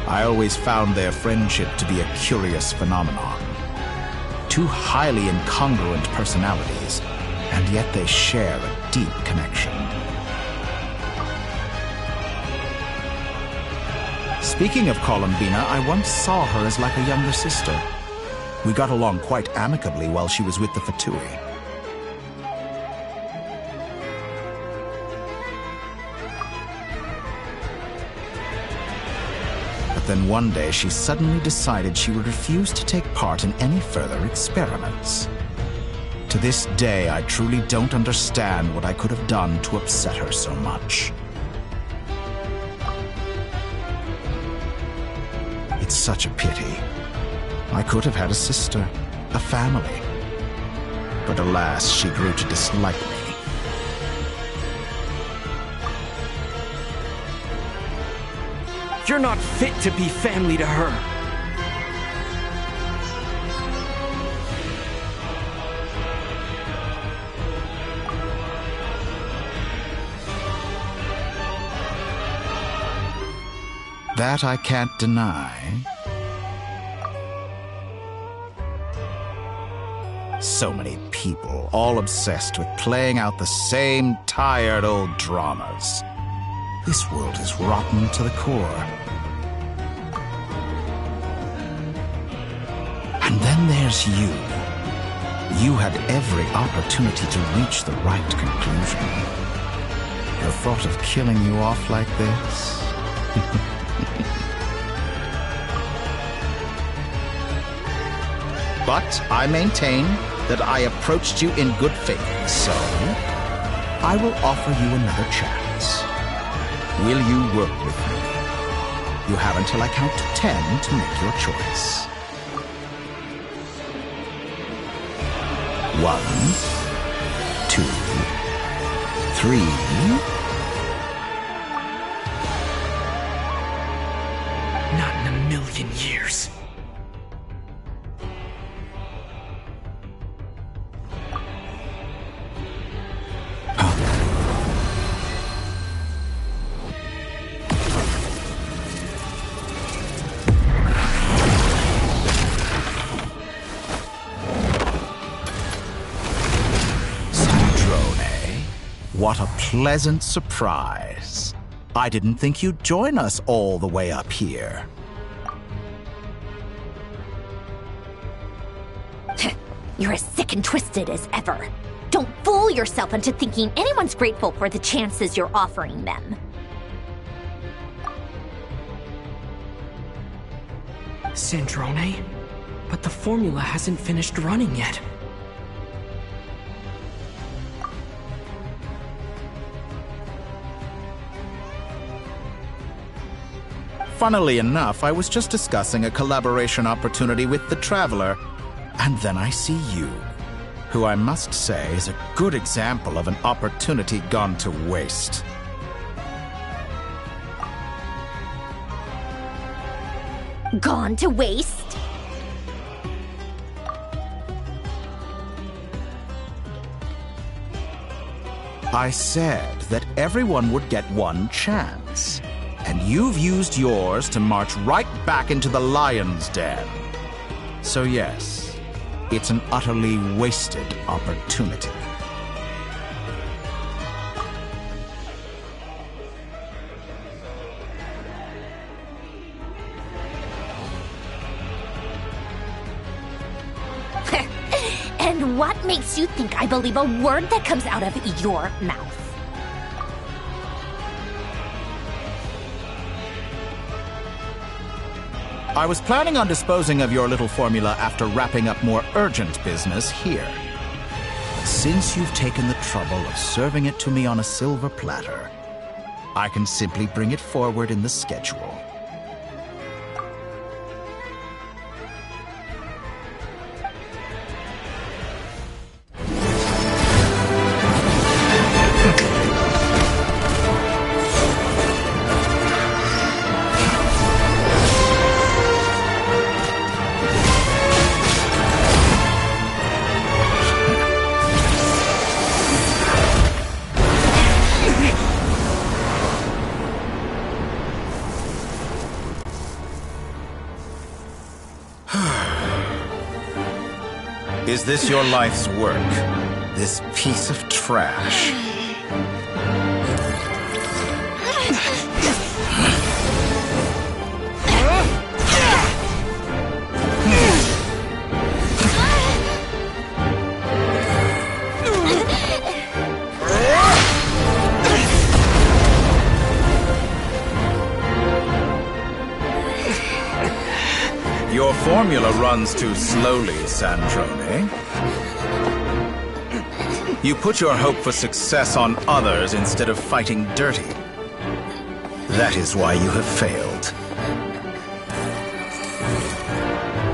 I always found their friendship to be a curious phenomenon. Two highly incongruent personalities, and yet they share a deep connection. Speaking of Columbina, I once saw her as like a younger sister. We got along quite amicably while she was with the Fatui. But then one day she suddenly decided she would refuse to take part in any further experiments. To this day, I truly don't understand what I could have done to upset her so much. It's such a pity. I could have had a sister, a family. But alas, she grew to dislike me. You're not fit to be family to her. That I can't deny. So many people, all obsessed with playing out the same tired old dramas. This world is rotten to the core. And then there's you. You had every opportunity to reach the right conclusion. The thought of killing you off like this? But I maintain that I approached you in good faith, so I will offer you another chance. Will you work with me? You have until I count to 10 to make your choice. 1, 2, 3. Not in a million years. What a pleasant surprise. I didn't think you'd join us all the way up here. You're as sick and twisted as ever. Don't fool yourself into thinking anyone's grateful for the chances you're offering them. Sandrone? But the formula hasn't finished running yet. Funnily enough, I was just discussing a collaboration opportunity with the Traveler, and then I see you, who I must say is a good example of an opportunity gone to waste. gone to waste? I said that everyone would get one chance, and you've used yours to march right back into the lion's den. So yes, it's an utterly wasted opportunity. And what makes you think I believe a word that comes out of your mouth? I was planning on disposing of your little formula after wrapping up more urgent business here. Since you've taken the trouble of serving it to me on a silver platter, I can simply bring it forward in the schedule. Is this your life's work? This piece of trash? Your formula runs too slowly, Sandrone. You put your hope for success on others instead of fighting dirty. That is why you have failed.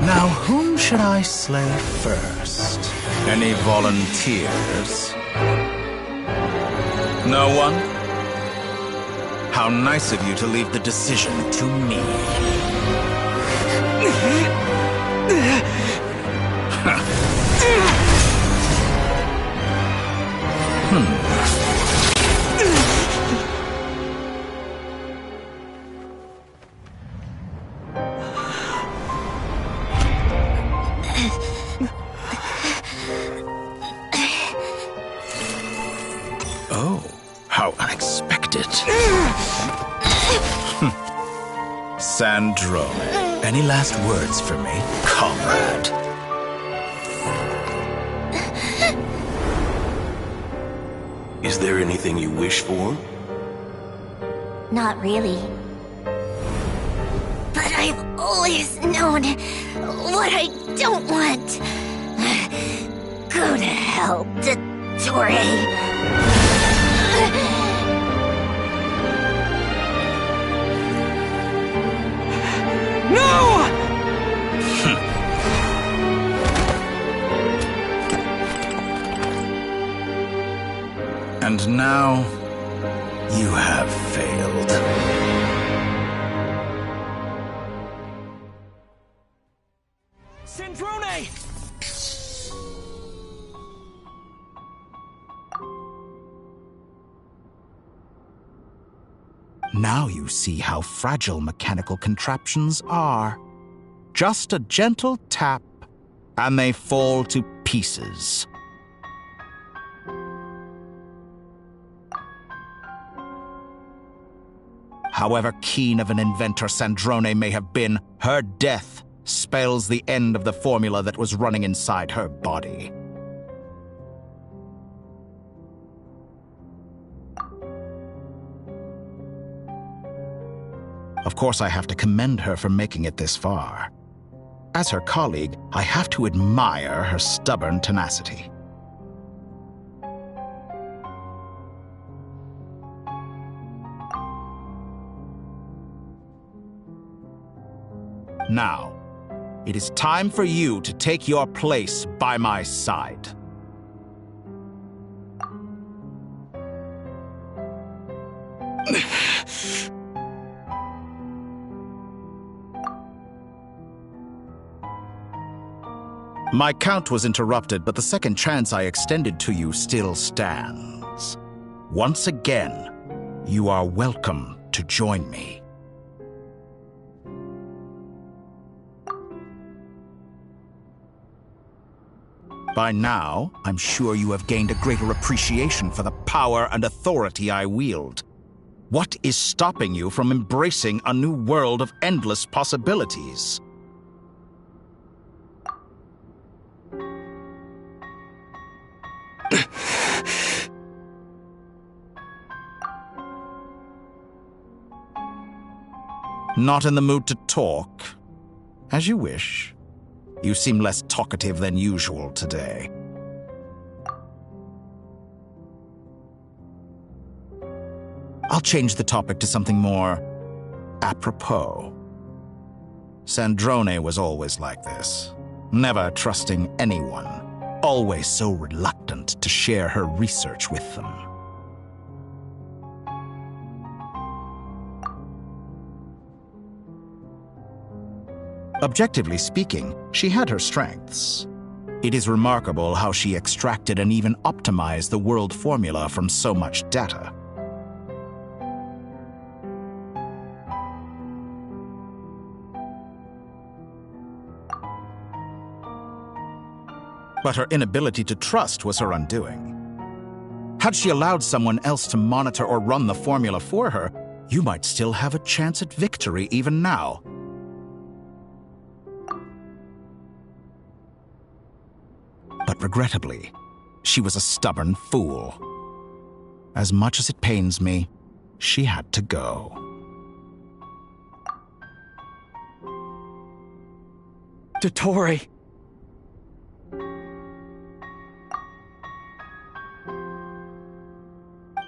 Now, whom should I slay first? Any volunteers? No one? How nice of you to leave the decision to me. Oh, how unexpected. Sandrone, any last words for me, comrade? Is there anything you wish for? Not really. But I've always known what I don't want. Go to hell, Dottore. No! And now, you have failed. Sandrone! Now you see how fragile mechanical contraptions are. Just a gentle tap, and they fall to pieces. However keen of an inventor Sandrone may have been, her death spells the end of the formula that was running inside her body. Of course, I have to commend her for making it this far. As her colleague, I have to admire her stubborn tenacity. Now, it is time for you to take your place by my side. My count was interrupted, but the second chance I extended to you still stands. Once again, you are welcome to join me. By now, I'm sure you have gained a greater appreciation for the power and authority I wield. What is stopping you from embracing a new world of endless possibilities? Not in the mood to talk? As you wish. You seem less talkative than usual today. I'll change the topic to something more apropos. Sandrone was always like this, never trusting anyone, always so reluctant to share her research with them. Objectively speaking, she had her strengths. It is remarkable how she extracted and even optimized the world formula from so much data. But her inability to trust was her undoing. Had she allowed someone else to monitor or run the formula for her, you might still have a chance at victory even now. But regrettably, she was a stubborn fool. As much as it pains me, she had to go. Dottore!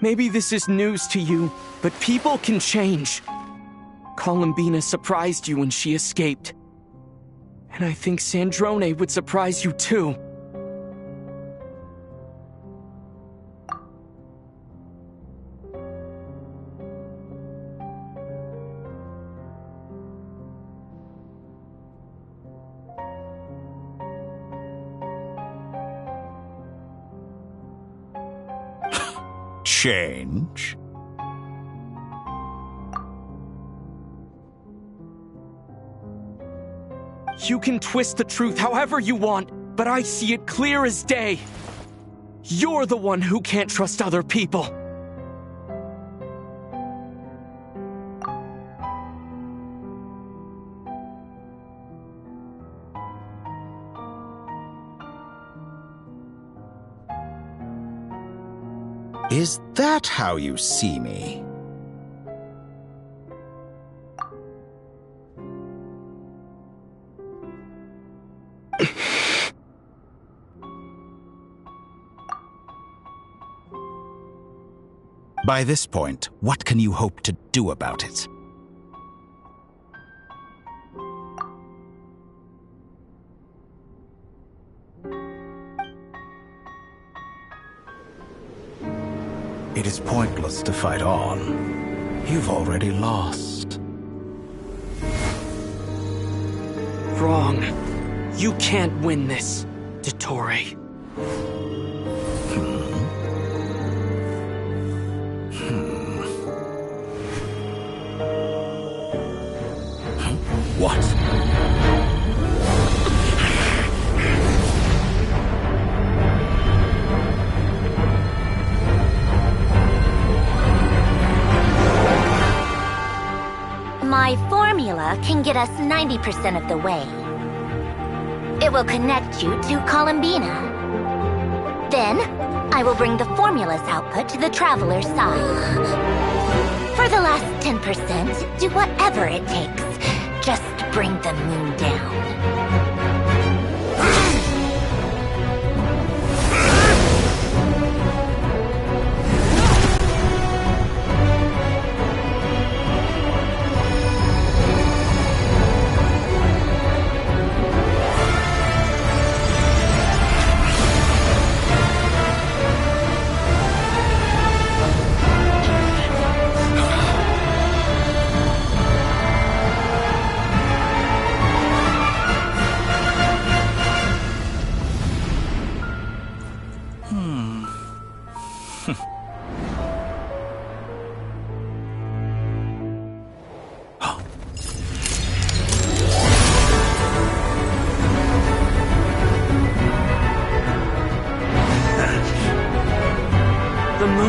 Maybe this is news to you, but people can change. Columbina surprised you when she escaped. And I think Sandrone would surprise you too. Change? You can twist the truth however you want, but I see it clear as day. You're the one who can't trust other people. Is that how you see me? By this point, what can you hope to do about it? It is pointless to fight on. You've already lost. Wrong. You can't win this, Dottore. What? My formula can get us 90% of the way. It will connect you to Columbina. Then, I will bring the formula's output to the Traveler's side. For the last 10%, do whatever it takes. Just bring the moon down.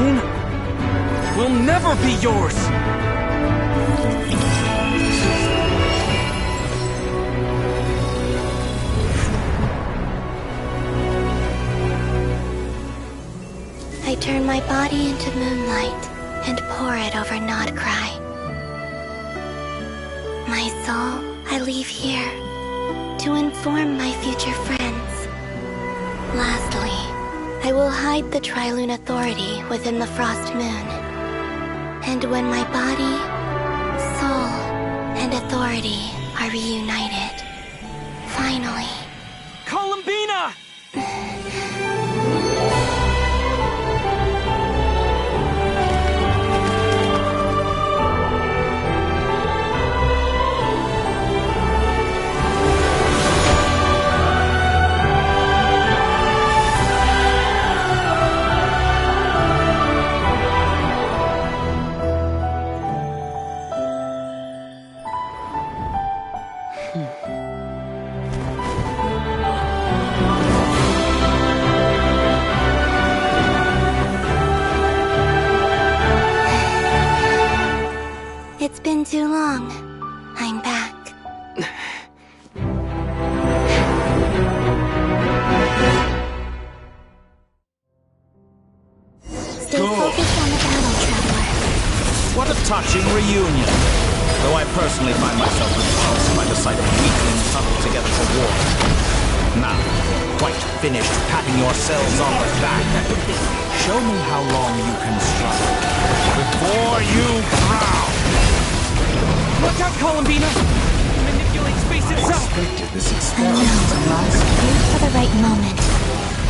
moon will never be yours! I turn my body into moonlight and pour it over Nod-Krai. My soul, I leave here to inform my future friends. Lastly, I will hide the Trilune Authority within the Frost Moon. And when my body, soul, and authority are reunited, finally... Columbina! It's been too long. I'm back. Stay focused on the battle, traveler. What a touching reunion. Though I personally find myself repulsed by the sight of weaklings huddled together for war. Now, quite finished patting yourselves on the back, show me how long you can struggle before you drown. Watch out, Columbina! Manipulate space itself! I know. Wait for the right moment.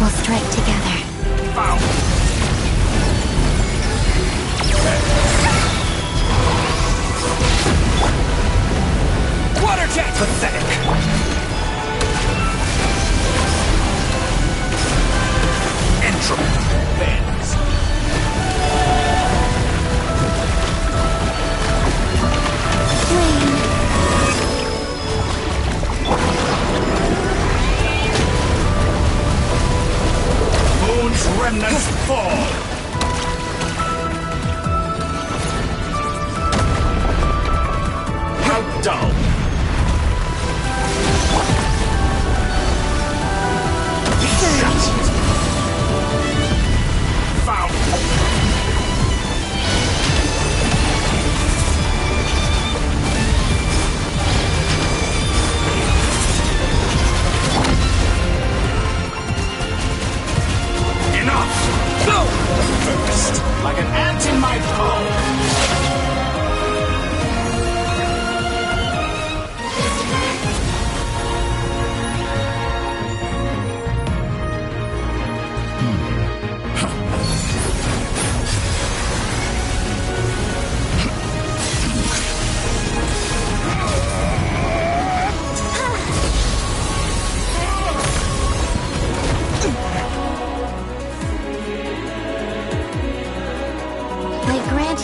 We'll strike together. Water jet! Pathetic! Entropy bends. Moon's remnants fall. How dull. Found. Enough! Go! First, like an ant in my palm.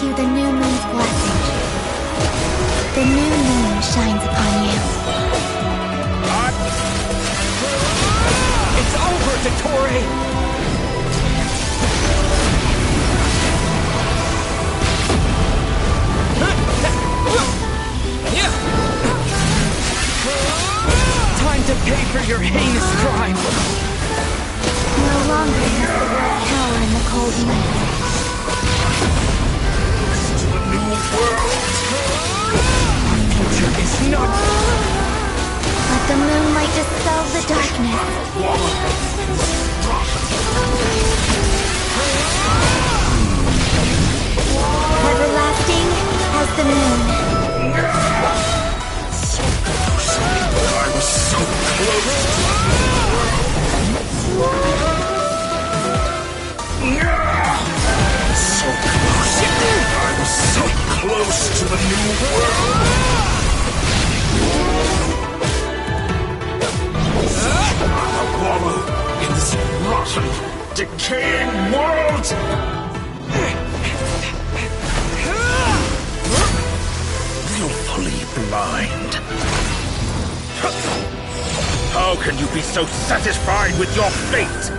You the new moon's blessing. The new moon shines upon you. It's over, Dottore! Time to pay for your heinous crime! No longer does the world cower in the cold night. New world. Future is not. Let the moonlight dispel the darkness. Everlasting as the moon. So close. I was so close. So close. I was so close to the new world. I'll wallow in this rotten, decaying world. Willfully blind. How can you be so satisfied with your fate?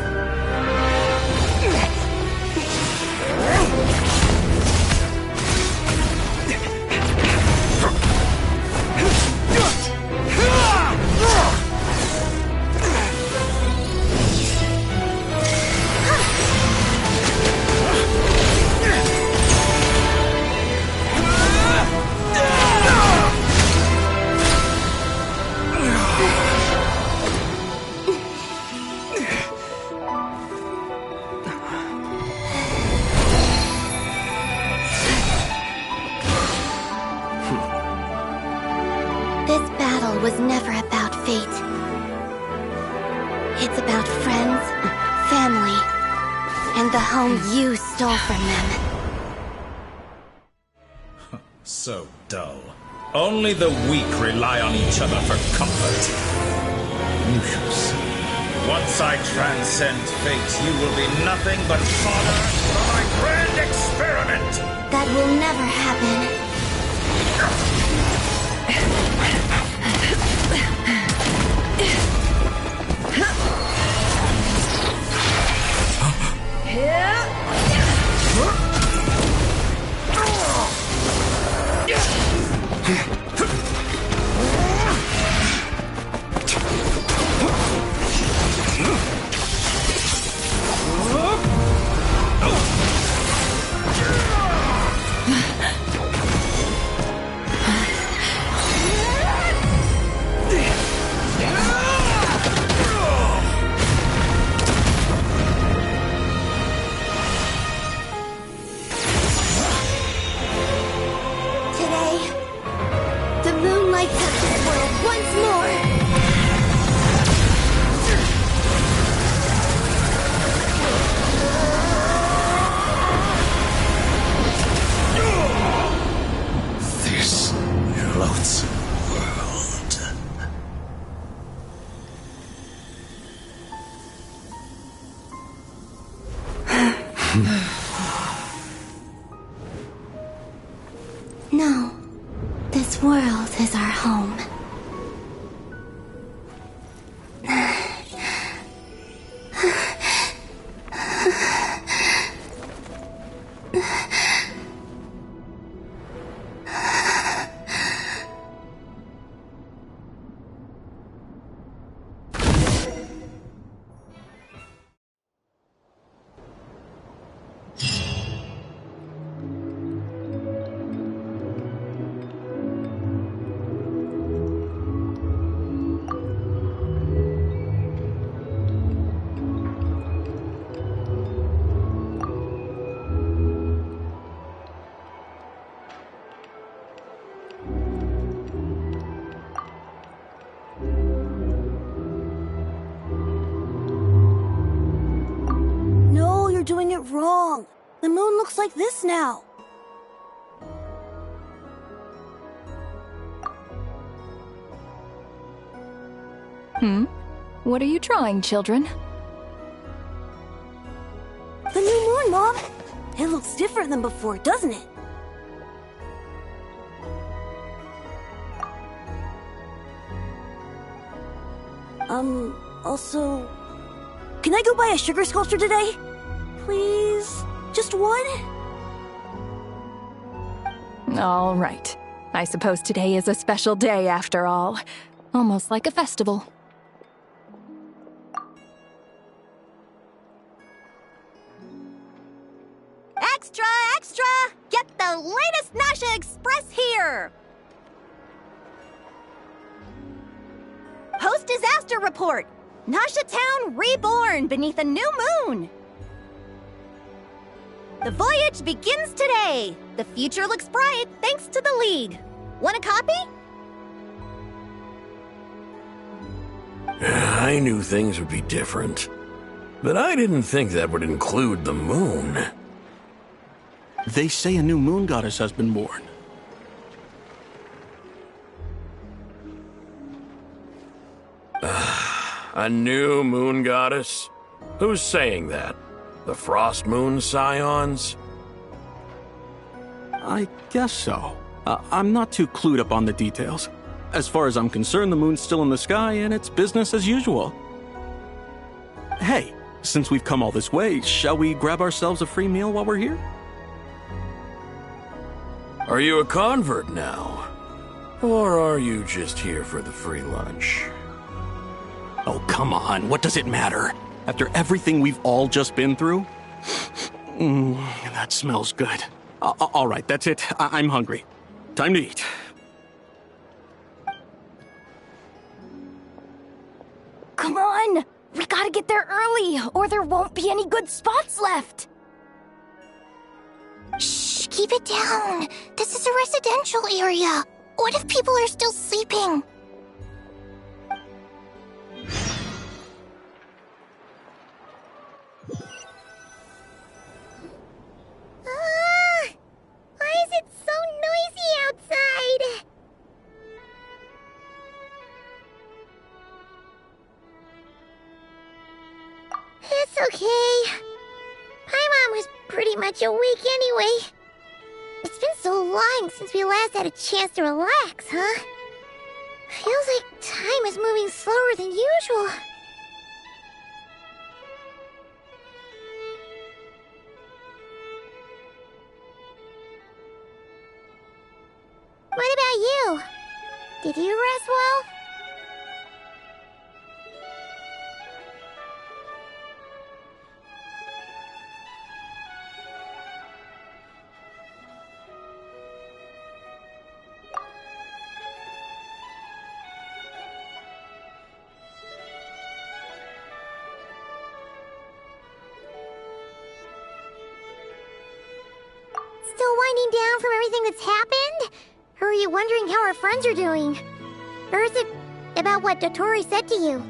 home you stole from them. So dull. Only the weak rely on each other for comfort. You shall see. Once I transcend fate, you will be nothing but fodder for my grand experiment! That will never happen. No, this world is our home. Doing it wrong. The moon looks like this now. What are you drawing, children? The new moon, Mom. It looks different than before, doesn't it? Also, can I go buy a sugar sculpture today? Please? Just one? All right. I suppose today is a special day after all. Almost like a festival. Extra, extra! Get the latest Nasha Express here! Post-disaster report! Nasha Town reborn beneath a new moon! The voyage begins today. The future looks bright thanks to the League. Want a copy? I knew things would be different, but I didn't think that would include the moon. They say a new moon goddess has been born. A new moon goddess? Who's saying that? The Frost Moon Scions? I guess so. I'm not too clued up on the details. As far as I'm concerned, the moon's still in the sky and it's business as usual. Hey, since we've come all this way, shall we grab ourselves a free meal while we're here? Are you a convert now? Or are you just here for the free lunch? Oh, come on. What does it matter? After everything we've all just been through? That smells good. All right, that's it. I'm hungry. Time to eat. Come on! We gotta get there early, or there won't be any good spots left! Shh, keep it down. This is a residential area. What if people are still sleeping? much awake anyway. It's been so long since we last had a chance to relax, huh? Feels like time is moving slower than usual. What about you? Did you rest well? Still winding down from everything that's happened? Or are you wondering how our friends are doing? Or is it about what Dotori said to you?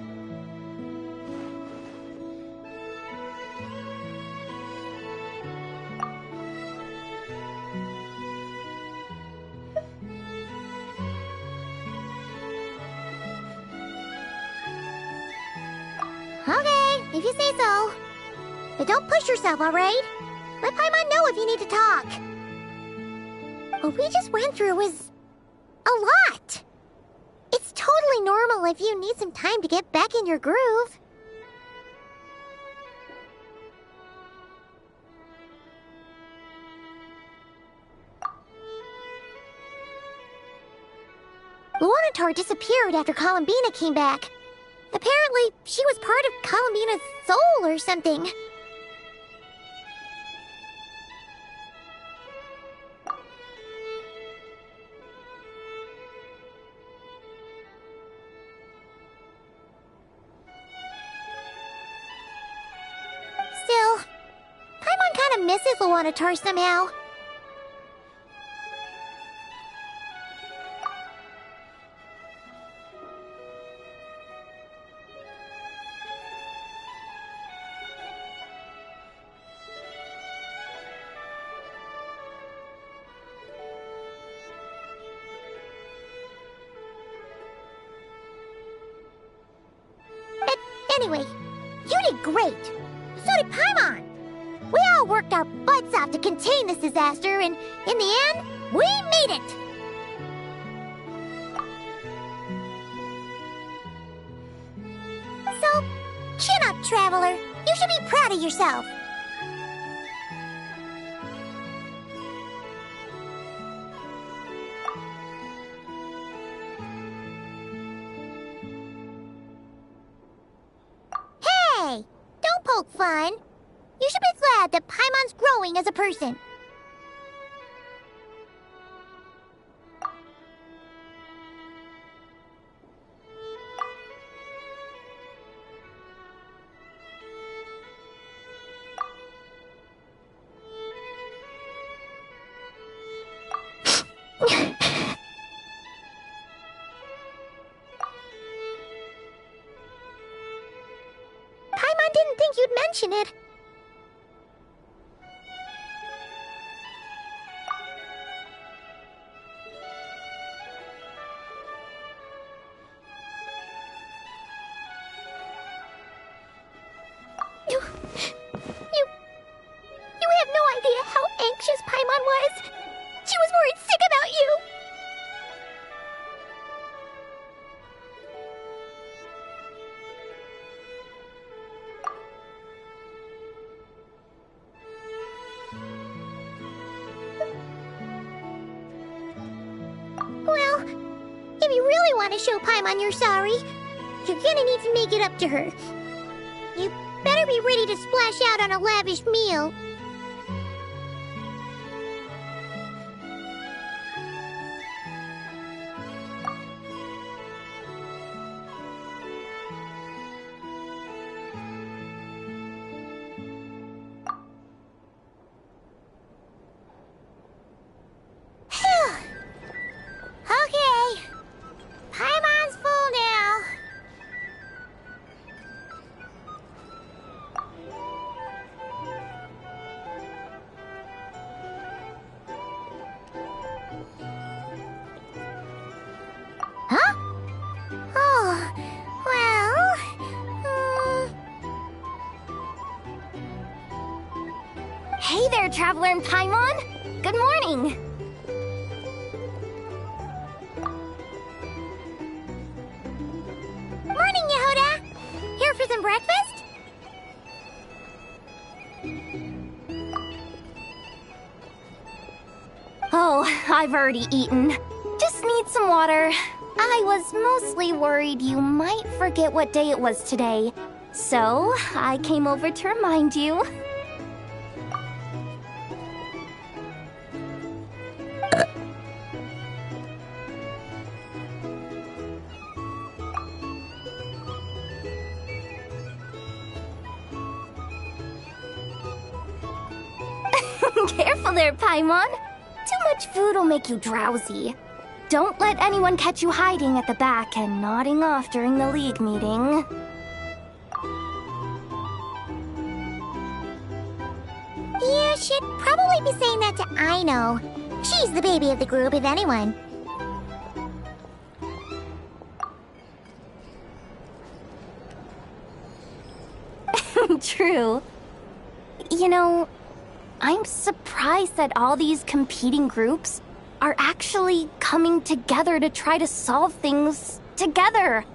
Okay, if you say so. But don't push yourself, alright? Let Paimon know if you need to talk. What we just went through was a lot. It's totally normal if you need some time to get back in your groove. Luanatar disappeared after Columbina came back. Apparently, she was part of Columbina's soul or something. Still, Paimon kind of misses Luanatar somehow. Anyway, you did great. So did Paimon. We all worked our butts off to contain this disaster, and in the end, we made it. So, chin up, Traveler. You should be proud of yourself. Hey, don't poke fun. You should be glad that Paimon's growing as a person. Paimon didn't think you'd mention it. You have no idea how anxious Paimon was. She was worried sick about you. Well, if you really want to show Paimon you're sorry, you're gonna need to make it up to her. You better be ready to splash out on a lavish meal. Phew. Okay. Paimon's full now. traveler in Paimon. Good morning. Morning, Yehuda. Here for some breakfast? Oh, I've already eaten. Just need some water. I was mostly worried you might forget what day it was today. So, I came over to remind you. Careful there, Paimon. Too much food will make you drowsy. Don't let anyone catch you hiding at the back and nodding off during the League meeting. You should probably be saying that to Aino. She's the baby of the group, if anyone. True. You know, I'm surprised that all these competing groups are actually coming together to try to solve things together.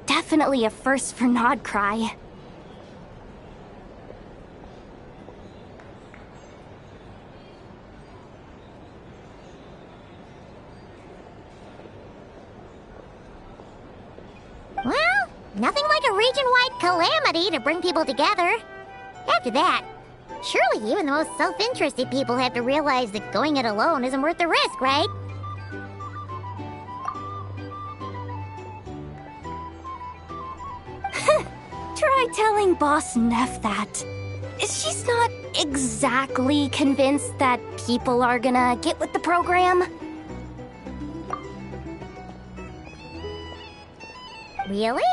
Definitely a first for Nod-Krai. Well, nothing like a region-wide calamity to bring people together. After that, surely even the most self-interested people have to realize that going it alone isn't worth the risk, right? Try telling Boss Neff that. She's not exactly convinced that people are gonna get with the program. Really?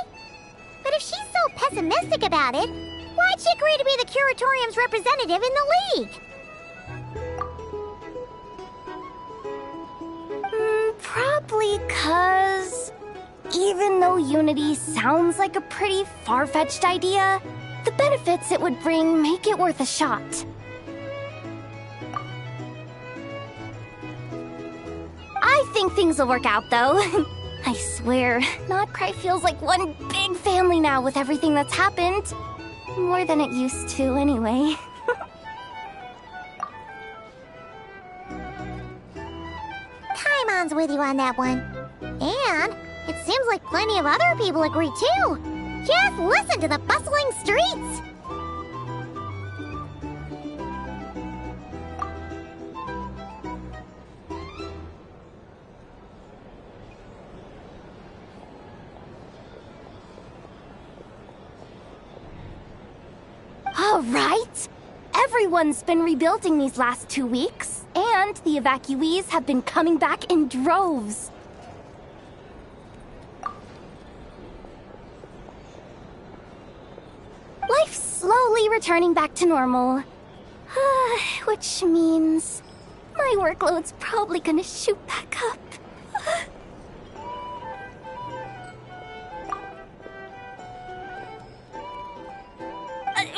But if she's so pessimistic about it, why'd she agree to be the Curatorium's representative in the League? Probably 'cause even though unity sounds like a pretty far-fetched idea, the benefits it would bring make it worth a shot. I think things will work out, though. I swear, Nod-Krai feels like one big family now with everything that's happened. More than it used to, anyway. Paimon's with you on that one. And it seems like plenty of other people agree too. Just listen to the bustling streets. All right. Everyone's been rebuilding these last 2 weeks, and the evacuees have been coming back in droves. Life's slowly returning back to normal. Which means my workload's probably gonna shoot back up.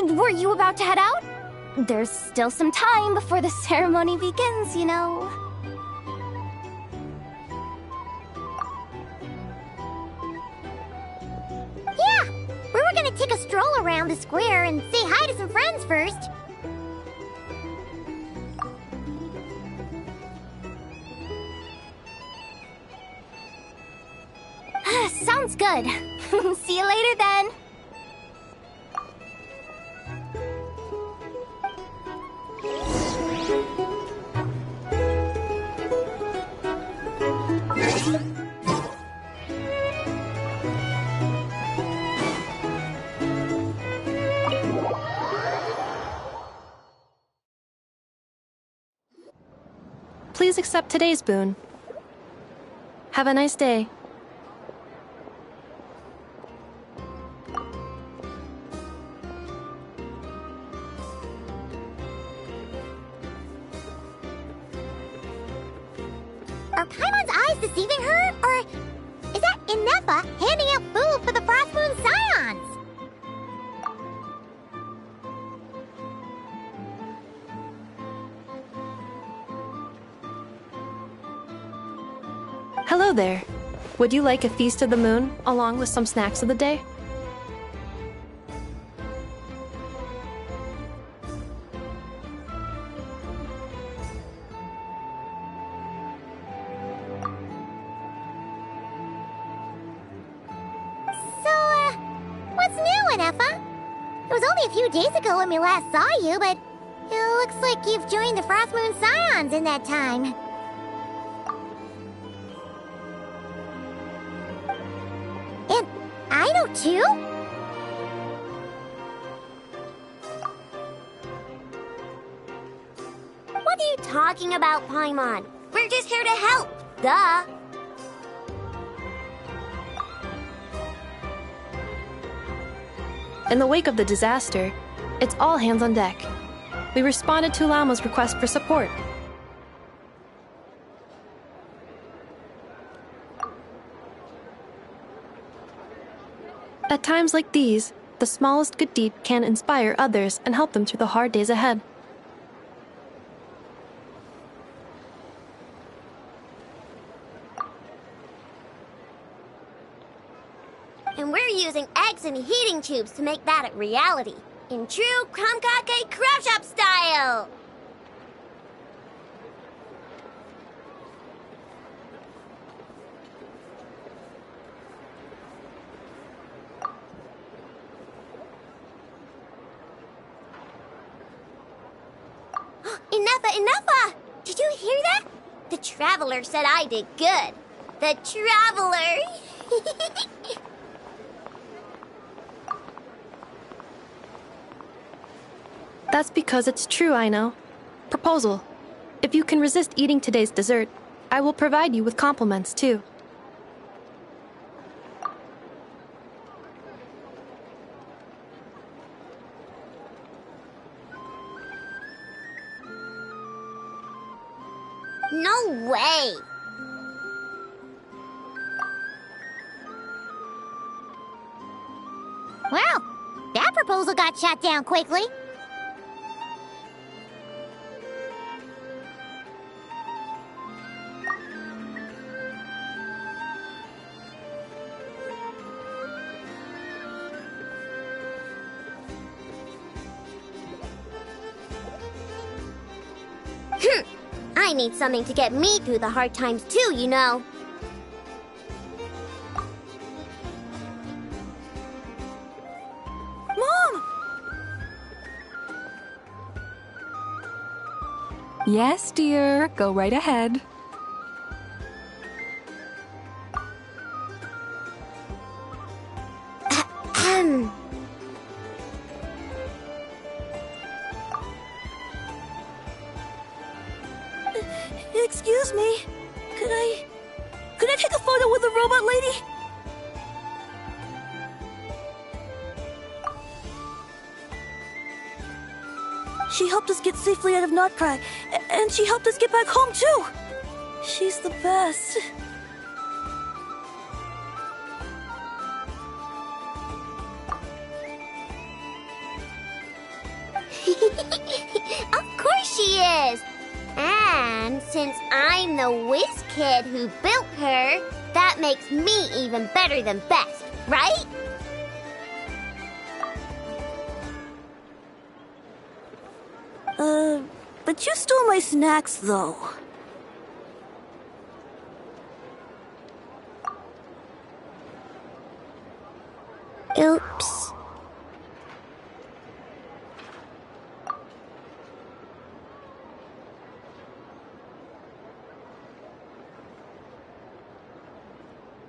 Were you about to head out? There's still some time before the ceremony begins, you know. Yeah, we were gonna take a stroll around the square and say hi to some friends first. Sounds good. See you later then. Please accept today's boon. Have a nice day. Are Paimon's eyes deceiving her? Or is that Inefa handing out food for the Frost Moon Scions? Hello there. Would you like a feast of the moon, along with some snacks of the day? What's new, Anefa? It was only a few days ago when we last saw you, but it looks like you've joined the Frost Moon Scions in that time. And I know too? What are you talking about, Paimon? We're just here to help. Duh. In the wake of the disaster, it's all hands on deck. We responded to Lama's request for support. At times like these, the smallest good deed can inspire others and help them through the hard days ahead. And we're using eggs and heating tubes to make that a reality. In true Kromkake Crab Shop style! Enough! Did you hear that? The Traveler said I did good. The Traveler! That's because it's true, I know. Proposal. If you can resist eating today's dessert, I will provide you with compliments, too. No way! Well, that proposal got shot down quickly. I need something to get me through the hard times too, you know. Mom! Yes, dear. Go right ahead. Excuse me. Could I take a photo with the robot lady? She helped us get safely out of Nod-Krai, and she helped us get back home too. She's the best. Of course she is! And since I'm the whiz kid who built her, that makes me even better than best, right? But you stole my snacks, though. Oops.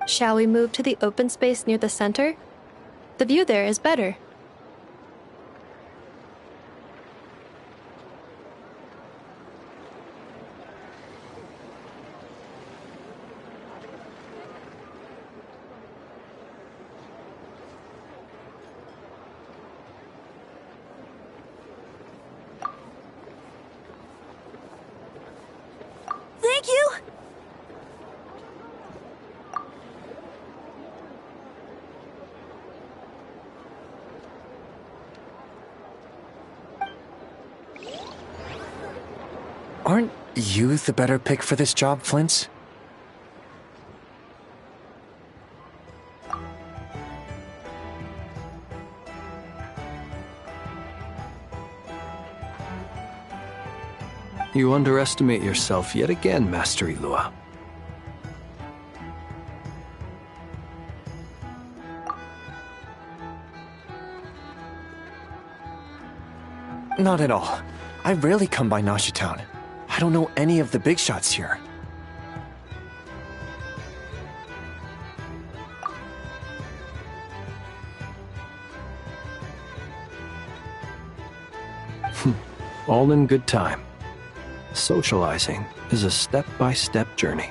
Shall we move to the open space near the center? The view there is better. Thank you! Aren't you the better pick for this job, Flint? You underestimate yourself yet again, Master Ilua. Not at all. I rarely come by Nashi Town. I don't know any of the big shots here. All in good time. Socializing is a step-by-step journey.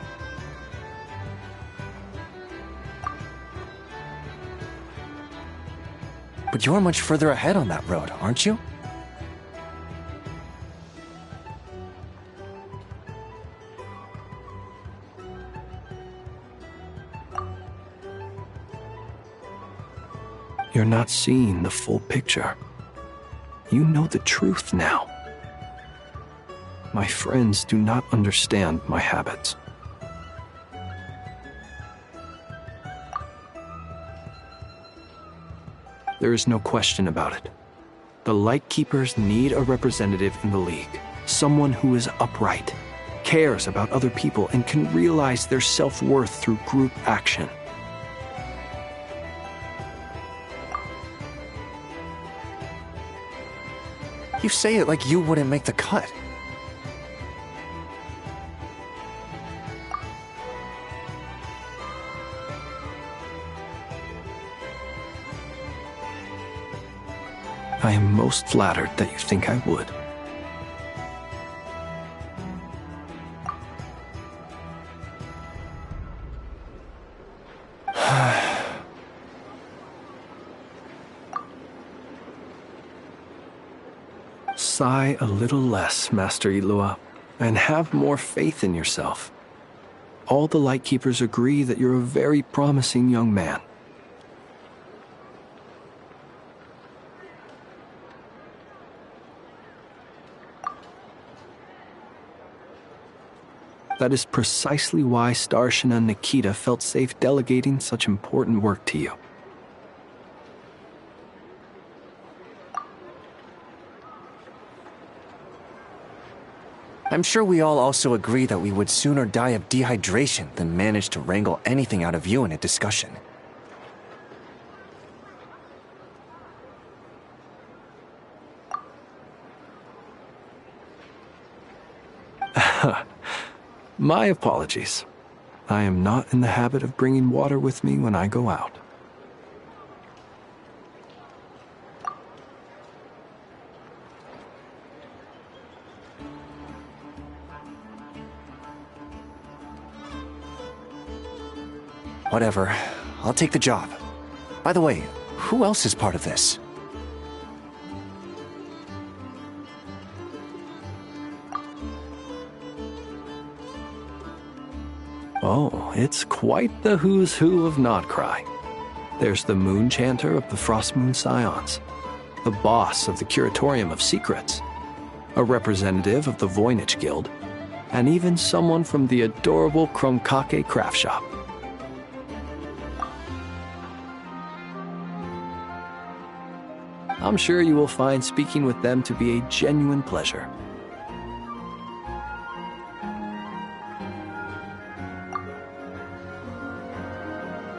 But you're much further ahead on that road, aren't you? You're not seeing the full picture. You know the truth now. My friends do not understand my habits. There is no question about it. The Lightkeepers need a representative in the League. Someone who is upright, cares about other people, and can realize their self-worth through group action. You say it like you wouldn't make the cut. I am most flattered that you think I would. Sigh a little less, Master Ilua, and have more faith in yourself. All the Lightkeepers agree that you're a very promising young man. That is precisely why Starshina Nikita felt safe delegating such important work to you. I'm sure we all also agree that we would sooner die of dehydration than manage to wrangle anything out of you in a discussion. My apologies. I am not in the habit of bringing water with me when I go out. Whatever. I'll take the job. By the way, who else is part of this? Oh, it's quite the who's who of Nod-Krai. There's the Moon Chanter of the Frost Moon Scions, the boss of the Curatorium of Secrets, a representative of the Voynich Guild, and even someone from the adorable Krumkake craft shop. I'm sure you will find speaking with them to be a genuine pleasure.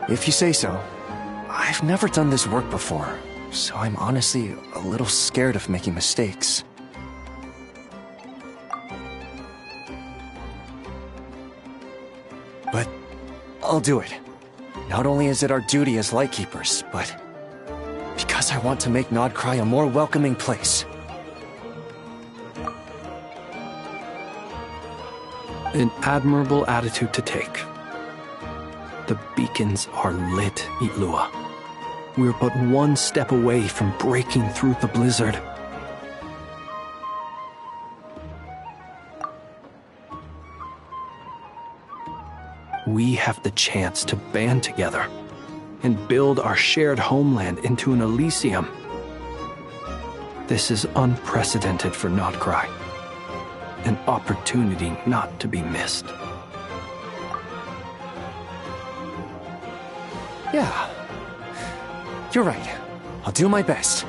If you say so. I've never done this work before, so I'm honestly a little scared of making mistakes. But I'll do it. Not only is it our duty as Lightkeepers, but because I want to make Nod-Krai a more welcoming place. An admirable attitude to take. The beacons are lit, Ilua. We're but one step away from breaking through the blizzard. We have the chance to band together and build our shared homeland into an Elysium. This is unprecedented for Nod-Krai. An opportunity not to be missed. Yeah. You're right. I'll do my best.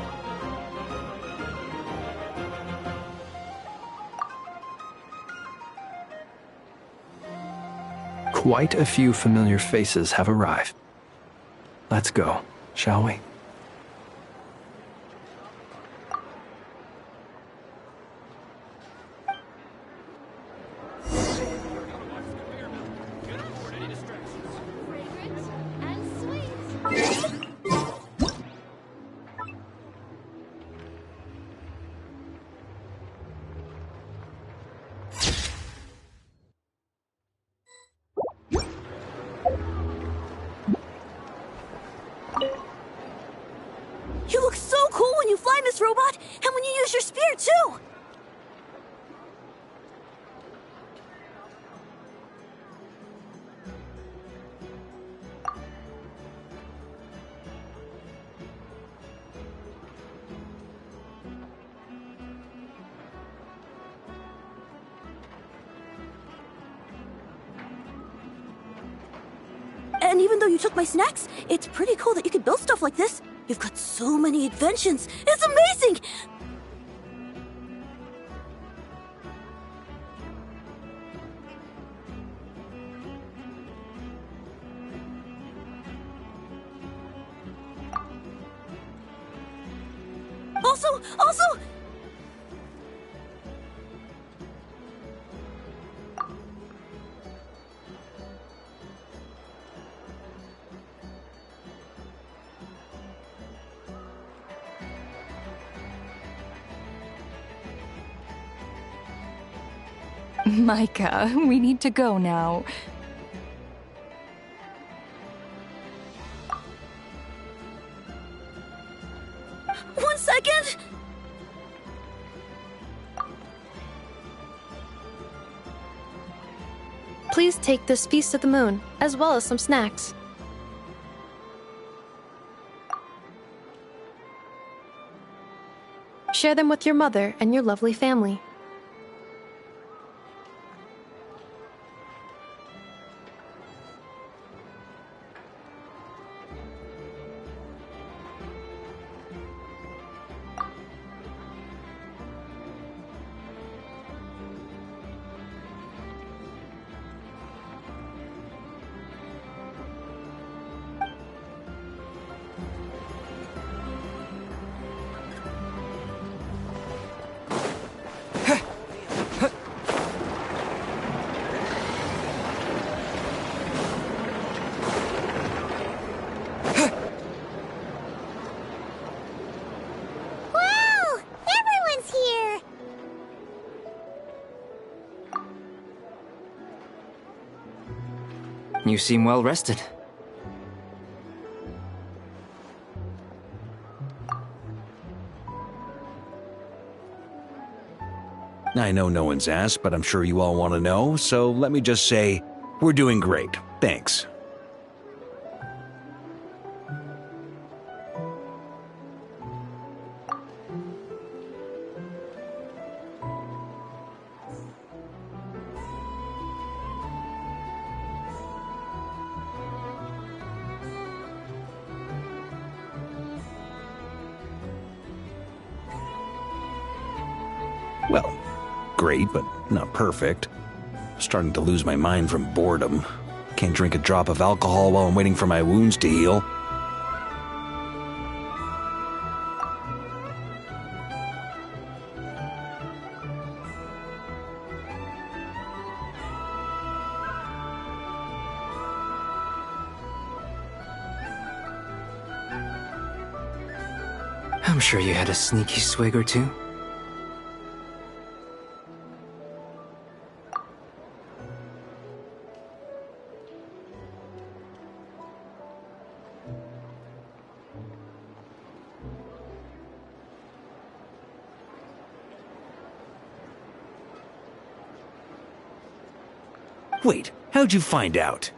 Quite a few familiar faces have arrived. Let's go, shall we? You look so cool when you fly, Miss Robot, and when you use your spear, too! And even though you took my snacks, it's pretty cool that you could build stuff like this. You've got so many inventions. It's amazing! Also... Micah, we need to go now. One second! Please take this Feast of the Moon, as well as some snacks. Share them with your mother and your lovely family. You seem well rested. I know no one's asked, but I'm sure you all want to know, so let me just say, we're doing great. Thanks. Well, great, but not perfect. Starting to lose my mind from boredom. Can't drink a drop of alcohol while I'm waiting for my wounds to heal. I'm sure you had a sneaky swig or two. Wait, how'd you find out?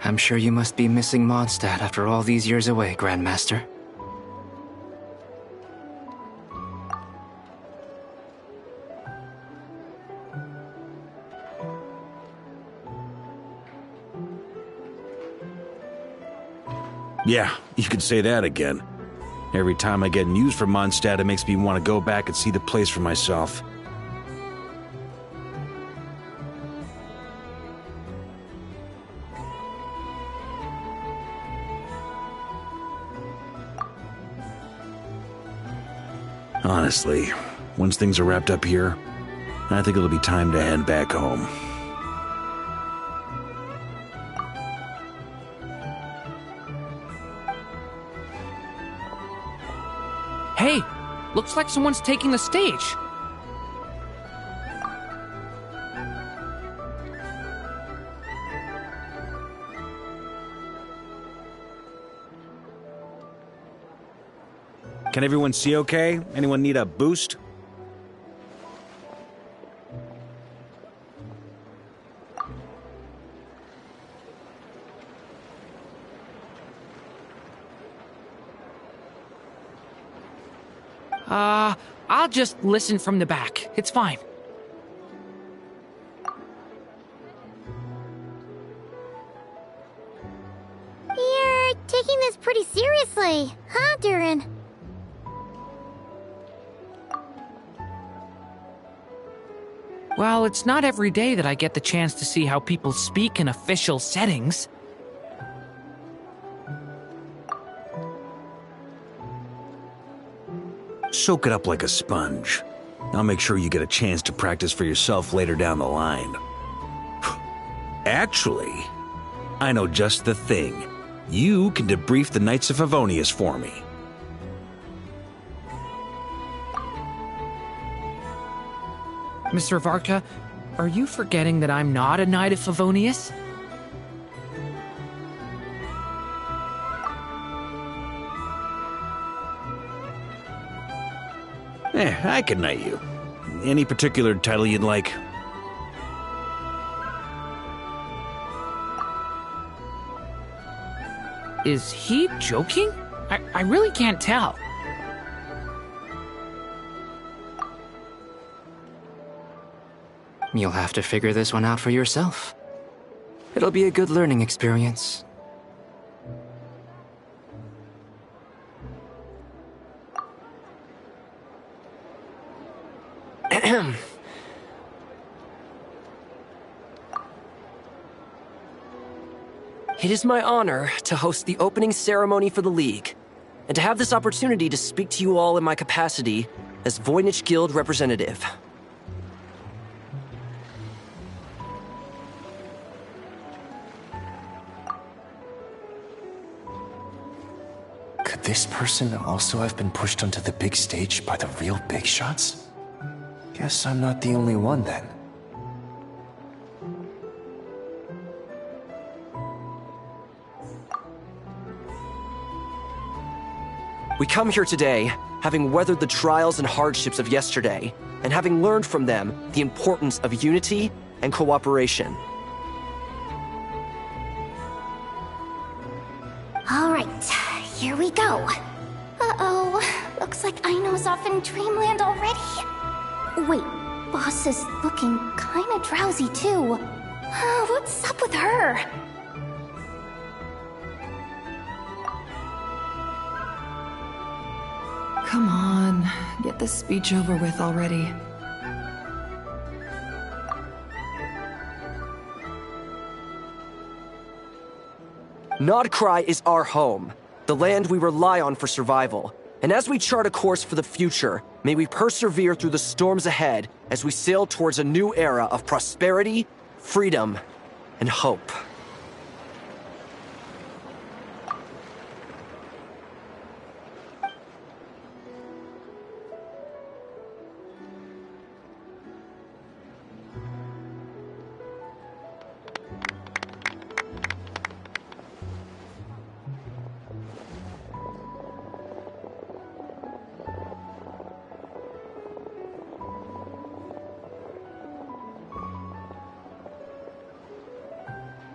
I'm sure you must be missing Mondstadt after all these years away, Grandmaster. Yeah, you could say that again. Every time I get news from Mondstadt, it makes me want to go back and see the place for myself. Honestly, once things are wrapped up here, I think it'll be time to head back home. Hey, looks like someone's taking the stage. Can everyone see okay? Anyone need a boost? I'll just listen from the back. It's fine. You're taking this pretty seriously, huh, Durin? Well, it's not every day that I get the chance to see how people speak in official settings. Soak it up like a sponge. I'll make sure you get a chance to practice for yourself later down the line. Actually, I know just the thing. You can debrief the Knights of Favonius for me. Mr. Varka, are you forgetting that I'm not a Knight of Favonius? I can knight you. Any particular title you'd like? Is he joking? I really can't tell. You'll have to figure this one out for yourself. It'll be a good learning experience. It is my honor to host the opening ceremony for the League, and to have this opportunity to speak to you all in my capacity as Voynich Guild representative. Could this person also have been pushed onto the big stage by the real big shots? Guess I'm not the only one then. We come here today, having weathered the trials and hardships of yesterday, and having learned from them the importance of unity and cooperation. All right, here we go. Uh-oh, looks like Aino's off in dreamland already. Wait, Boss is looking kinda drowsy too. What's up with her? Come on, get this speech over with already. Nod-Krai is our home, the land we rely on for survival. And as we chart a course for the future, may we persevere through the storms ahead as we sail towards a new era of prosperity, freedom, and hope.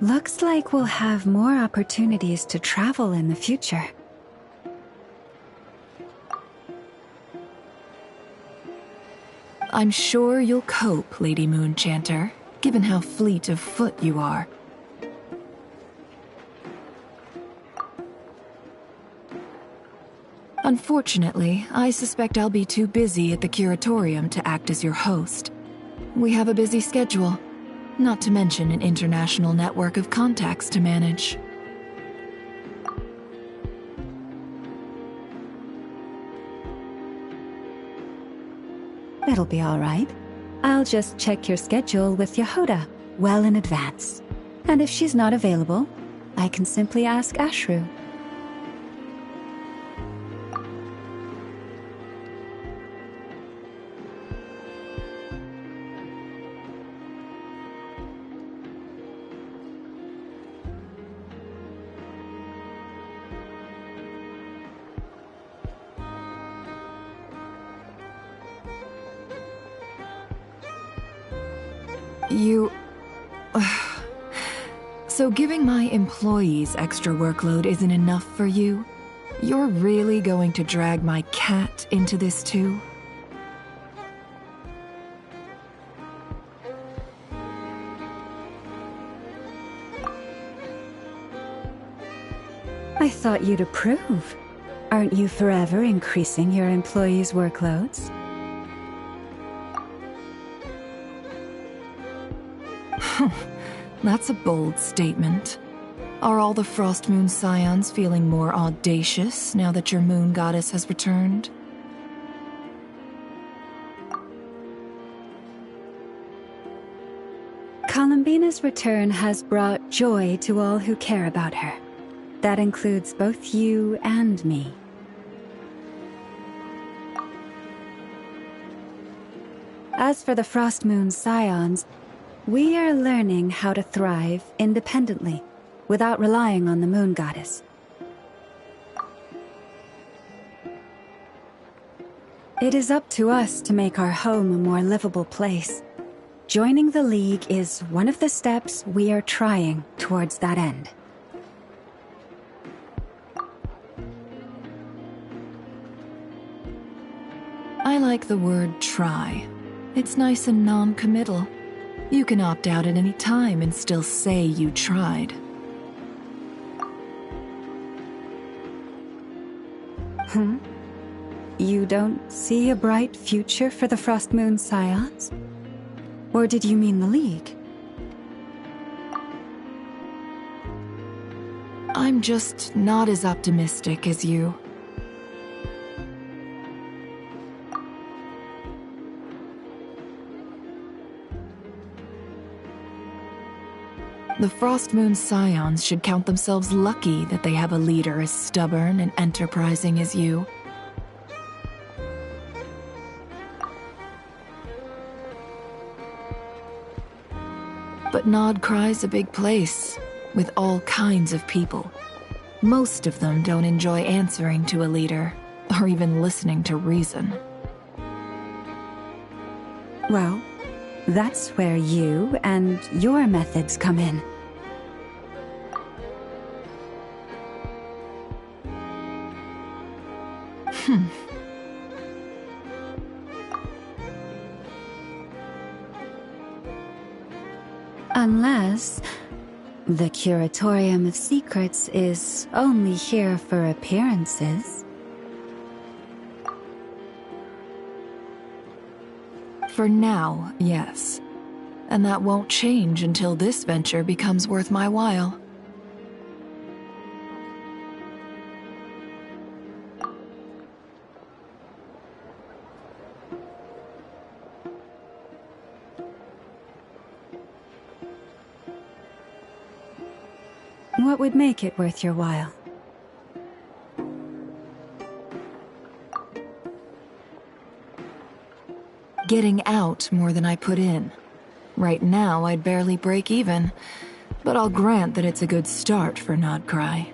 Looks like we'll have more opportunities to travel in the future. I'm sure you'll cope, Lady Moonchanter, given how fleet of foot you are. Unfortunately, I suspect I'll be too busy at the curatorium to act as your host. We have a busy schedule, not to mention an international network of contacts to manage. It'll be all right. I'll just check your schedule with Yehoda well in advance. And if she's not available, I can simply ask Ashru. So giving my employees extra workload isn't enough for you? You're really going to drag my cat into this too? I thought you'd approve. Aren't you forever increasing your employees' workloads? That's a bold statement. Are all the Frost Moon Scions feeling more audacious now that your moon goddess has returned? Columbina's return has brought joy to all who care about her. That includes both you and me. As for the Frost Moon Scions, we are learning how to thrive independently, without relying on the moon goddess. It is up to us to make our home a more livable place. Joining the League is one of the steps we are trying towards that end. I like the word try. It's nice and non-committal. You can opt out at any time and still say you tried. You don't see a bright future for the Frost Moon Scions? Or did you mean the League? I'm just not as optimistic as you. The Frost Moon Scions should count themselves lucky that they have a leader as stubborn and enterprising as you. But Nod-Krai's a big place, with all kinds of people. Most of them don't enjoy answering to a leader, or even listening to reason. Well, that's where you and your methods come in. Unless the Curatorium of Secrets is only here for appearances. For now, yes. And that won't change until this venture becomes worth my while. What would make it worth your while? Getting out more than I put in. Right now, I'd barely break even, but I'll grant that it's a good start for Nod-Krai.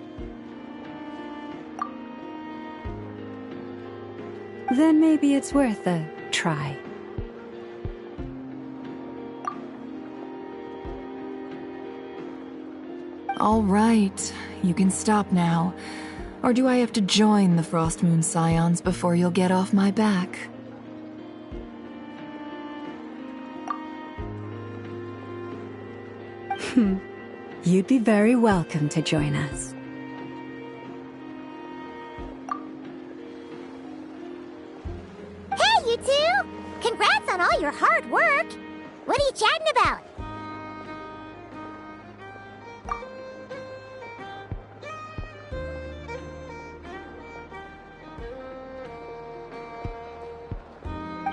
Then maybe it's worth a try. All right, you can stop now. Or do I have to join the Frost Moon Scions before you'll get off my back? You'd be very welcome to join us.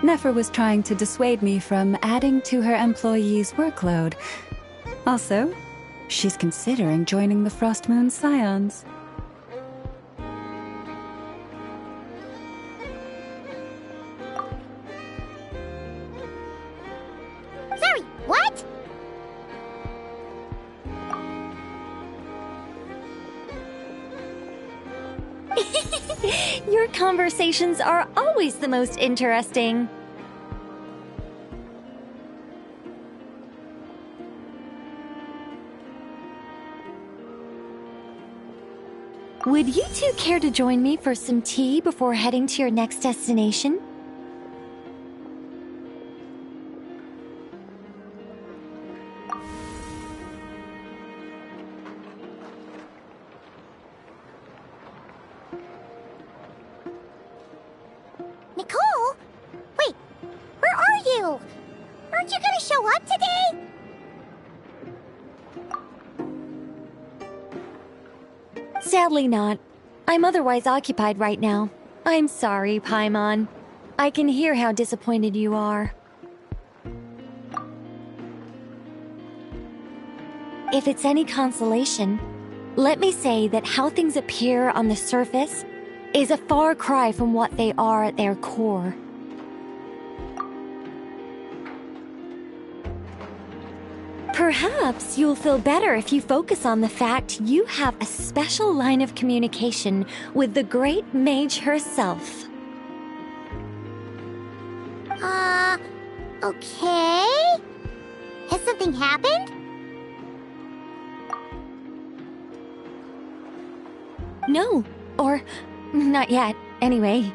Nefer was trying to dissuade me from adding to her employees' workload. Also, she's considering joining the Frost Moon Scions. Sorry, what? Your conversations are always the most interesting. Would you two care to join me for some tea before heading to your next destination? Nicole? Wait, where are you? Aren't you gonna show up today? Sadly not. I'm otherwise occupied right now. I'm sorry, Paimon. I can hear how disappointed you are. If it's any consolation, let me say that how things appear on the surface is a far cry from what they are at their core. Perhaps you'll feel better if you focus on the fact you have a special line of communication with the great mage herself. Okay? Has something happened? No, or not yet, anyway.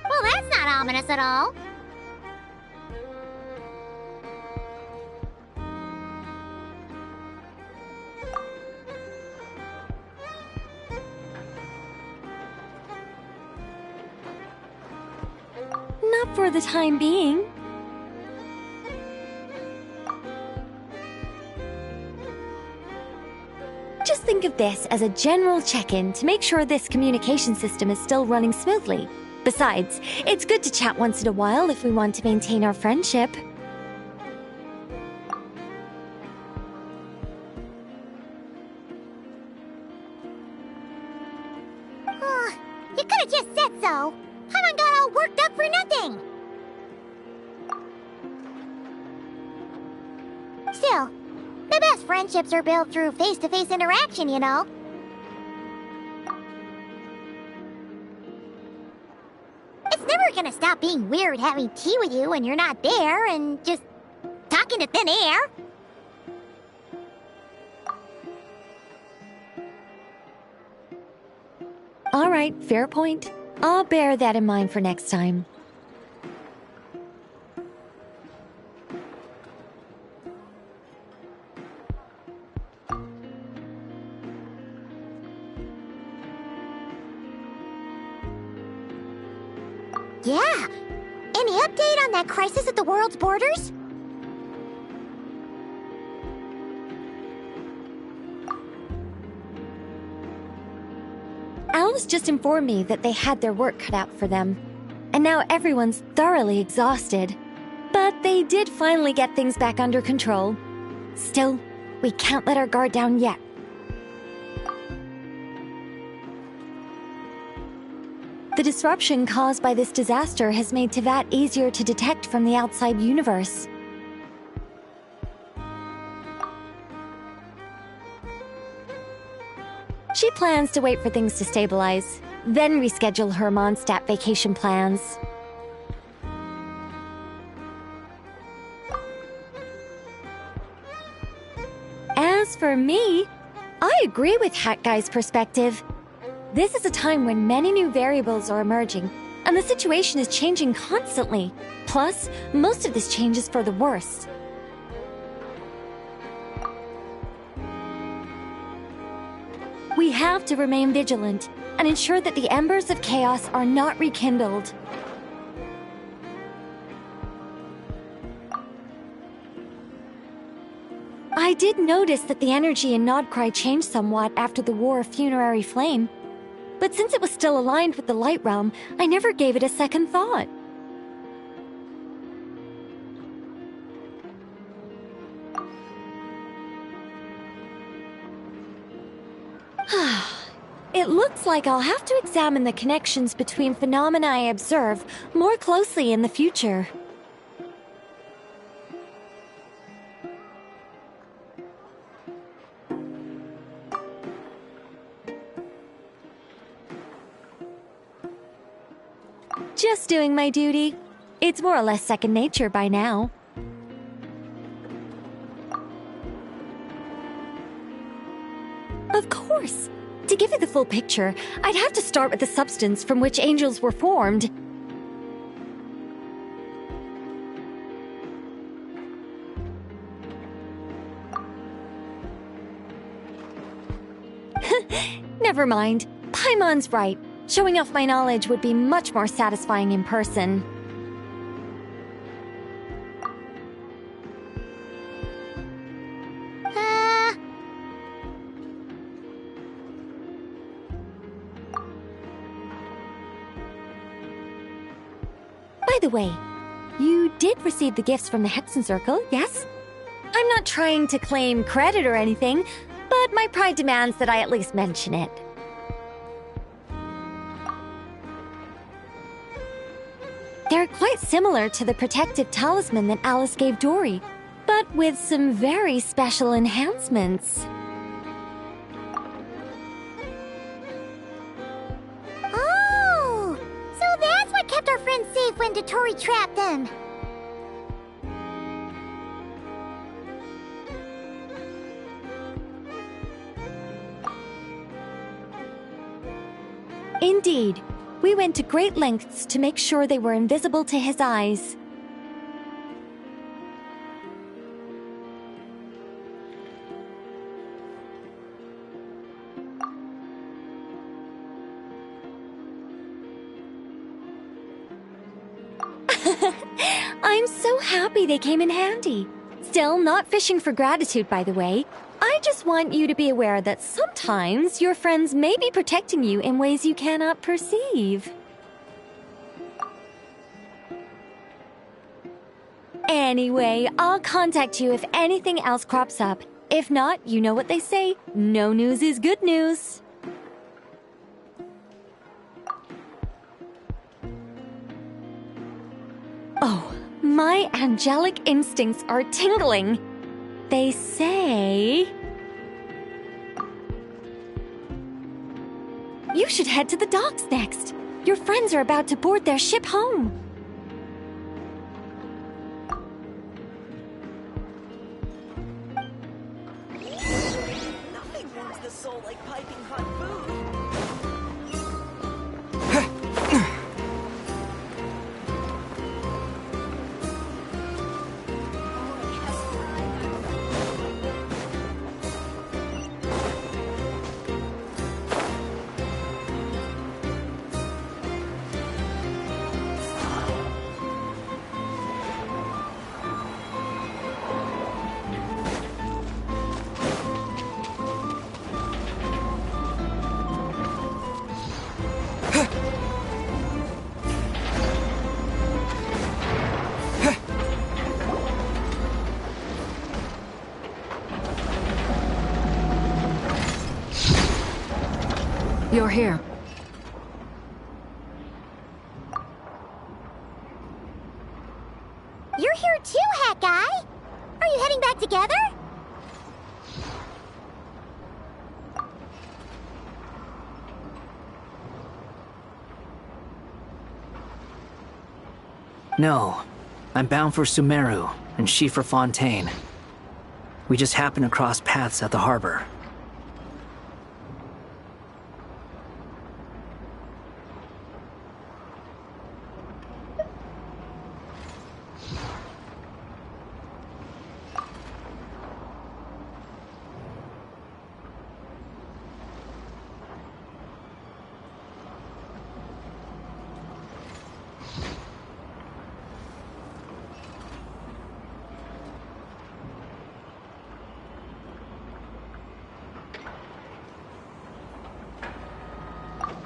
Well, that's not ominous at all. Not for the time being. Just think of this as a general check-in to make sure this communication system is still running smoothly. Besides, it's good to chat once in a while if we want to maintain our friendship. You could have just said so. Paimon got all worked up for nothing. Still, the best friendships are built through face-to-face interaction, you know. It's never gonna stop being weird having tea with you when you're not there and just talking to thin air. All right, fair point. I'll bear that in mind for next time. Yeah. Any update on that crisis at the world's borders? Alice just informed me that they had their work cut out for them, and now everyone's thoroughly exhausted. But they did finally get things back under control. Still, we can't let our guard down yet. The disruption caused by this disaster has made Teyvat easier to detect from the outside universe. She plans to wait for things to stabilize, then reschedule her Mondstadt vacation plans. As for me, I agree with Hat Guy's perspective. This is a time when many new variables are emerging, and the situation is changing constantly. Plus, most of this change is for the worse. We have to remain vigilant and ensure that the embers of chaos are not rekindled. I did notice that the energy in Nod-Krai changed somewhat after the War of Funerary Flame, but since it was still aligned with the Light Realm, I never gave it a second thought. It looks like I'll have to examine the connections between phenomena I observe more closely in the future. Just doing my duty. It's more or less second nature by now. Of course. To give you the full picture, I'd have to start with the substance from which angels were formed. Never mind. Paimon's right. Showing off my knowledge would be much more satisfying in person. By the way, you did receive the gifts from the Hexen Circle, yes? I'm not trying to claim credit or anything, but my pride demands that I at least mention it. They're quite similar to the protective talisman that Alice gave Dory, but with some very special enhancements. Oh! So that's what kept our friends safe when Dotori trapped them! Indeed. We went to great lengths to make sure they were invisible to his eyes. I'm so happy they came in handy. Still, not fishing for gratitude, by the way. I just want you to be aware that sometimes your friends may be protecting you in ways you cannot perceive. Anyway, I'll contact you if anything else crops up. If not, you know what they say, no news is good news. Oh, my angelic instincts are tingling. They say... You should head to the docks next. Your friends are about to board their ship home. Nothing warms the soul like piping hot food. You're here. You're here too, Hat Guy! Are you heading back together? No. I'm bound for Sumeru, and she for Fontaine. We just happened to cross paths at the harbor.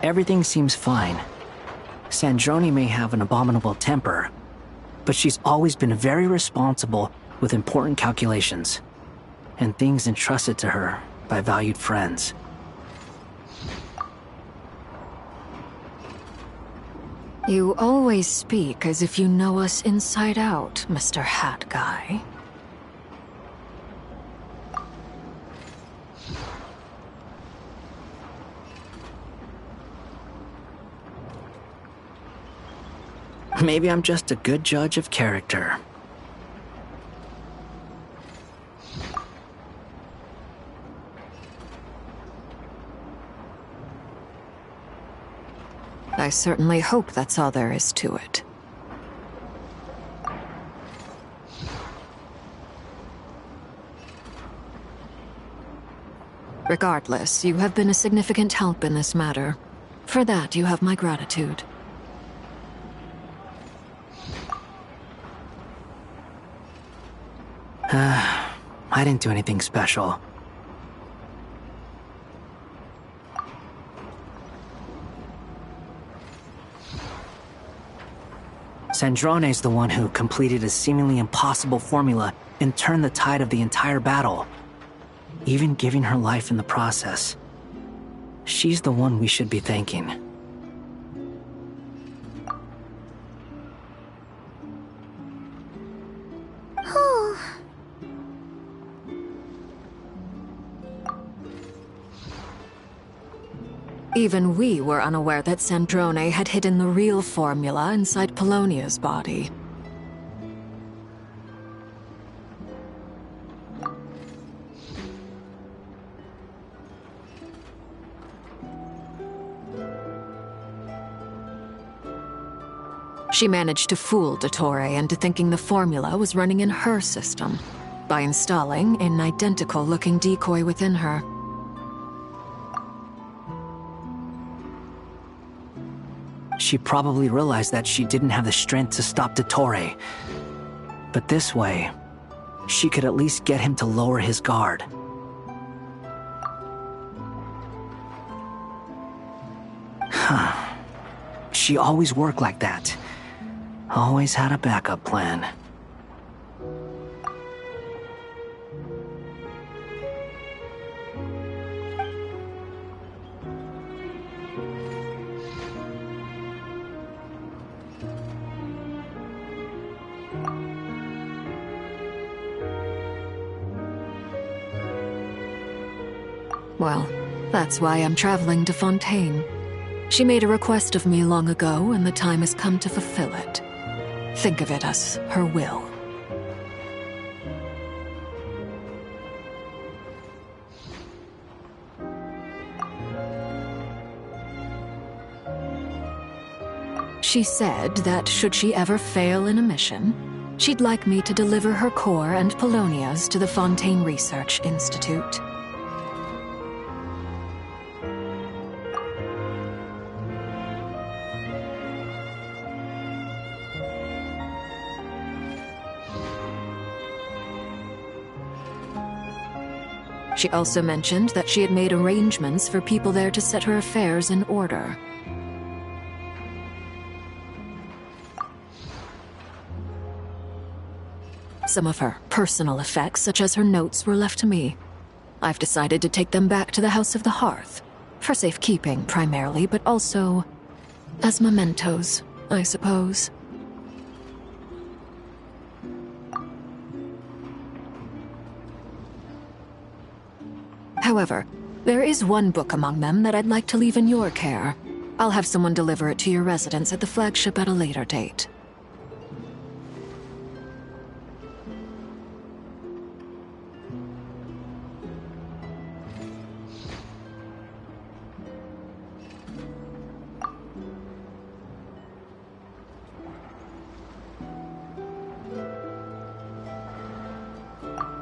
Everything seems fine. Sandrone may have an abominable temper, but she's always been very responsible with important calculations and things entrusted to her by valued friends. You always speak as if you know us inside out, Mr. Hat Guy. Maybe I'm just a good judge of character. I certainly hope that's all there is to it. Regardless, you have been a significant help in this matter. For that, you have my gratitude. I didn't do anything special. Sandrone's the one who completed a seemingly impossible formula and turned the tide of the entire battle, even giving her life in the process. She's the one we should be thanking. Even we were unaware that Sandrone had hidden the real formula inside Polonia's body. She managed to fool Dottore into thinking the formula was running in her system by installing an identical-looking decoy within her. She probably realized that she didn't have the strength to stop Dottore. But this way, she could at least get him to lower his guard. She always worked like that. Always had a backup plan. Well, that's why I'm traveling to Fontaine. She made a request of me long ago, and the time has come to fulfill it. Think of it as her will. She said that should she ever fail in a mission, she'd like me to deliver her core and Polonia's to the Fontaine Research Institute. She also mentioned that she had made arrangements for people there to set her affairs in order. Some of her personal effects, such as her notes, were left to me. I've decided to take them back to the House of the Hearth, for safekeeping primarily, but also as mementos, I suppose. However, there is one book among them that I'd like to leave in your care. I'll have someone deliver it to your residence at the flagship at a later date.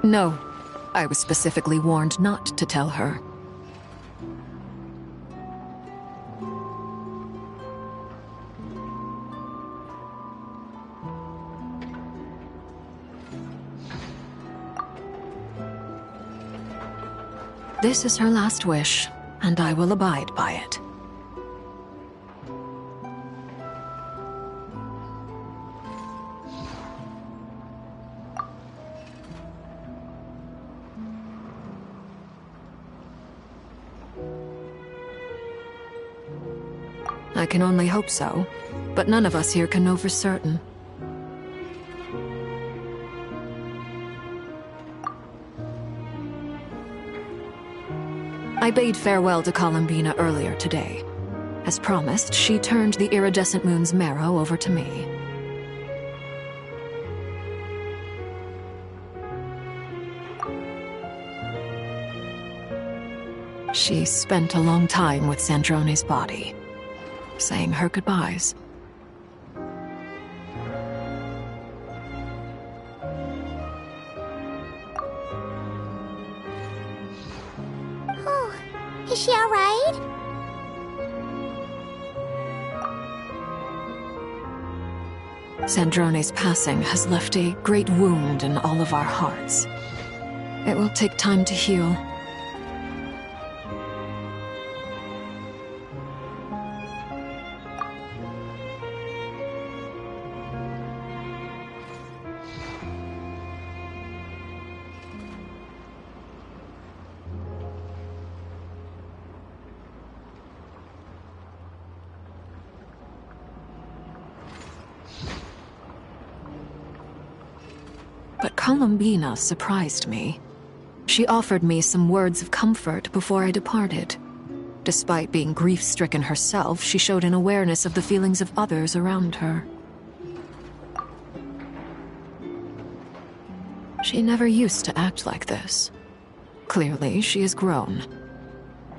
No. I was specifically warned not to tell her. This is her last wish, and I will abide by it. I can only hope so, but none of us here can know for certain. I bade farewell to Columbina earlier today. As promised, she turned the iridescent moon's marrow over to me. She spent a long time with Sandrone's body, saying her goodbyes. Oh, is she all right? Sandrone's passing has left a great wound in all of our hearts. It will take time to heal. But Columbina surprised me. She offered me some words of comfort before I departed. Despite being grief-stricken herself, she showed an awareness of the feelings of others around her. She never used to act like this. Clearly, she has grown.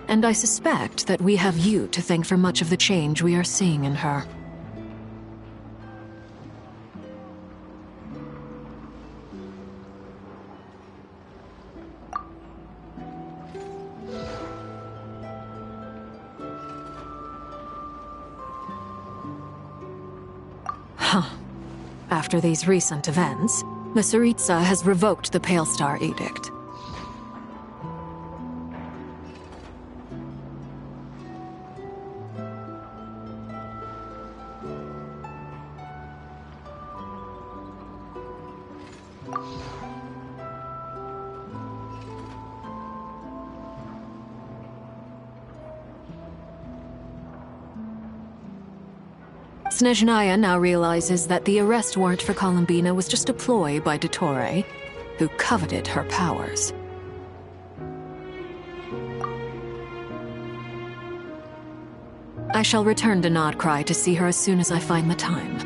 And I suspect that we have you to thank for much of the change we are seeing in her. After these recent events, the Tsaritsa has revoked the Pale Star Edict. Snezhnaya now realizes that the arrest warrant for Columbina was just a ploy by Dottore, who coveted her powers. I shall return to Nod-Krai to see her as soon as I find the time.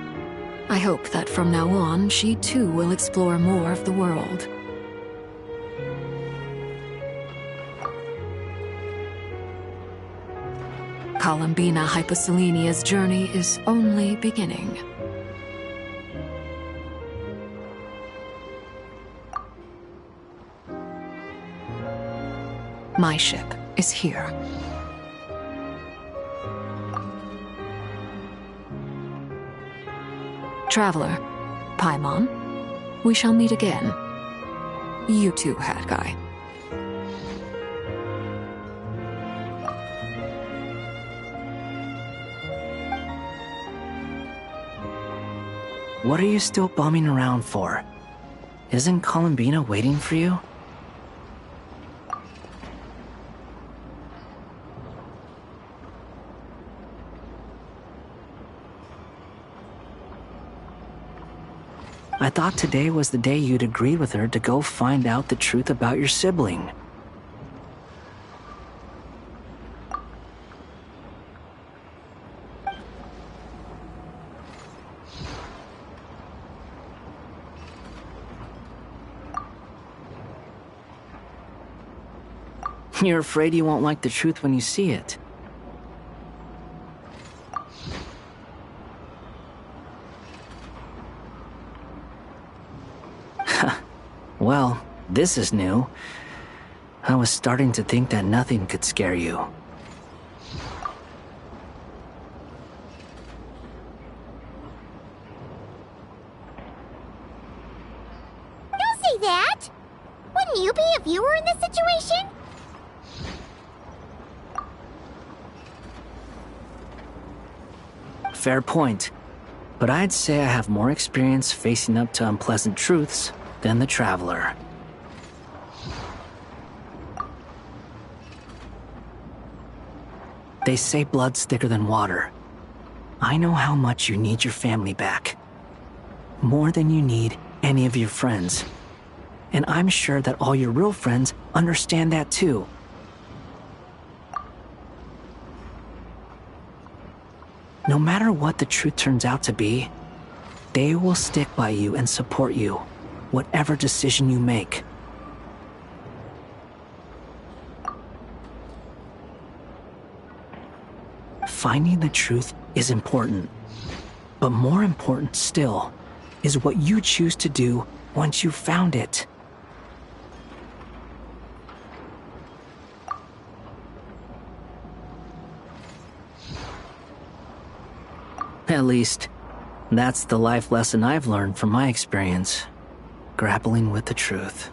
I hope that from now on, she too will explore more of the world. Columbina Hyposelenia's journey is only beginning. My ship is here. Traveler, Paimon, we shall meet again. You too, Hat Guy. What are you still bumming around for? Isn't Columbina waiting for you? I thought today was the day you'd agreed with her to go find out the truth about your sibling. You're afraid you won't like the truth when you see it. Well, this is new. I was starting to think that nothing could scare you. Don't say that! Wouldn't you be if you were in this situation? Fair point. But I'd say I have more experience facing up to unpleasant truths than the Traveler. They say blood's thicker than water, I know how much you need your family back. More than you need any of your friends. And I'm sure that all your real friends understand that too. No matter what the truth turns out to be, they will stick by you and support you, whatever decision you make. Finding the truth is important, but more important still is what you choose to do once you've found it. At least, that's the life lesson I've learned from my experience, grappling with the truth.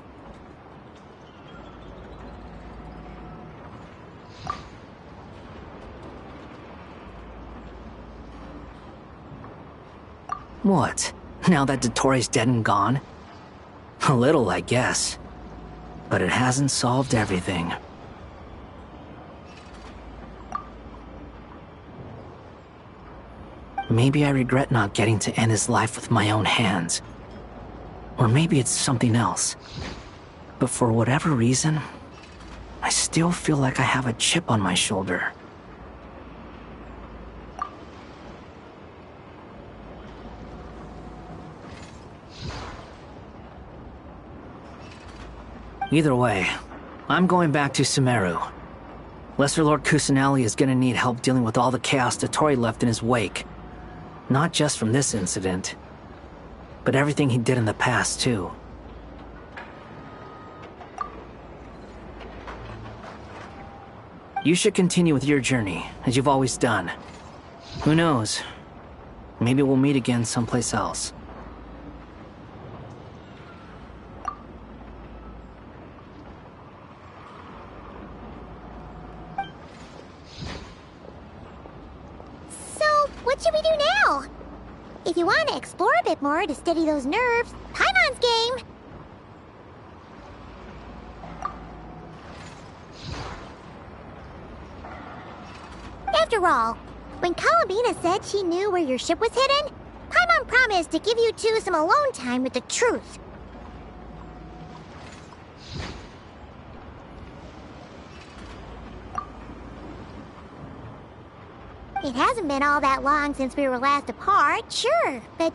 What? Now that Dottore dead and gone? A little, I guess. But it hasn't solved everything. Maybe I regret not getting to end his life with my own hands. Or maybe it's something else. But for whatever reason, I still feel like I have a chip on my shoulder. Either way, I'm going back to Sumeru. Lesser Lord Kusanali is gonna need help dealing with all the chaos Dottore left in his wake. Not just from this incident, but everything he did in the past, too. You should continue with your journey, as you've always done. Who knows? Maybe we'll meet again someplace else. What should we do now? If you want to explore a bit more to steady those nerves, Paimon's game! After all, when Columbina said she knew where your ship was hidden, Paimon promised to give you two some alone time with the truth. It hasn't been all that long since we were last apart, sure, but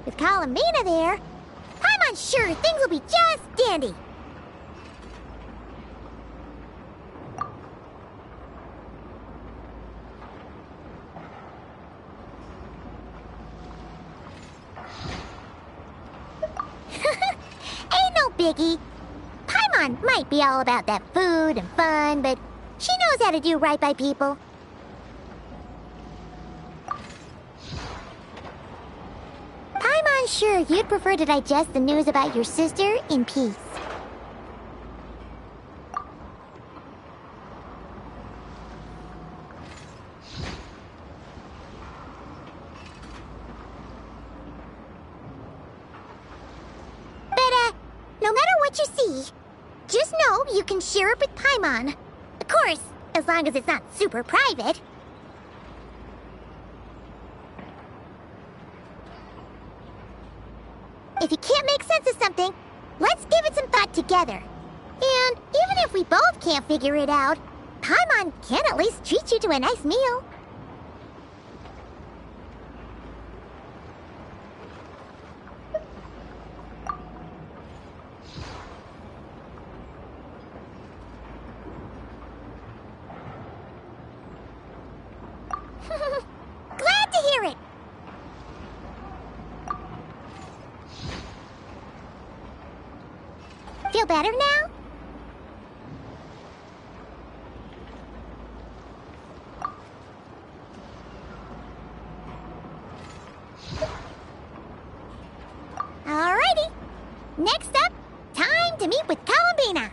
with Columbina there, Paimon's sure things will be just dandy. Ain't no biggie. Paimon might be all about that food and fun, but she knows how to do right by people. Paimon's sure you'd prefer to digest the news about your sister in peace. But, no matter what you see, just know you can share it with Paimon. Of course, as long as it's not super private. If you can't make sense of something, let's give it some thought together. And even if we both can't figure it out, Paimon can at least treat you to a nice meal. Glad to hear it! Feel better now? Alrighty. Next up, time to meet with Columbina.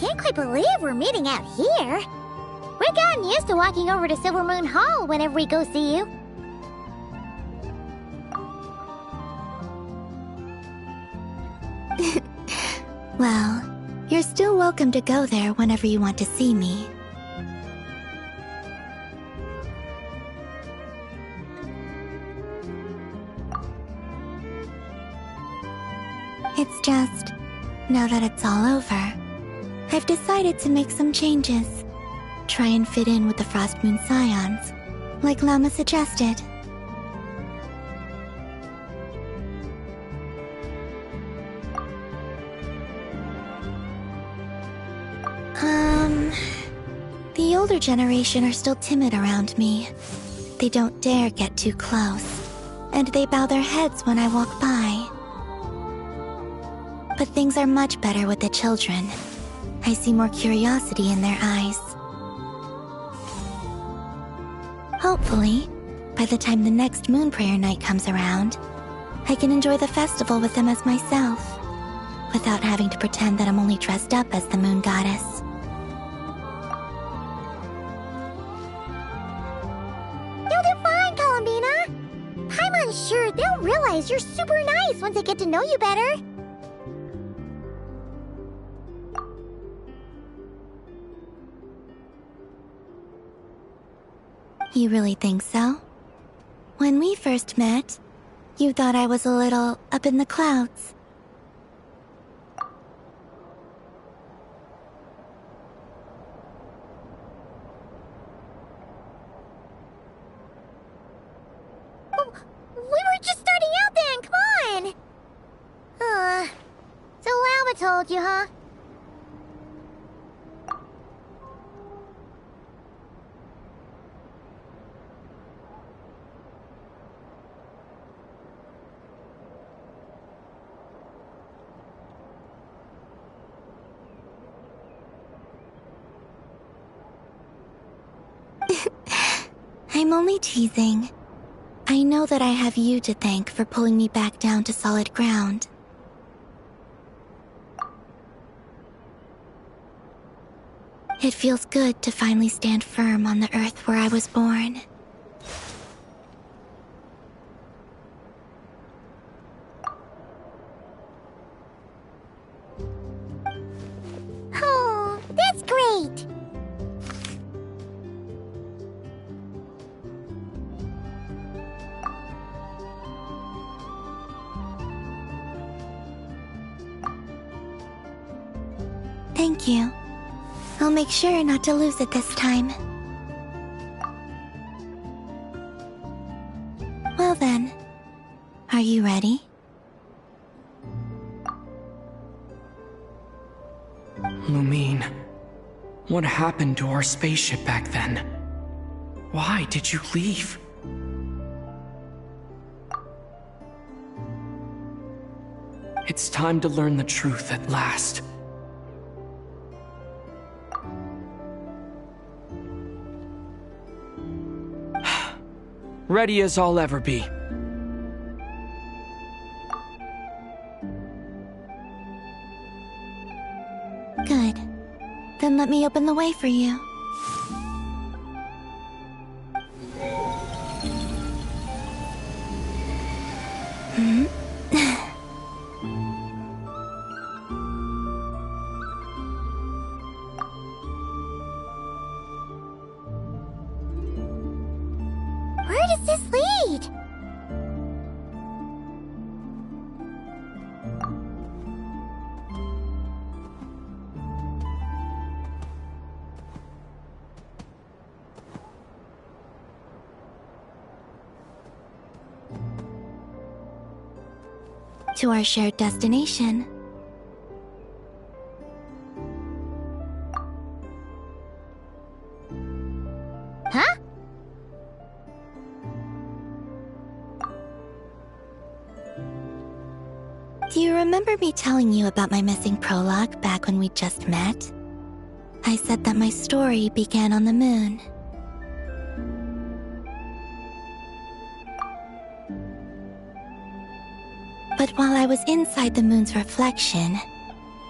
can't quite believe we're meeting out here. We've gotten used to walking over to Silver Moon Hall whenever we go see you. Well, you're still welcome to go there whenever you want to see me. It's just, now that it's all over, I've decided to make some changes. Try and fit in with the Frost Moon Scions, like Lama suggested. The older generation are still timid around me. They don't dare get too close, and they bow their heads when I walk by. But things are much better with the children. I see more curiosity in their eyes. Hopefully, by the time the next Moon Prayer Night comes around, I can enjoy the festival with them as myself, without having to pretend that I'm only dressed up as the Moon Goddess. I'm sure they'll realize you're super nice once they get to know you better. You really think so? When we first met, you thought I was a little up in the clouds. We were just starting out then, come on! So Lama told you, huh? I'm only teasing. I know that I have you to thank for pulling me back down to solid ground. It feels good to finally stand firm on the earth where I was born. Oh, that's great! Thank you. I'll make sure not to lose it this time. Well then, are you ready? Lumine, what happened to our spaceship back then? Why did you leave? It's time to learn the truth at last. Ready as I'll ever be. Good. Then let me open the way for you. Where does this lead? To our shared destination. Huh? Do you remember me telling you about my missing prologue back when we just met? I said that my story began on the moon. But while I was inside the moon's reflection,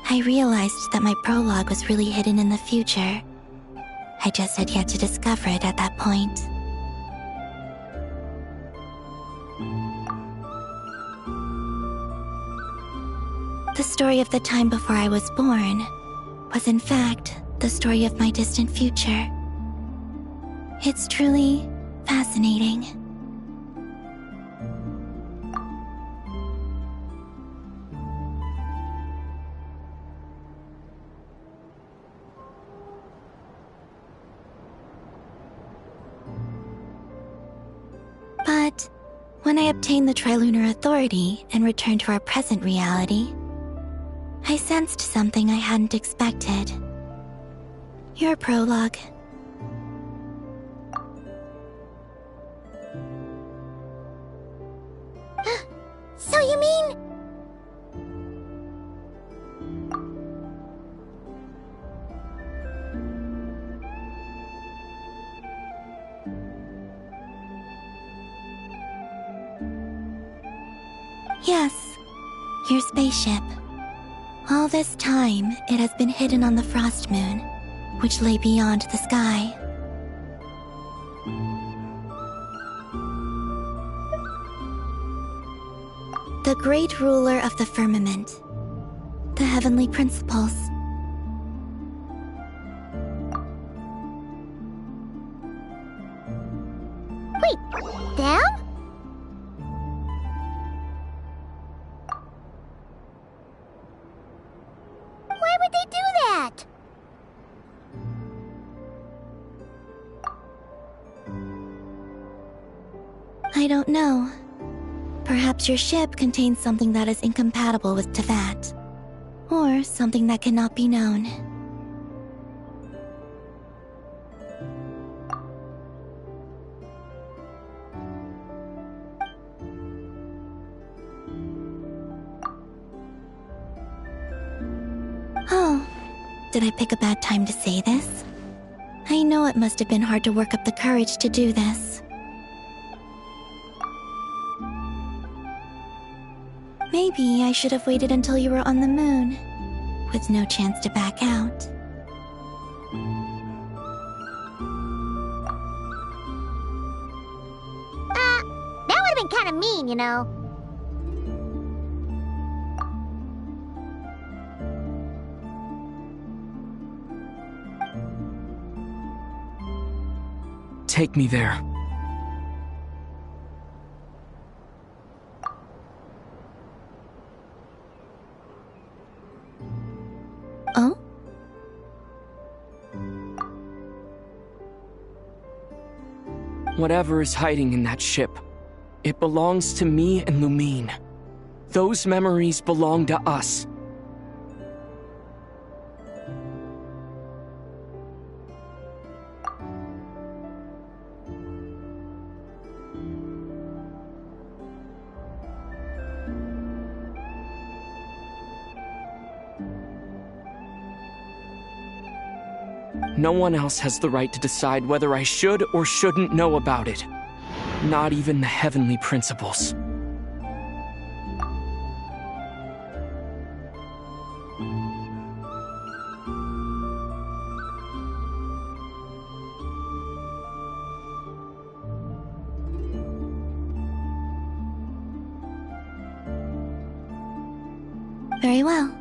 I realized that my prologue was really hidden in the future. I just had yet to discover it at that point. The story of the time before I was born was in fact the story of my distant future. It's truly fascinating. But when I obtained the Trilunar Authority and returned to our present reality, I sensed something I hadn't expected. Your prologue. So you mean... Yes, your spaceship. All this time, it has been hidden on the Frost Moon, which lay beyond the sky. The great ruler of the firmament. The heavenly principles. Wait, them? Why would they do that? I don't know. Perhaps your ship contains something that is incompatible with Teyvat. Or something that cannot be known. Oh, did I pick a bad time to say this? I know it must have been hard to work up the courage to do this. Maybe I should have waited until you were on the moon, with no chance to back out. That would have been kind of mean, you know. Take me there. Oh? Whatever is hiding in that ship, it belongs to me and Lumine. Those memories belong to us. No one else has the right to decide whether I should or shouldn't know about it. Not even the heavenly principles. Very well.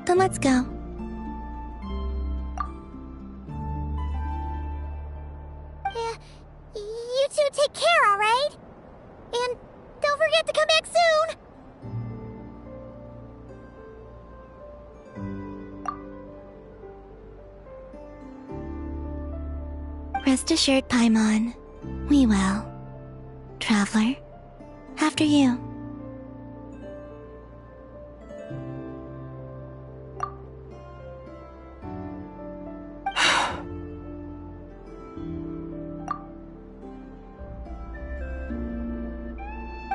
Then let's go. You two take care, alright? And don't forget to come back soon! Rest assured, Paimon. We will. Traveler, after you.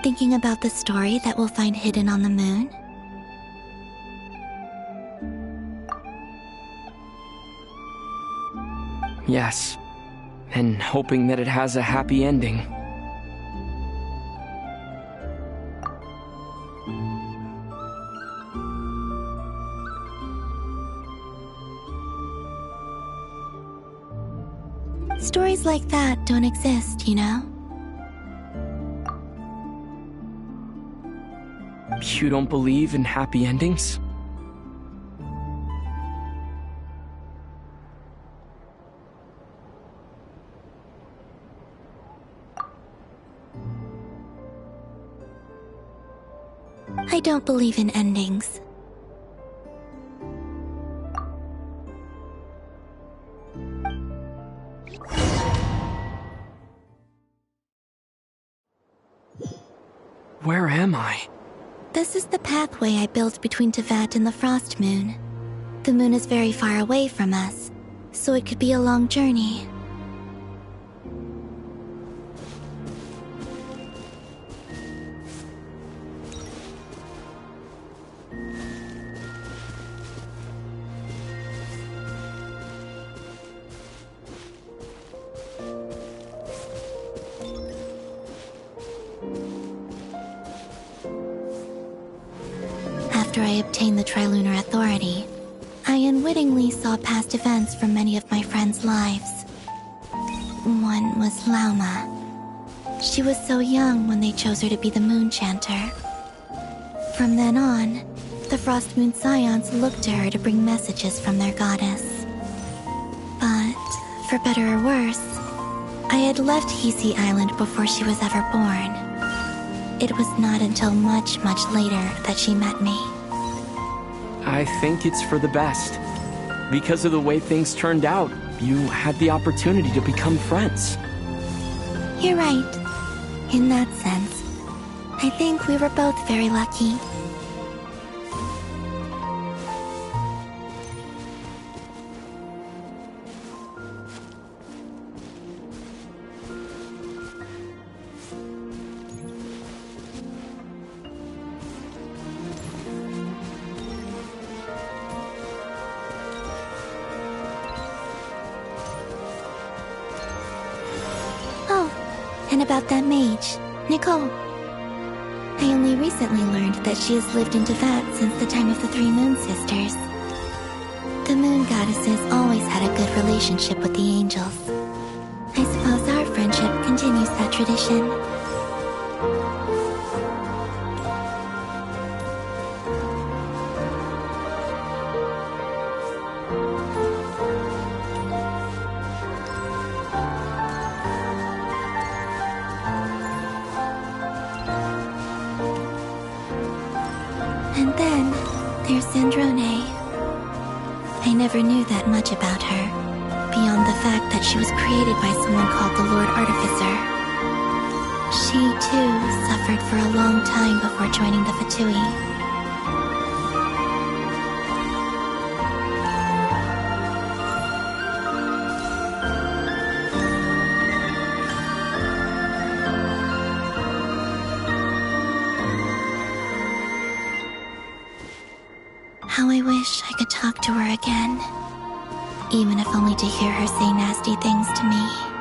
Thinking about the story that we'll find hidden on the moon? Yes, and hoping that it has a happy ending. Stories like that don't exist, you know? You don't believe in happy endings? I don't believe in endings. Where am I? This is the pathway I built between Teyvat and the Frost Moon. The moon is very far away from us, so it could be a long journey. After I obtained the Trilunar Authority, I unwittingly saw past events from many of my friends' lives. One was Lauma. She was so young when they chose her to be the Moon Chanter. From then on, the Frost Moon Scions looked to her to bring messages from their goddess. But, for better or worse, I had left Hisi Island before she was ever born. It was not until much, much later that she met me. I think it's for the best. Because of the way things turned out, you had the opportunity to become friends. You're right. In that sense, I think we were both very lucky. And about that mage, Nicole. I only recently learned that she has lived in Teyvat since the time of the Three Moon Sisters. The Moon Goddesses always had a good relationship with the angels. I suppose our friendship continues that tradition. And then, there's Sandrone. I never knew that much about her, beyond the fact that she was created by someone called the Lord Artificer. She, too, suffered for a long time before joining the Fatui. How I wish I could talk to her again, even if only to hear her say nasty things to me.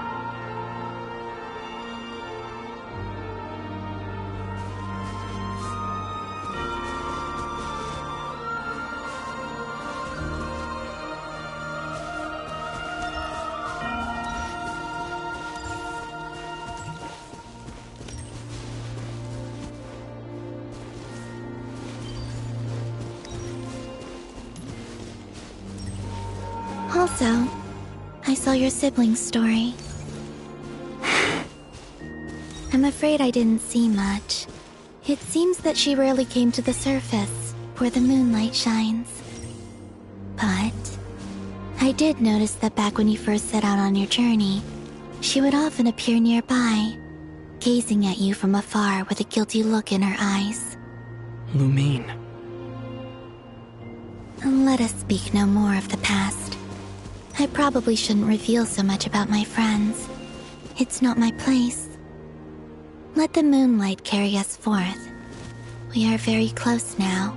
Also, I saw your sibling's story. I'm afraid I didn't see much. It seems that she rarely came to the surface, where the moonlight shines. But I did notice that back when you first set out on your journey, she would often appear nearby, gazing at you from afar with a guilty look in her eyes. Lumine. Let us speak no more of the past. I probably shouldn't reveal so much about my friends. It's not my place. Let the moonlight carry us forth. We are very close now.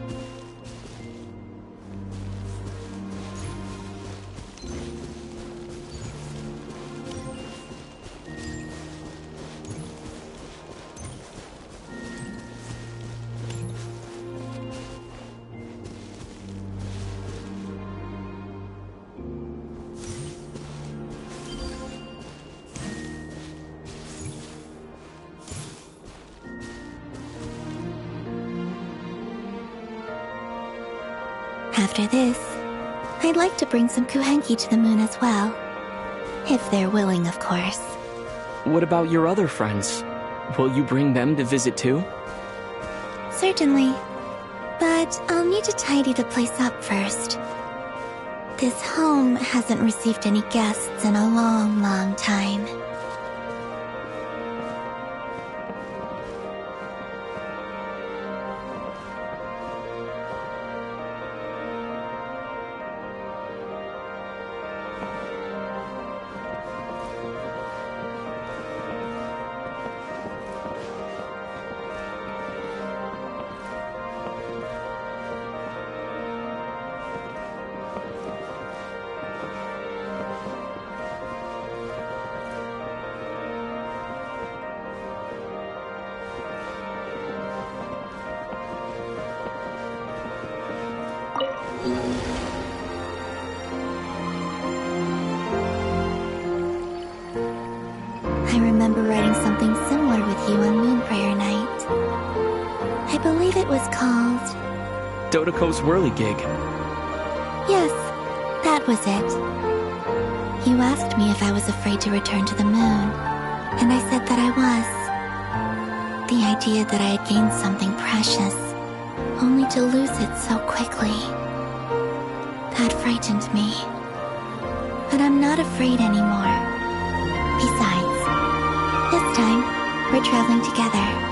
After this, I'd like to bring some kuhenki to the moon as well. If they're willing, of course. What about your other friends? Will you bring them to visit too? Certainly. But I'll need to tidy the place up first. This home hasn't received any guests in a long, long time. I remember writing something similar with you on Moon Prayer Night. I believe it was called... Dodoko's whirligig. Yes, that was it. You asked me if I was afraid to return to the moon, and I said that I was. The idea that I had gained something precious, only to lose it so quickly. That frightened me. But I'm not afraid anymore. Besides, this time, we're traveling together.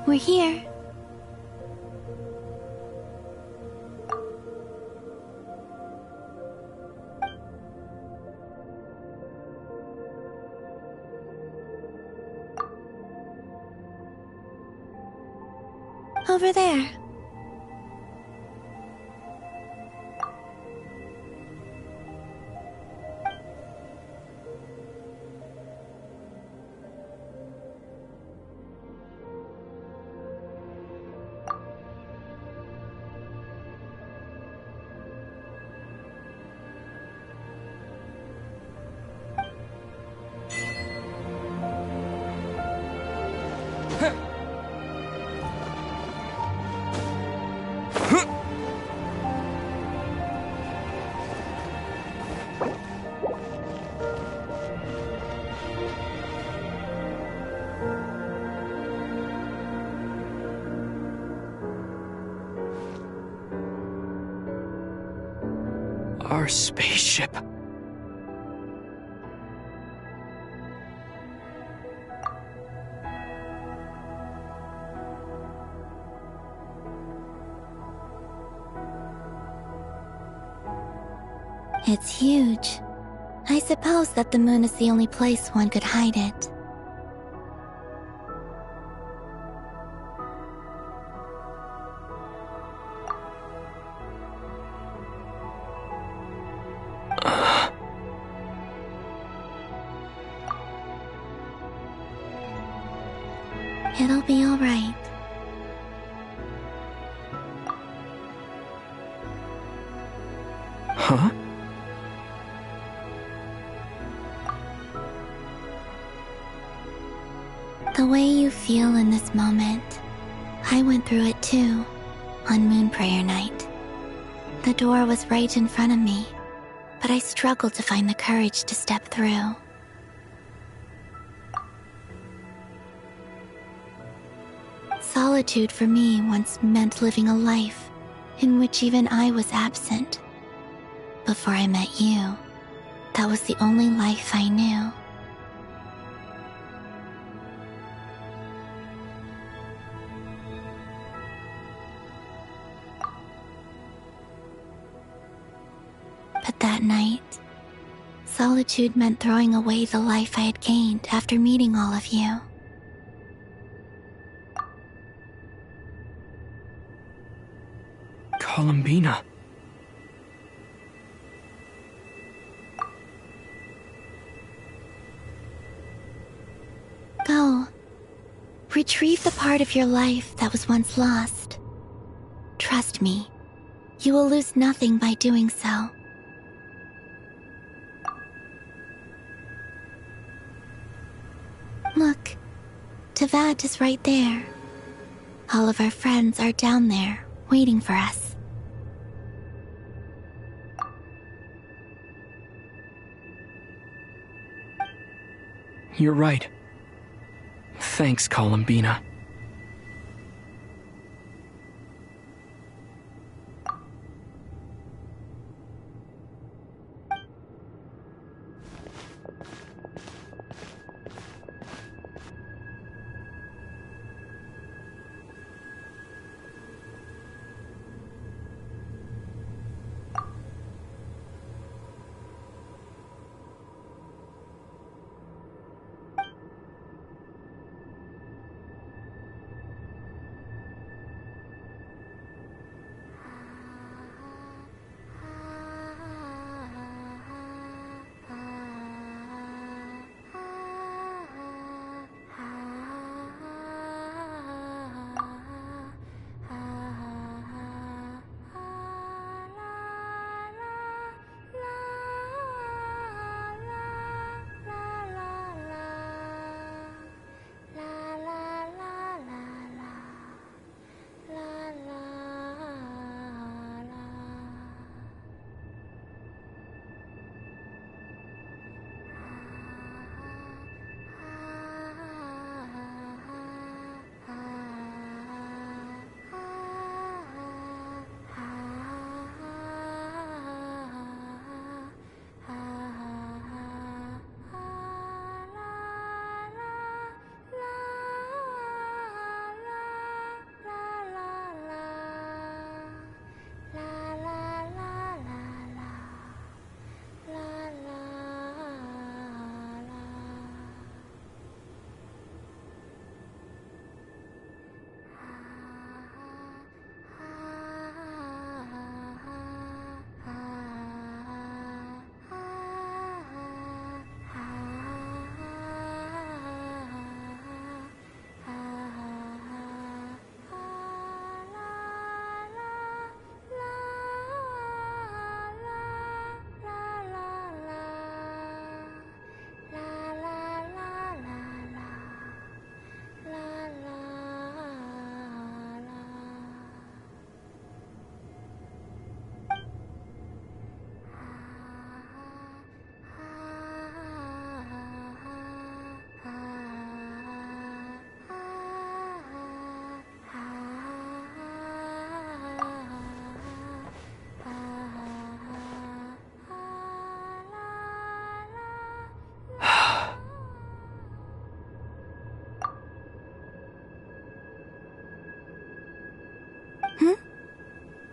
We're here. Over there. Our spaceship. It's huge. I suppose that the moon is the only place one could hide it. It'll be all right. Huh? The way you feel in this moment, I went through it too, on Moon Prayer Night. The door was right in front of me, but I struggled to find the courage to step through. Solitude for me once meant living a life in which even I was absent. Before I met you, that was the only life I knew. night. Solitude meant throwing away the life I had gained after meeting all of you. Columbina. Go. Retrieve the part of your life that was once lost. Trust me, you will lose nothing by doing so. Look, Teyvat is right there. All of our friends are down there, waiting for us. You're right. Thanks, Columbina.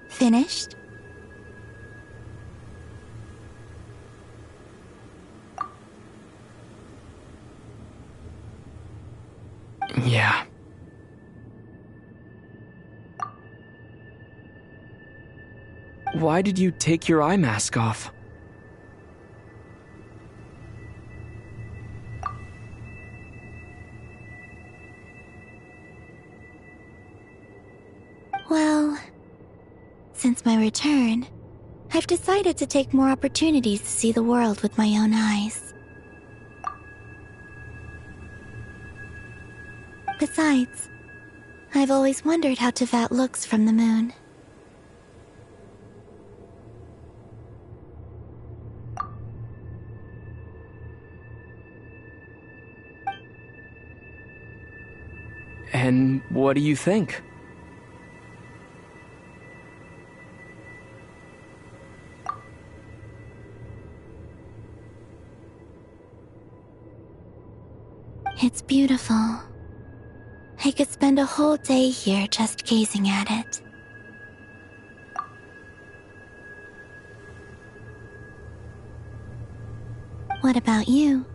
Finished? Yeah. Why did you take your eye mask off? Well, since my return, I've decided to take more opportunities to see the world with my own eyes. Besides, I've always wondered how Teyvat looks from the moon. And what do you think? It's beautiful. I could spend a whole day here just gazing at it. What about you?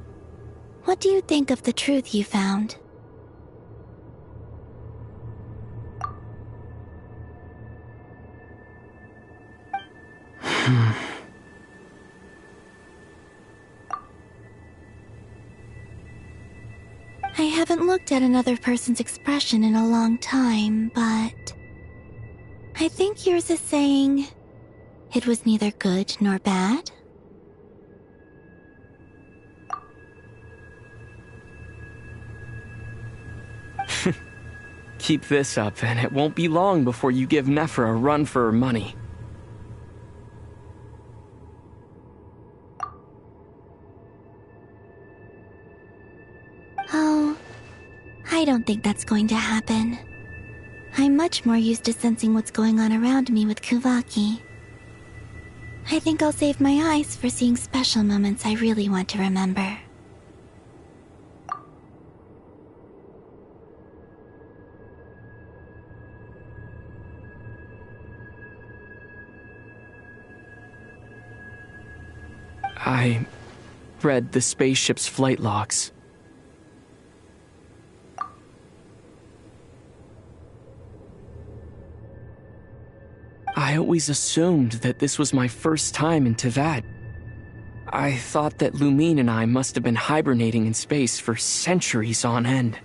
What do you think of the truth you found? I haven't looked at another person's expression in a long time, but I think yours is saying it was neither good nor bad. Keep this up, and it won't be long before you give Nephra a run for her money. Oh, I don't think that's going to happen. I'm much more used to sensing what's going on around me with Kuvaki. I think I'll save my eyes for seeing special moments I really want to remember. I read the spaceship's flight logs. I always assumed that this was my first time in Teyvat. I thought that Lumine and I must have been hibernating in space for centuries on end.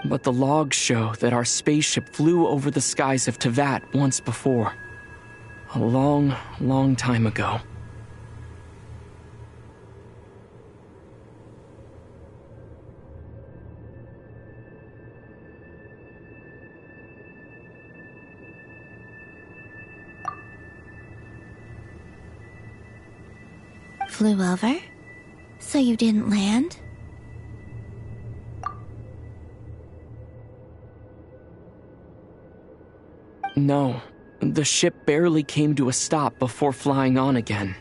But the logs show that our spaceship flew over the skies of Teyvat once before. A long, long time ago. Flew over? So you didn't land? No, the ship barely came to a stop before flying on again.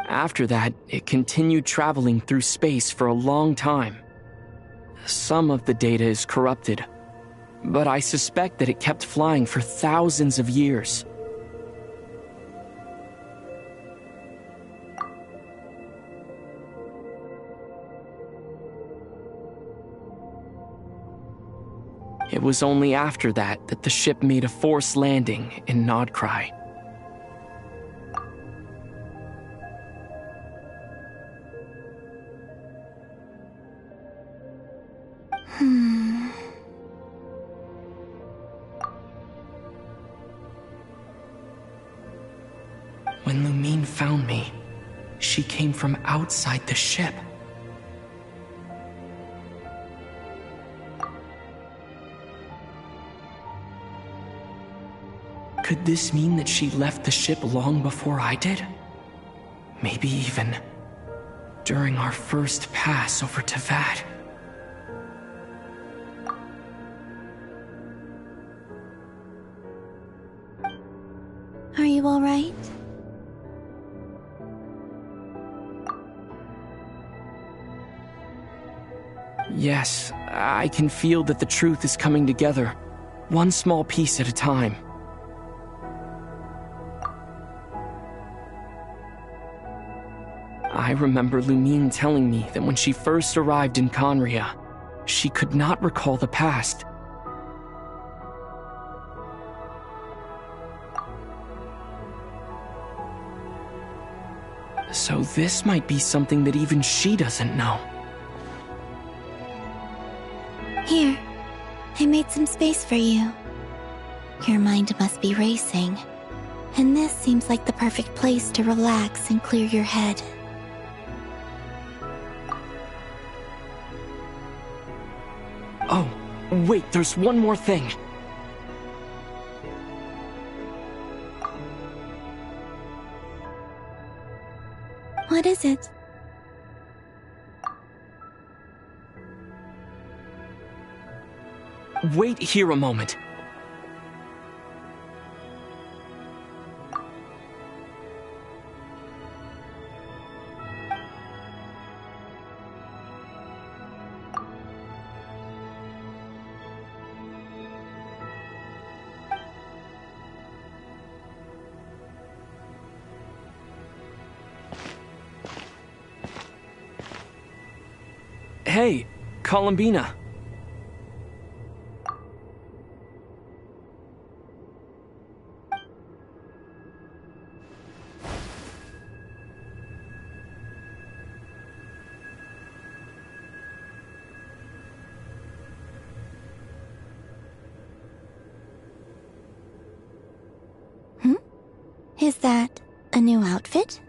After that, it continued traveling through space for a long time. Some of the data is corrupted, but I suspect that it kept flying for thousands of years. It was only after that that the ship made a forced landing in Nod-Krai. When Lumine found me, she came from outside the ship. Could this mean that she left the ship long before I did? Maybe even during our first pass over Teyvat. Are you all right? Yes, I can feel that the truth is coming together, one small piece at a time. I remember Lumine telling me that when she first arrived in Conria, she could not recall the past. So this might be something that even she doesn't know. Here, I made some space for you. Your mind must be racing, and this seems like the perfect place to relax and clear your head. Oh, wait, there's one more thing. What is it? Wait here a moment. Hey, Columbina. Is that a new outfit?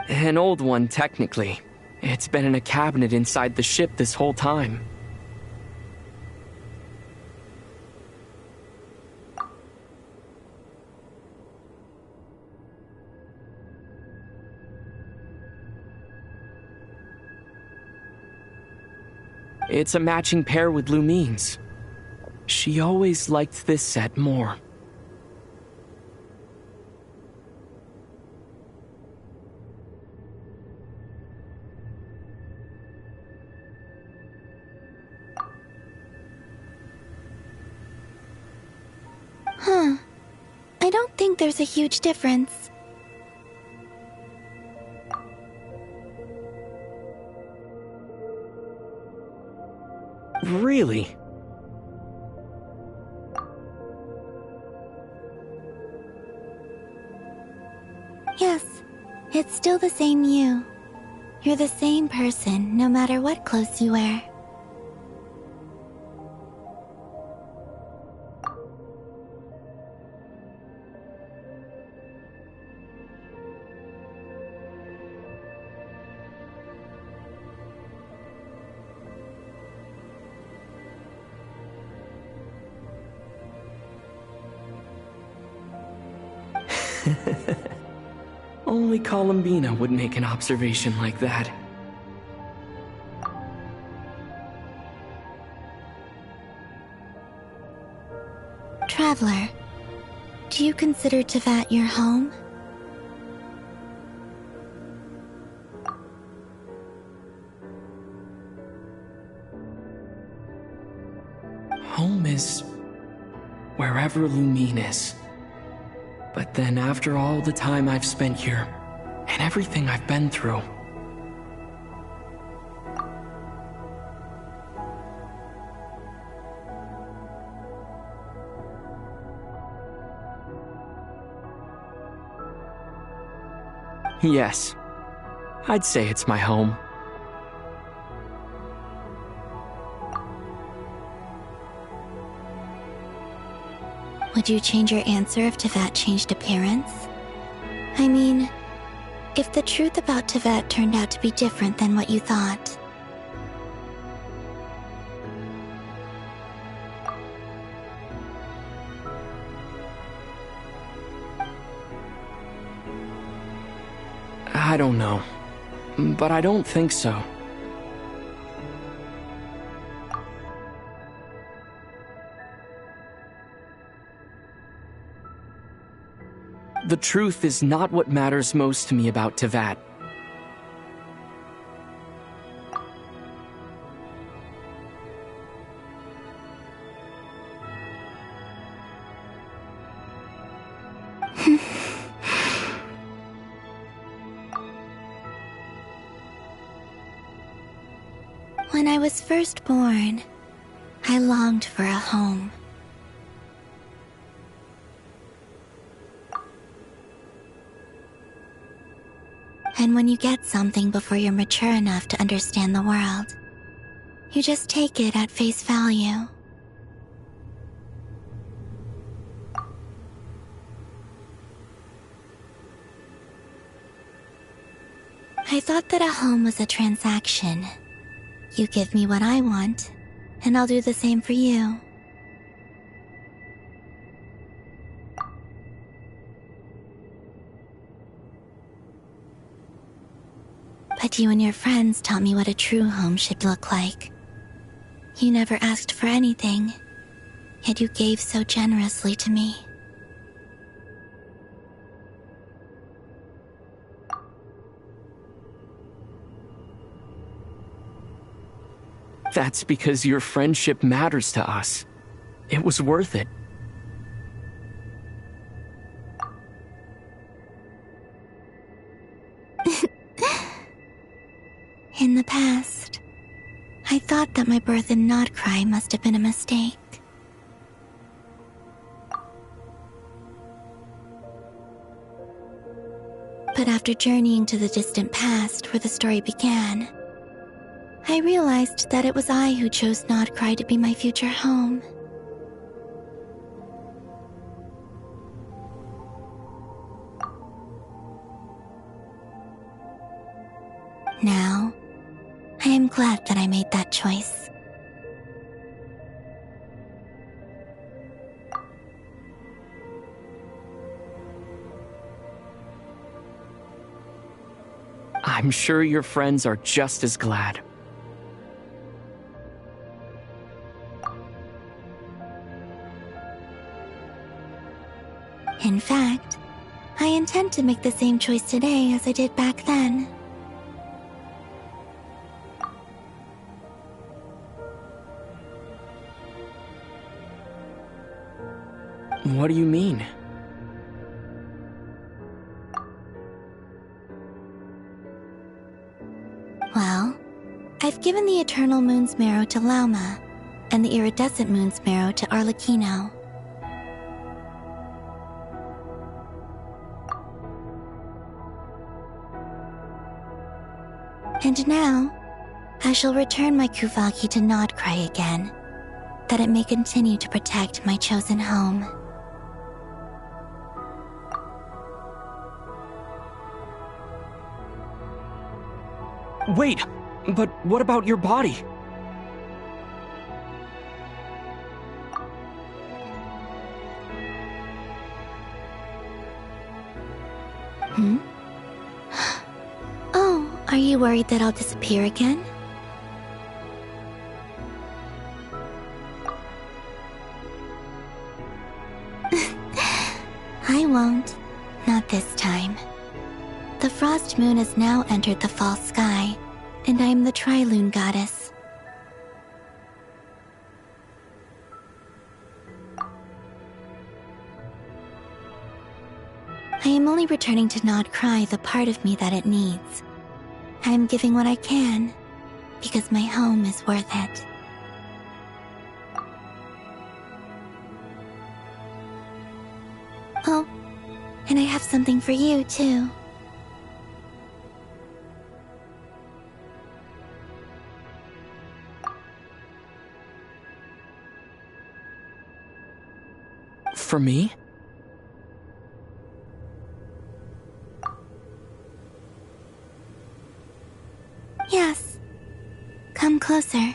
An old one, technically. It's been in a cabinet inside the ship this whole time. It's a matching pair with Lumine's. She always liked this set more. Huh. I don't think there's a huge difference. Really? Yes, it's still the same you. You're the same person, no matter what clothes you wear. Only Columbina would make an observation like that. Traveler, do you consider Teyvat your home? Home is wherever Lumine is. But then after all the time I've spent here, and everything I've been through, yes, I'd say it's my home. Would you change your answer if Teyvat changed appearance? I mean, if the truth about Teyvat turned out to be different than what you thought. I don't know, but I don't think so. The truth is not what matters most to me about Teyvat. When I was first born, I longed for a home. And when you get something before you're mature enough to understand the world, you just take it at face value. I thought that a home was a transaction. You give me what I want, and I'll do the same for you. But you and your friends taught me what a true home should look like. You never asked for anything, yet you gave so generously to me. That's because your friendship matters to us. It was worth it. In the past, I thought that my birth in Nod-Krai must have been a mistake. But after journeying to the distant past where the story began, I realized that it was I who chose Nod-Krai to be my future home. Now, I am glad that I made that choice. I'm sure your friends are just as glad. In fact, I intend to make the same choice today as I did back then. What do you mean? Well, I've given the Eternal Moon's Marrow to Lauma, and the Iridescent Moon's Marrow to Arlecchino. And now, I shall return my Kuvagi to Nod-Krai again, that it may continue to protect my chosen home. Wait, but what about your body? Oh, are you worried that I'll disappear again? I won't. Not this time. The Frost Moon has now entered the false sky, and I am the Tri-Lune Goddess. I am only returning to Nod-Krai the part of me that it needs. I am giving what I can, because my home is worth it. Oh, and I have something for you, too. For me? Yes. Come closer.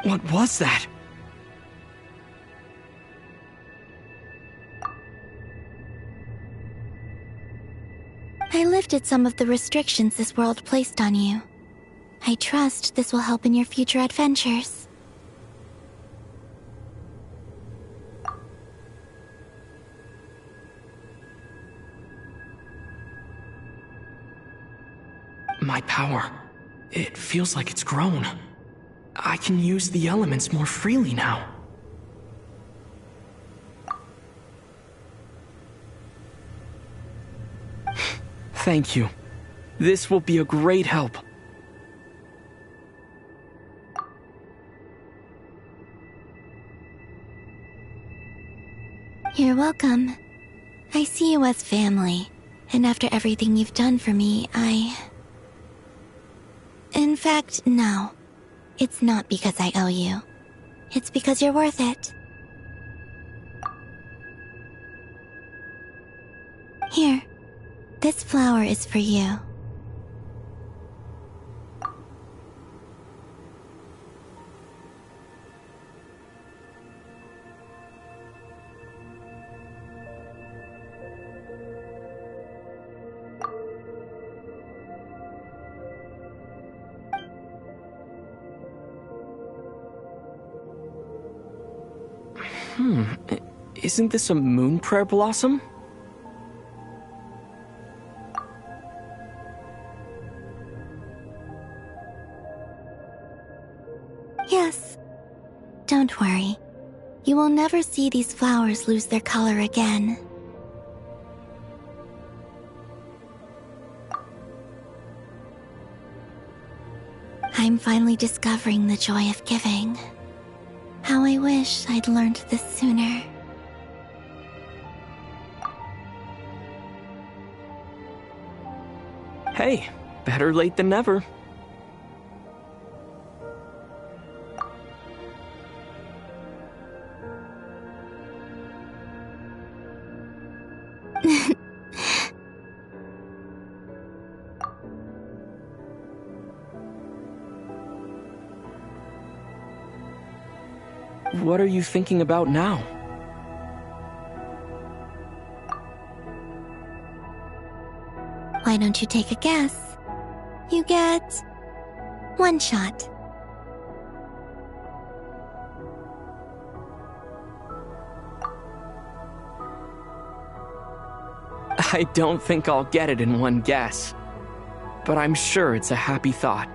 What was that? I lifted some of the restrictions this world placed on you. I trust this will help in your future adventures. My power. It feels like it's grown. I can use the elements more freely now. Thank you. This will be a great help. You're welcome. I see you as family, and after everything you've done for me, In fact, no. It's not because I owe you. It's because you're worth it. Here. This flower is for you. Isn't this a moon prayer blossom? Yes. Don't worry. You will never see these flowers lose their color again. I'm finally discovering the joy of giving. How I wish I'd learned this sooner. Hey, better late than never. What are you thinking about now? Why don't you take a guess? You get 1 shot. I don't think I'll get it in 1 guess, but I'm sure it's a happy thought.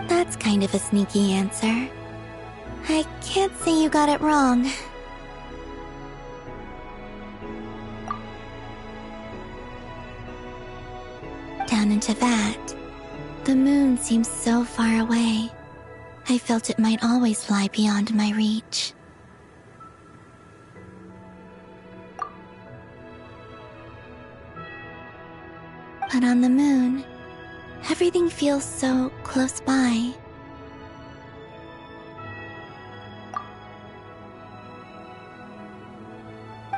That's kind of a sneaky answer. I can't say you got it wrong. Down into that, the moon seems so far away. I felt it might always lie beyond my reach. But on the moon, everything feels so close by.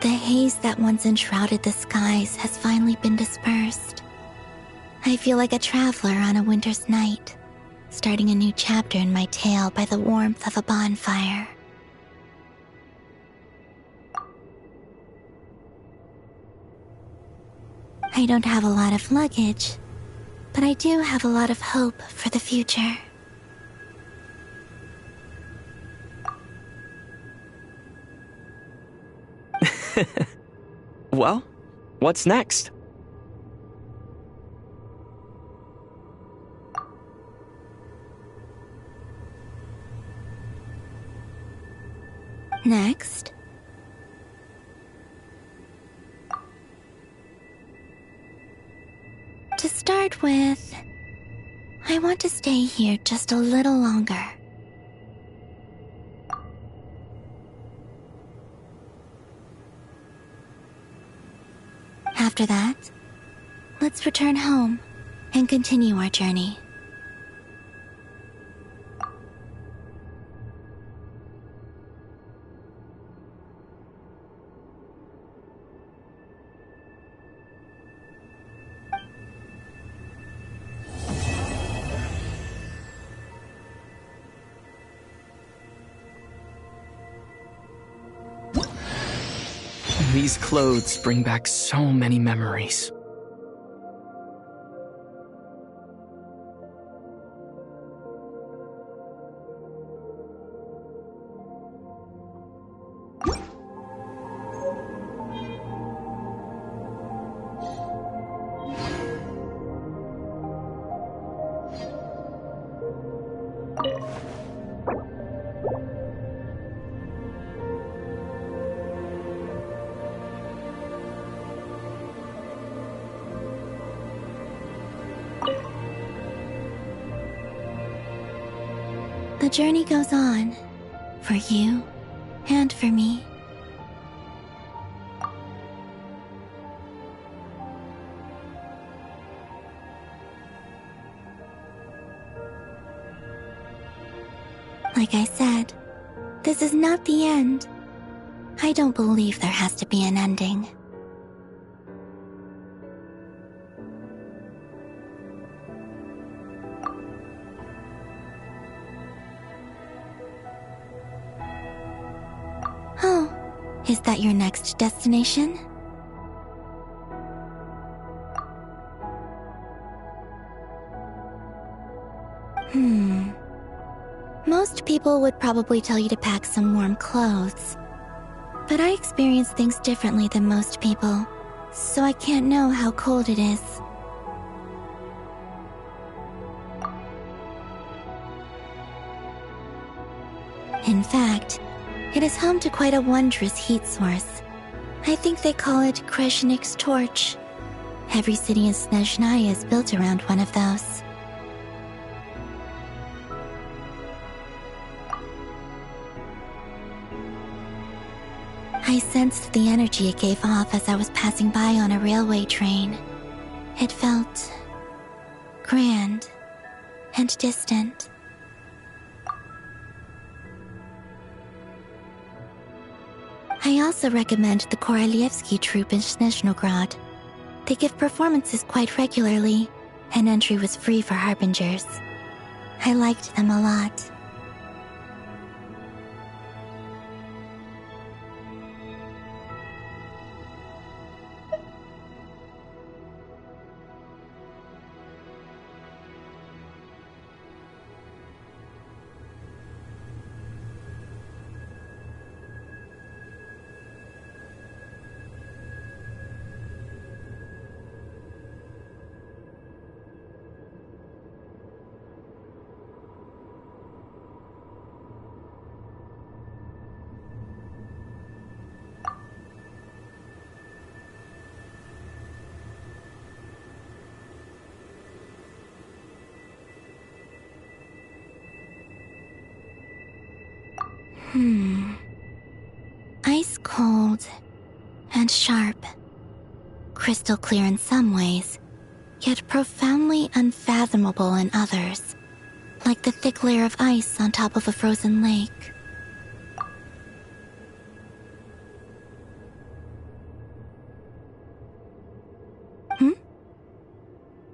The haze that once enshrouded the skies has finally been dispersed. I feel like a traveler on a winter's night, starting a new chapter in my tale by the warmth of a bonfire. I don't have a lot of luggage, but I do have a lot of hope for the future. Well, what's next? Next, to start with, I want to stay here just a little longer. After that, let's return home and continue our journey. These clothes bring back so many memories. The journey goes on, for you and for me. Like I said, this is not the end. I don't believe there has to be an ending. Oh, is that your next destination? Most people would probably tell you to pack some warm clothes. But I experience things differently than most people, so I can't know how cold it is. In fact, it is home to quite a wondrous heat source. I think they call it Kreshnik's torch. Every city in Snezhnaya is built around one of those. I sensed the energy it gave off as I was passing by on a railway train. It felt grand and distant. I also recommend the Korolievsky troupe in Snezhnograd. They give performances quite regularly, and entry was free for harbingers. I liked them a lot. Ice cold and sharp. Crystal clear in some ways, yet profoundly unfathomable in others, like the thick layer of ice on top of a frozen lake.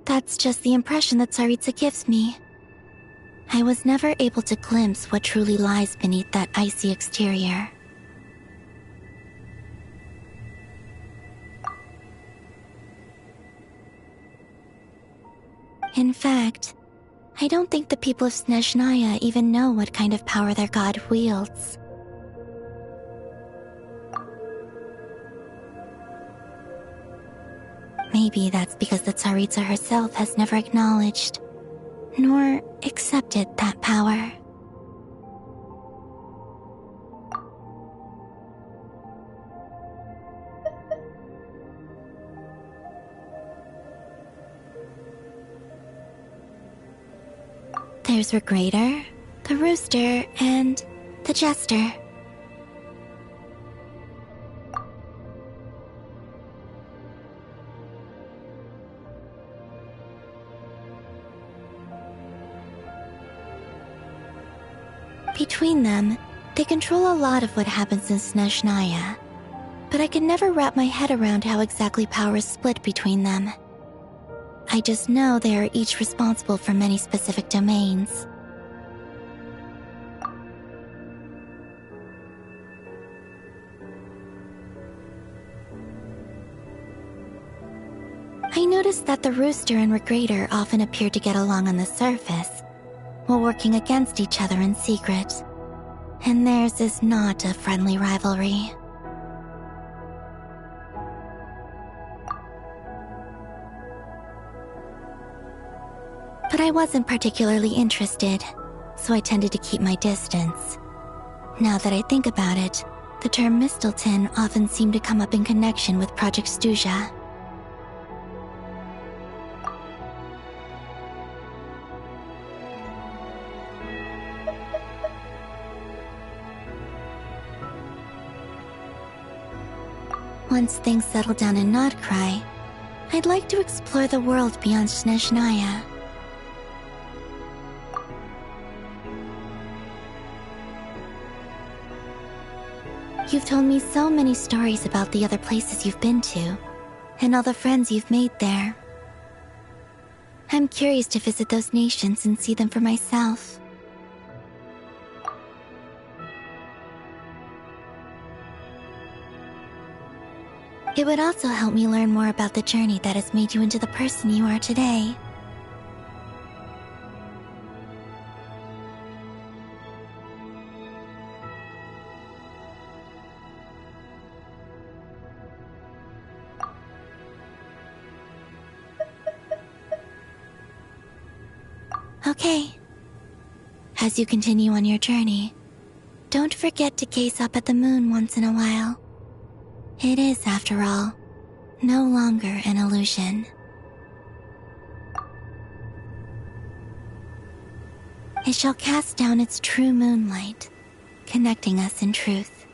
That's just the impression that Tsaritsa gives me. I was never able to glimpse what truly lies beneath that icy exterior. In fact, I don't think the people of Snezhnaya even know what kind of power their god wields. Maybe that's because the Tsaritsa herself has never acknowledged nor accepted that power. There's Regrator, the Rooster, and the Jester. Between them, they control a lot of what happens in Snezhnaya, but I can never wrap my head around how exactly power is split between them. I just know they are each responsible for many specific domains. noticed that the Rooster and Regrator often appear to get along on the surface, while working against each other in secret. And theirs is not a friendly rivalry. But I wasn't particularly interested, so I tended to keep my distance. Now that I think about it, the term Mistelton often seemed to come up in connection with Project Stuja. Once things settle down in Nod-Krai, I'd like to explore the world beyond Snezhnaya. You've told me so many stories about the other places you've been to, and all the friends you've made there. I'm curious to visit those nations and see them for myself. It would also help me learn more about the journey that has made you into the person you are today. Okay. As you continue on your journey, don't forget to gaze up at the moon once in a while. It is, after all, no longer an illusion. It shall cast down its true moonlight, connecting us in truth.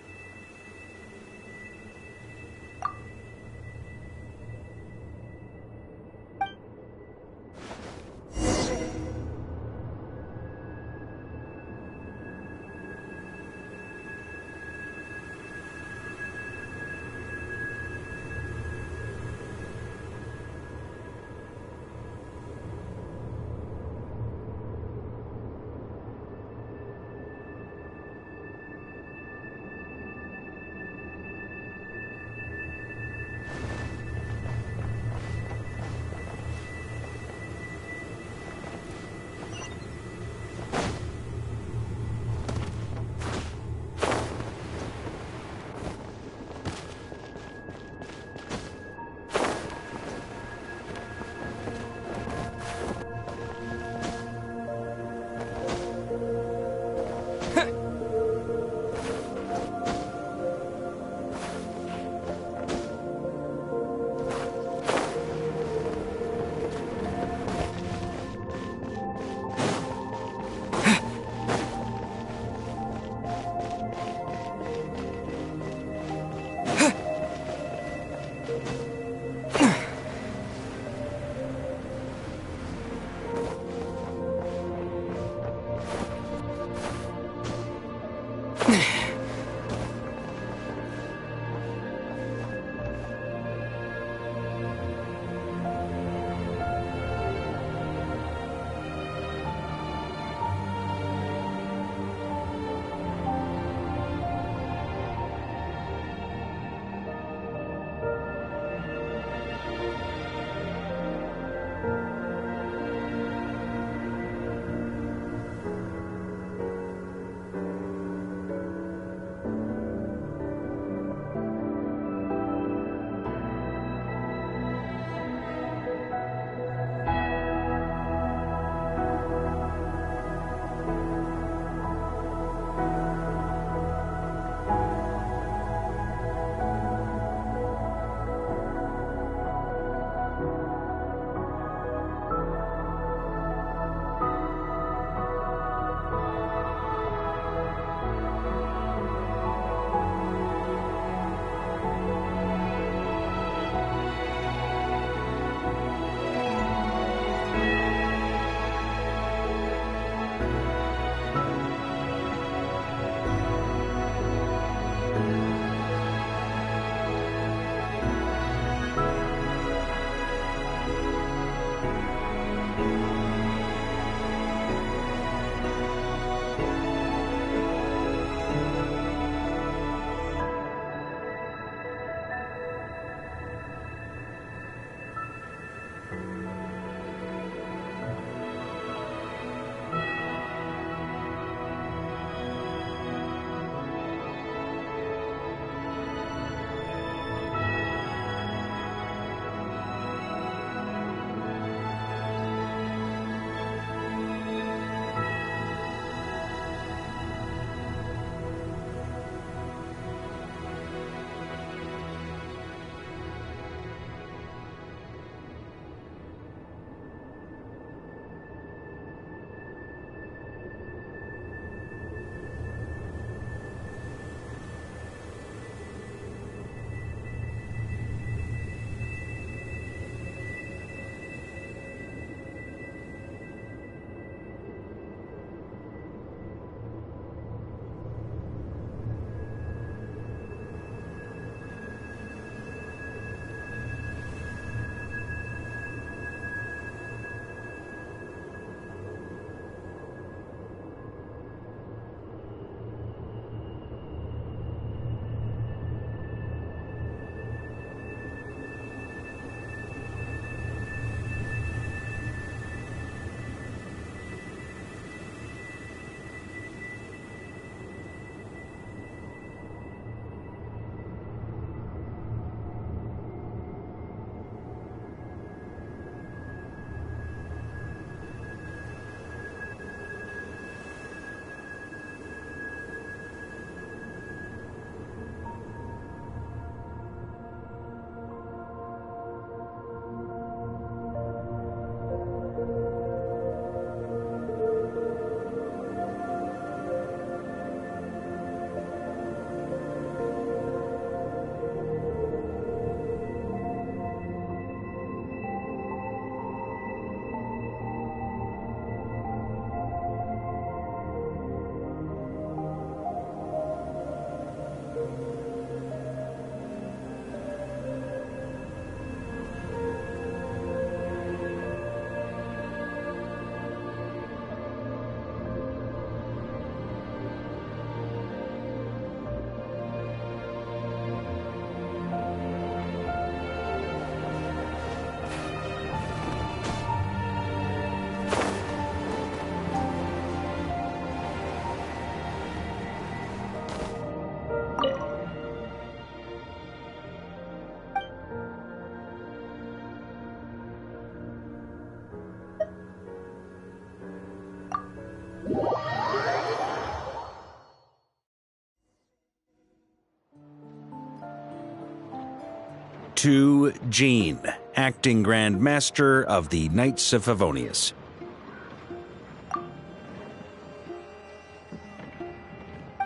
To Jean, acting Grand Master of the Knights of Favonius.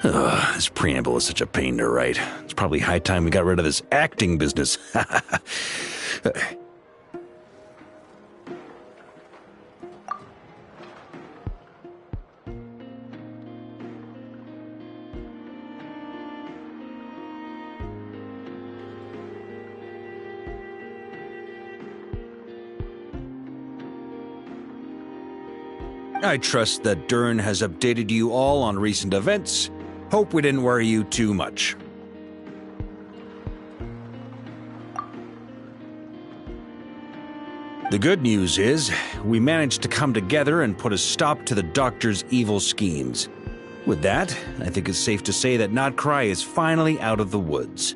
This preamble is such a pain to write. It's probably high time we got rid of this acting business. I trust that Dern has updated you all on recent events. Hope we didn't worry you too much. The good news is, we managed to come together and put a stop to the Doctor's evil schemes. With that, I think it's safe to say that Nod-Krai is finally out of the woods.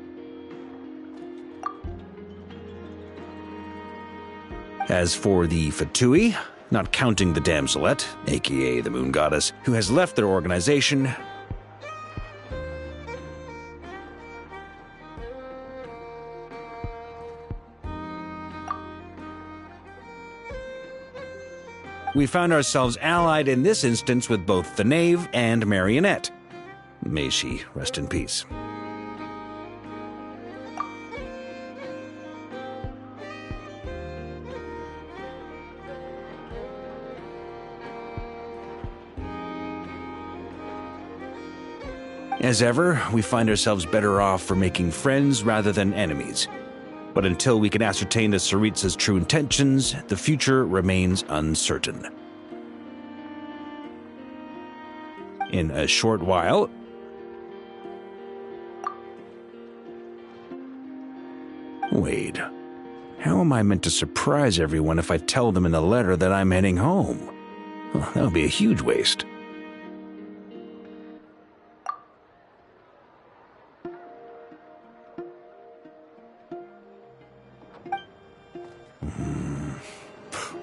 As for the Fatui, not counting the Damselette, aka the Moon Goddess, who has left their organization, we found ourselves allied in this instance with both the Knave and Marionette. May she rest in peace. As ever, we find ourselves better off for making friends rather than enemies. But until we can ascertain the Tsaritsa's true intentions, the future remains uncertain. In a short while... Wait, how am I meant to surprise everyone if I tell them in the letter that I'm heading home? Well, that would be a huge waste.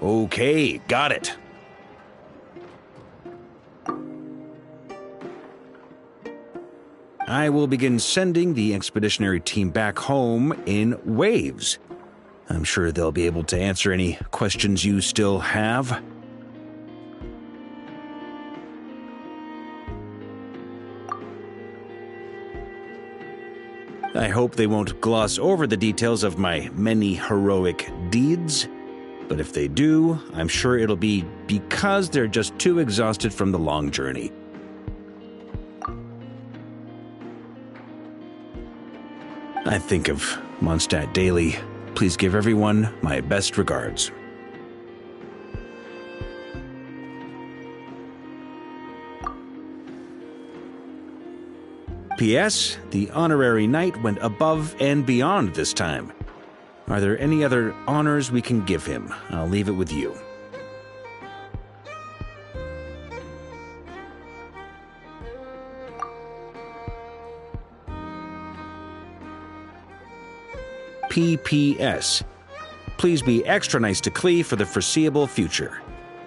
Okay, got it. I will begin sending the expeditionary team back home in waves. I'm sure they'll be able to answer any questions you still have. I hope they won't gloss over the details of my many heroic deeds. But if they do, I'm sure it'll be because they're just too exhausted from the long journey. I think of Mondstadt daily. Please give everyone my best regards. P.S. The honorary knight went above and beyond this time. Are there any other honors we can give him? I'll leave it with you. P.P.S. Please be extra nice to Klee for the foreseeable future.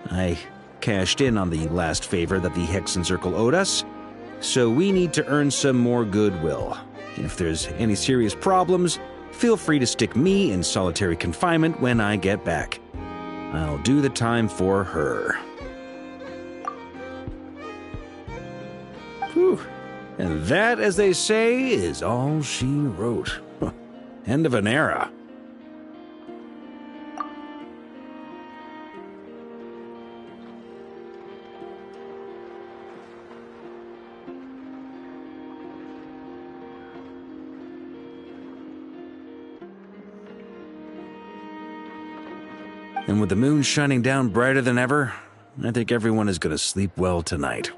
I cashed in on the last favor that the Hexen Circle owed us, so we need to earn some more goodwill. If there's any serious problems, feel free to stick me in solitary confinement when I get back. I'll do the time for her. Whew. And that, as they say, is all she wrote. End of an era. And with the moon shining down brighter than ever, I think everyone is going to sleep well tonight.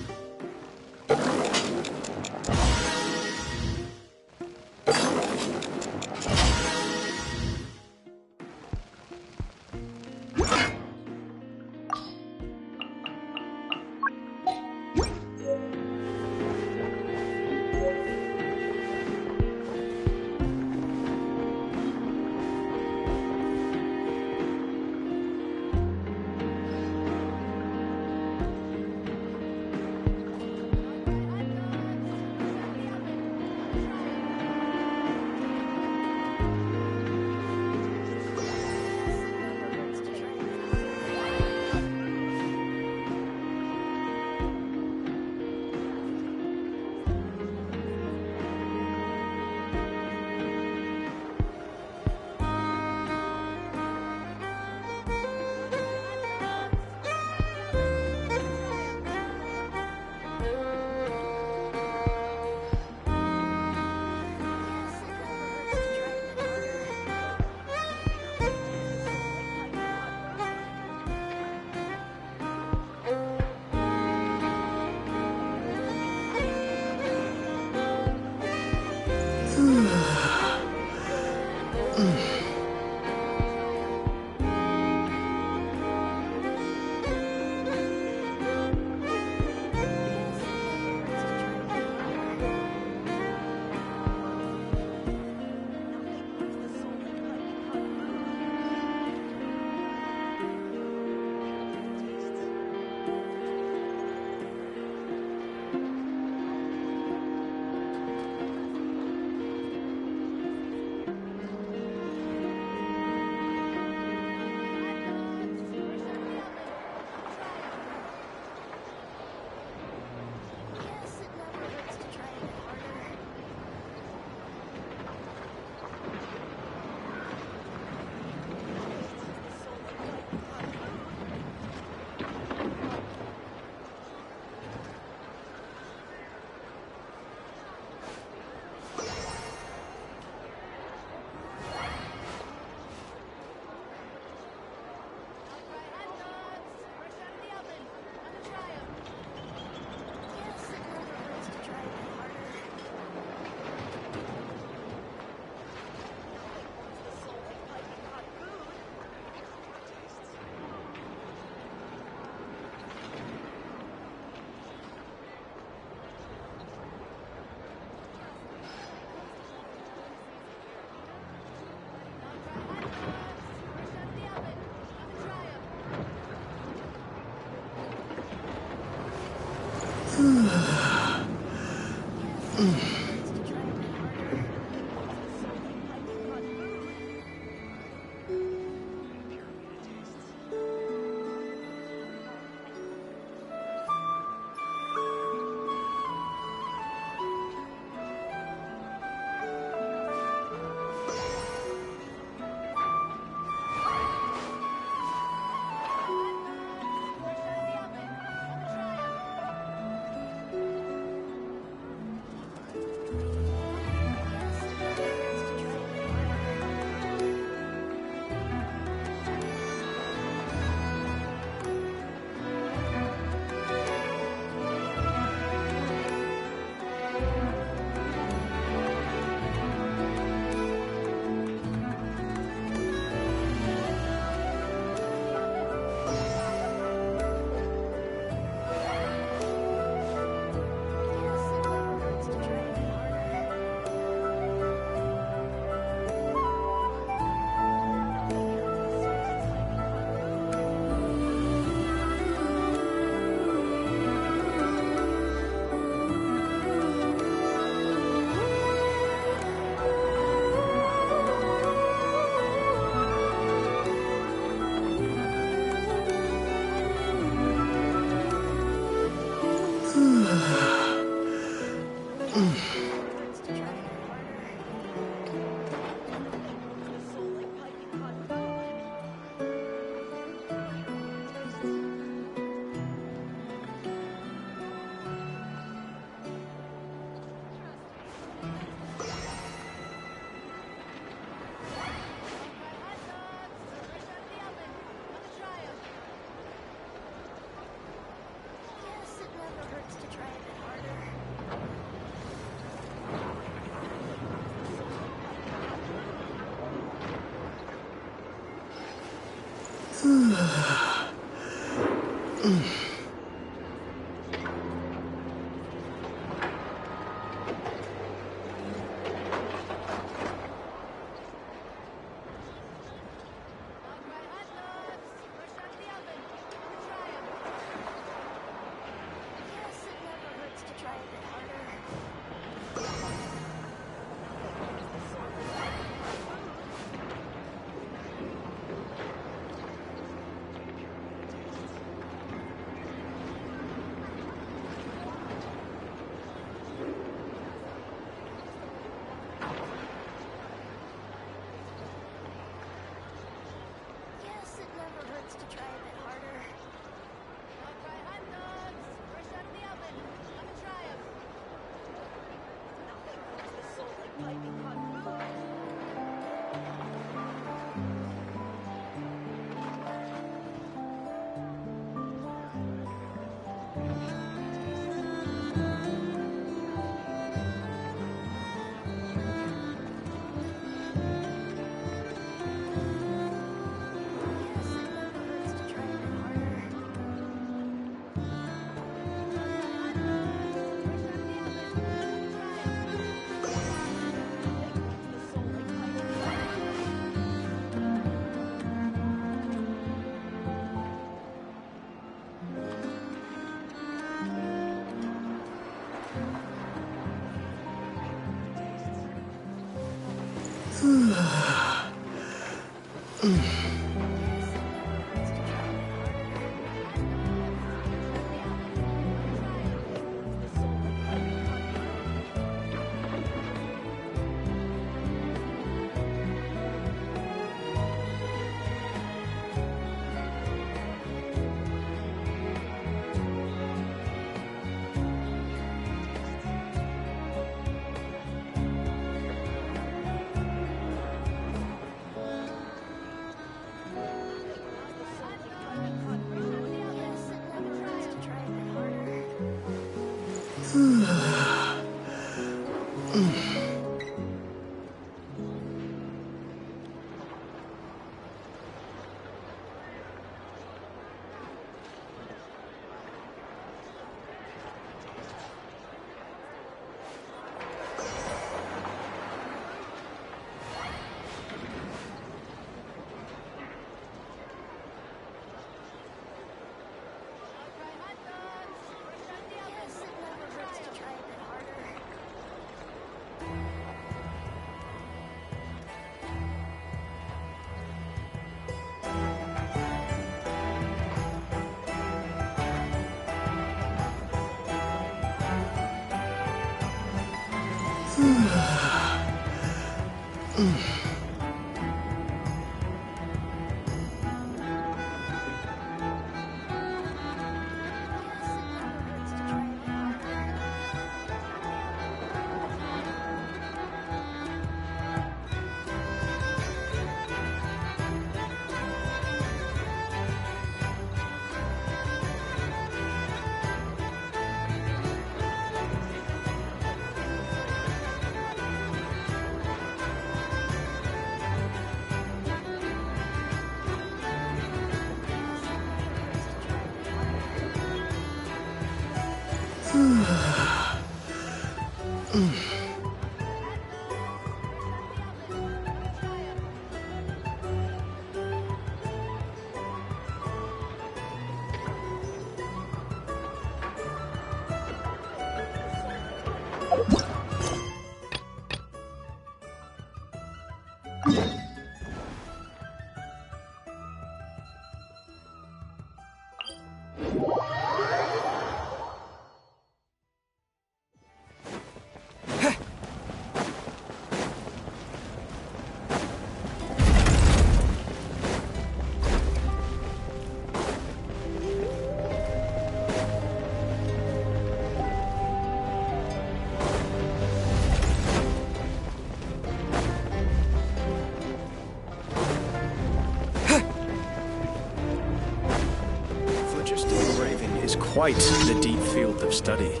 Quite the deep field of study.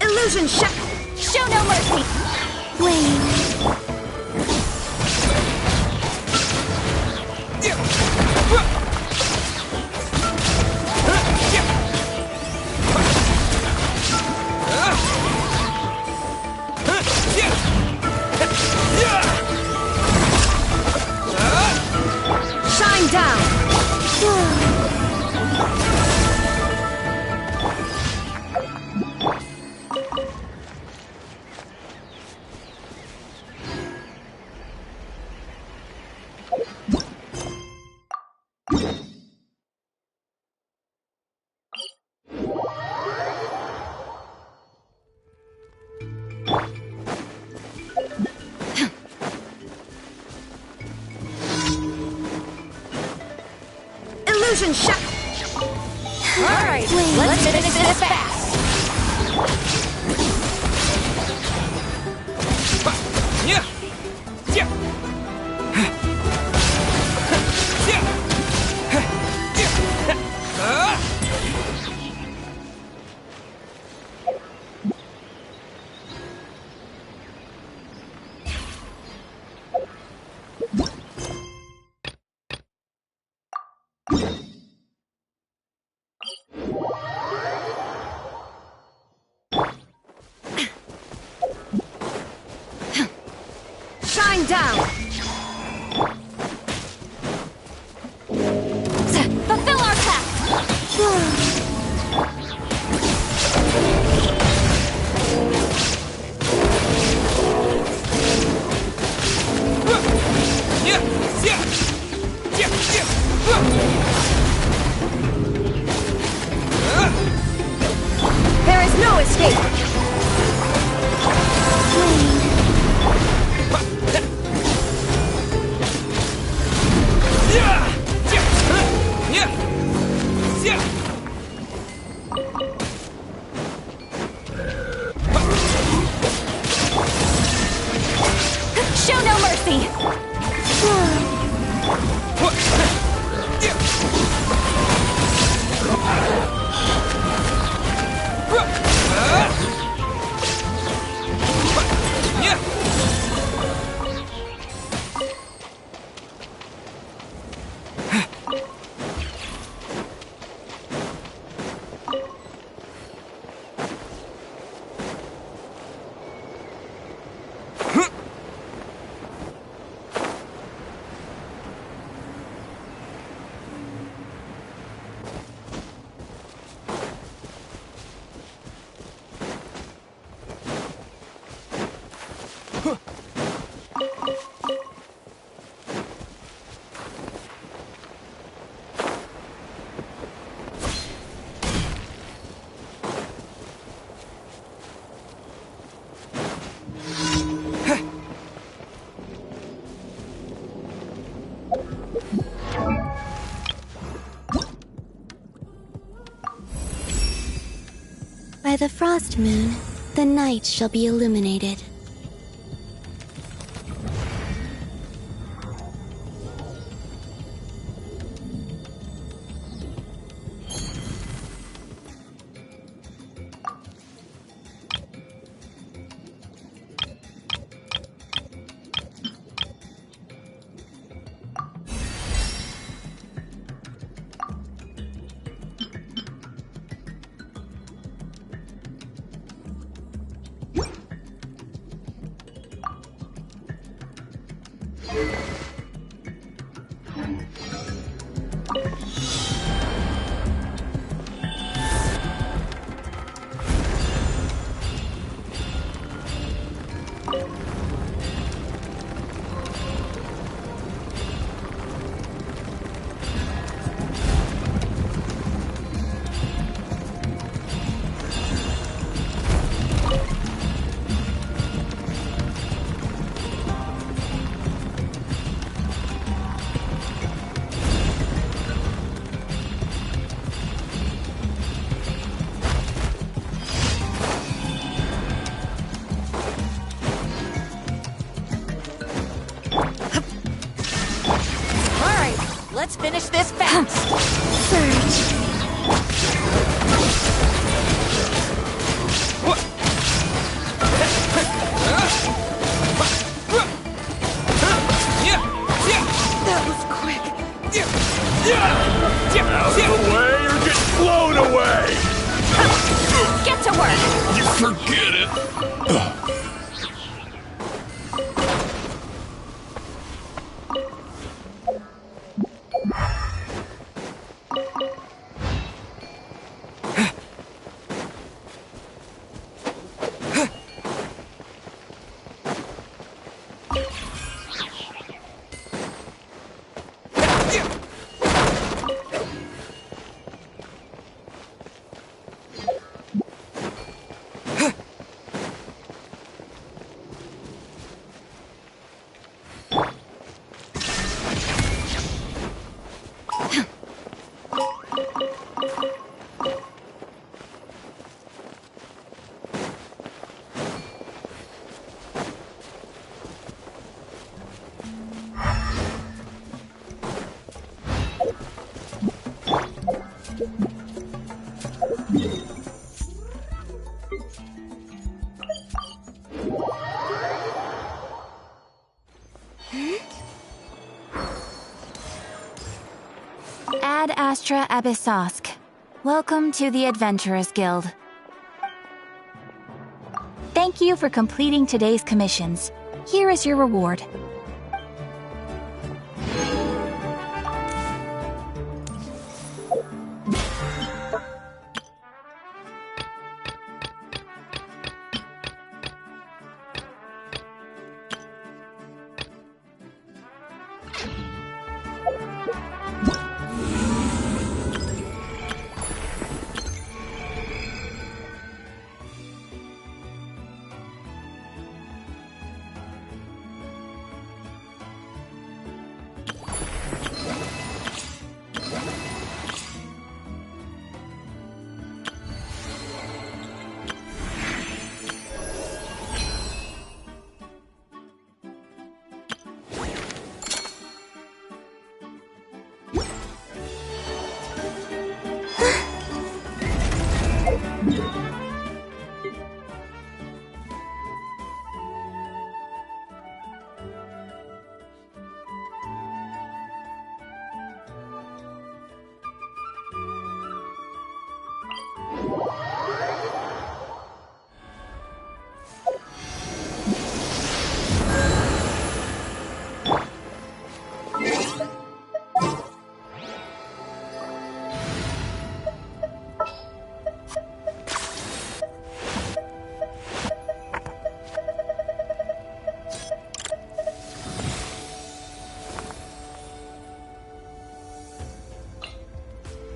Illusion shot! Show no mercy! Wait. Shine down! Illusion shot! Alright, let's finish this fast! Shine down! Fulfill our pact! There is no escape! Show no mercy! By the frost moon, the night shall be illuminated. Ad Astra Abyssosk. Welcome to the Adventurers Guild. Thank you for completing today's commissions. Here is your reward.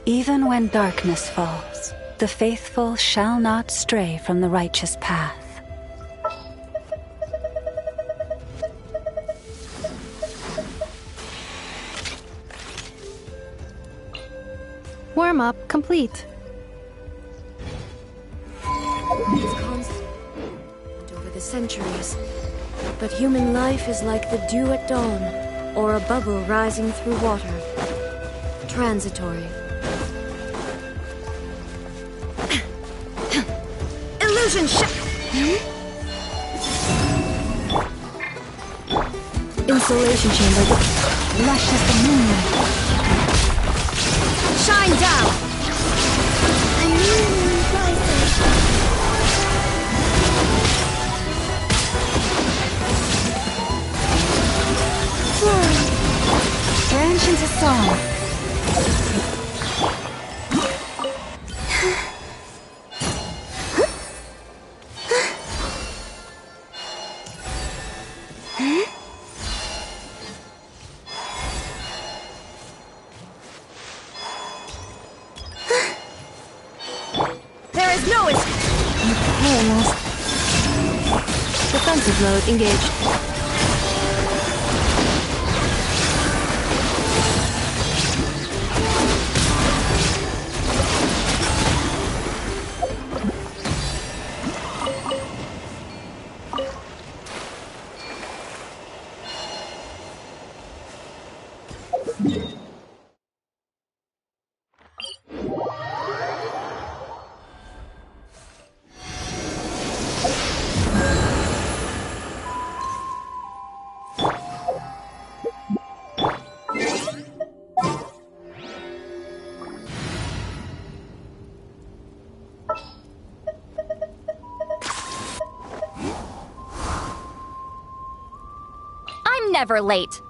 Even when darkness falls, the faithful shall not stray from the righteous path. Warm-up complete. It's constant over the centuries. But human life is like the dew at dawn, or a bubble rising through water. Transitory. Illusion shut! Insulation chamber. Lush as the moonlight. Shine down! I'm really rising. Branch into song. Defensive mode engaged. Never late.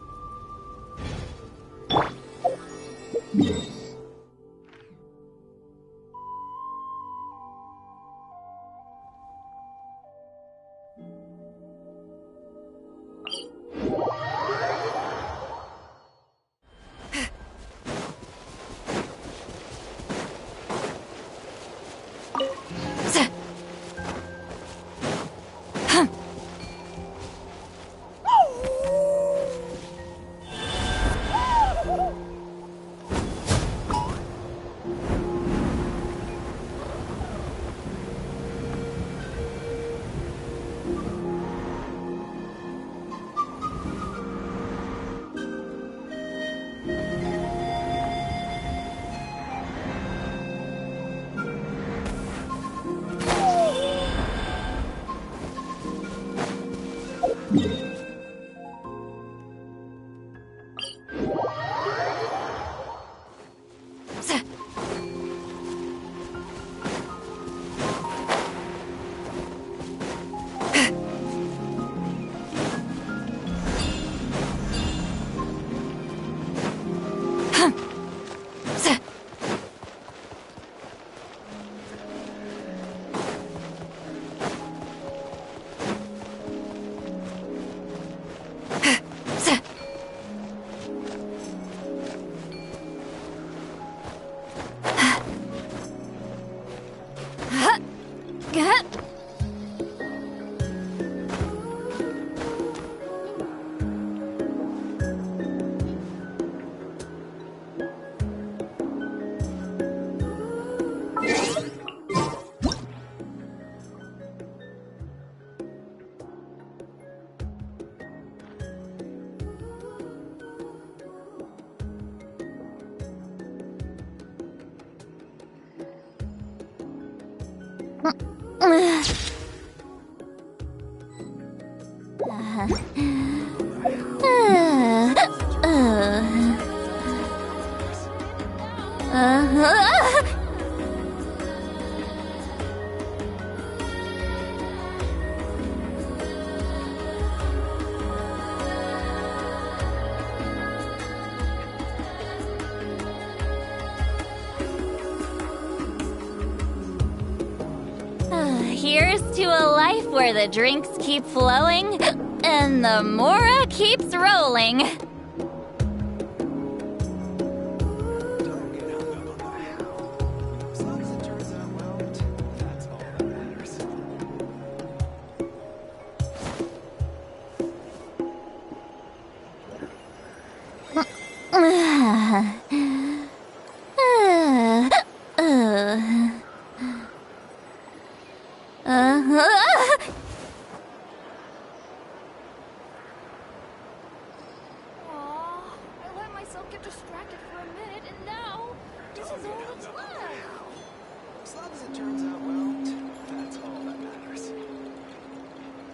Here's to a life where the drinks keep flowing and the mora keeps rolling.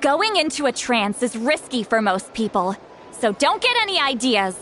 Going into a trance is risky for most people, so don't get any ideas.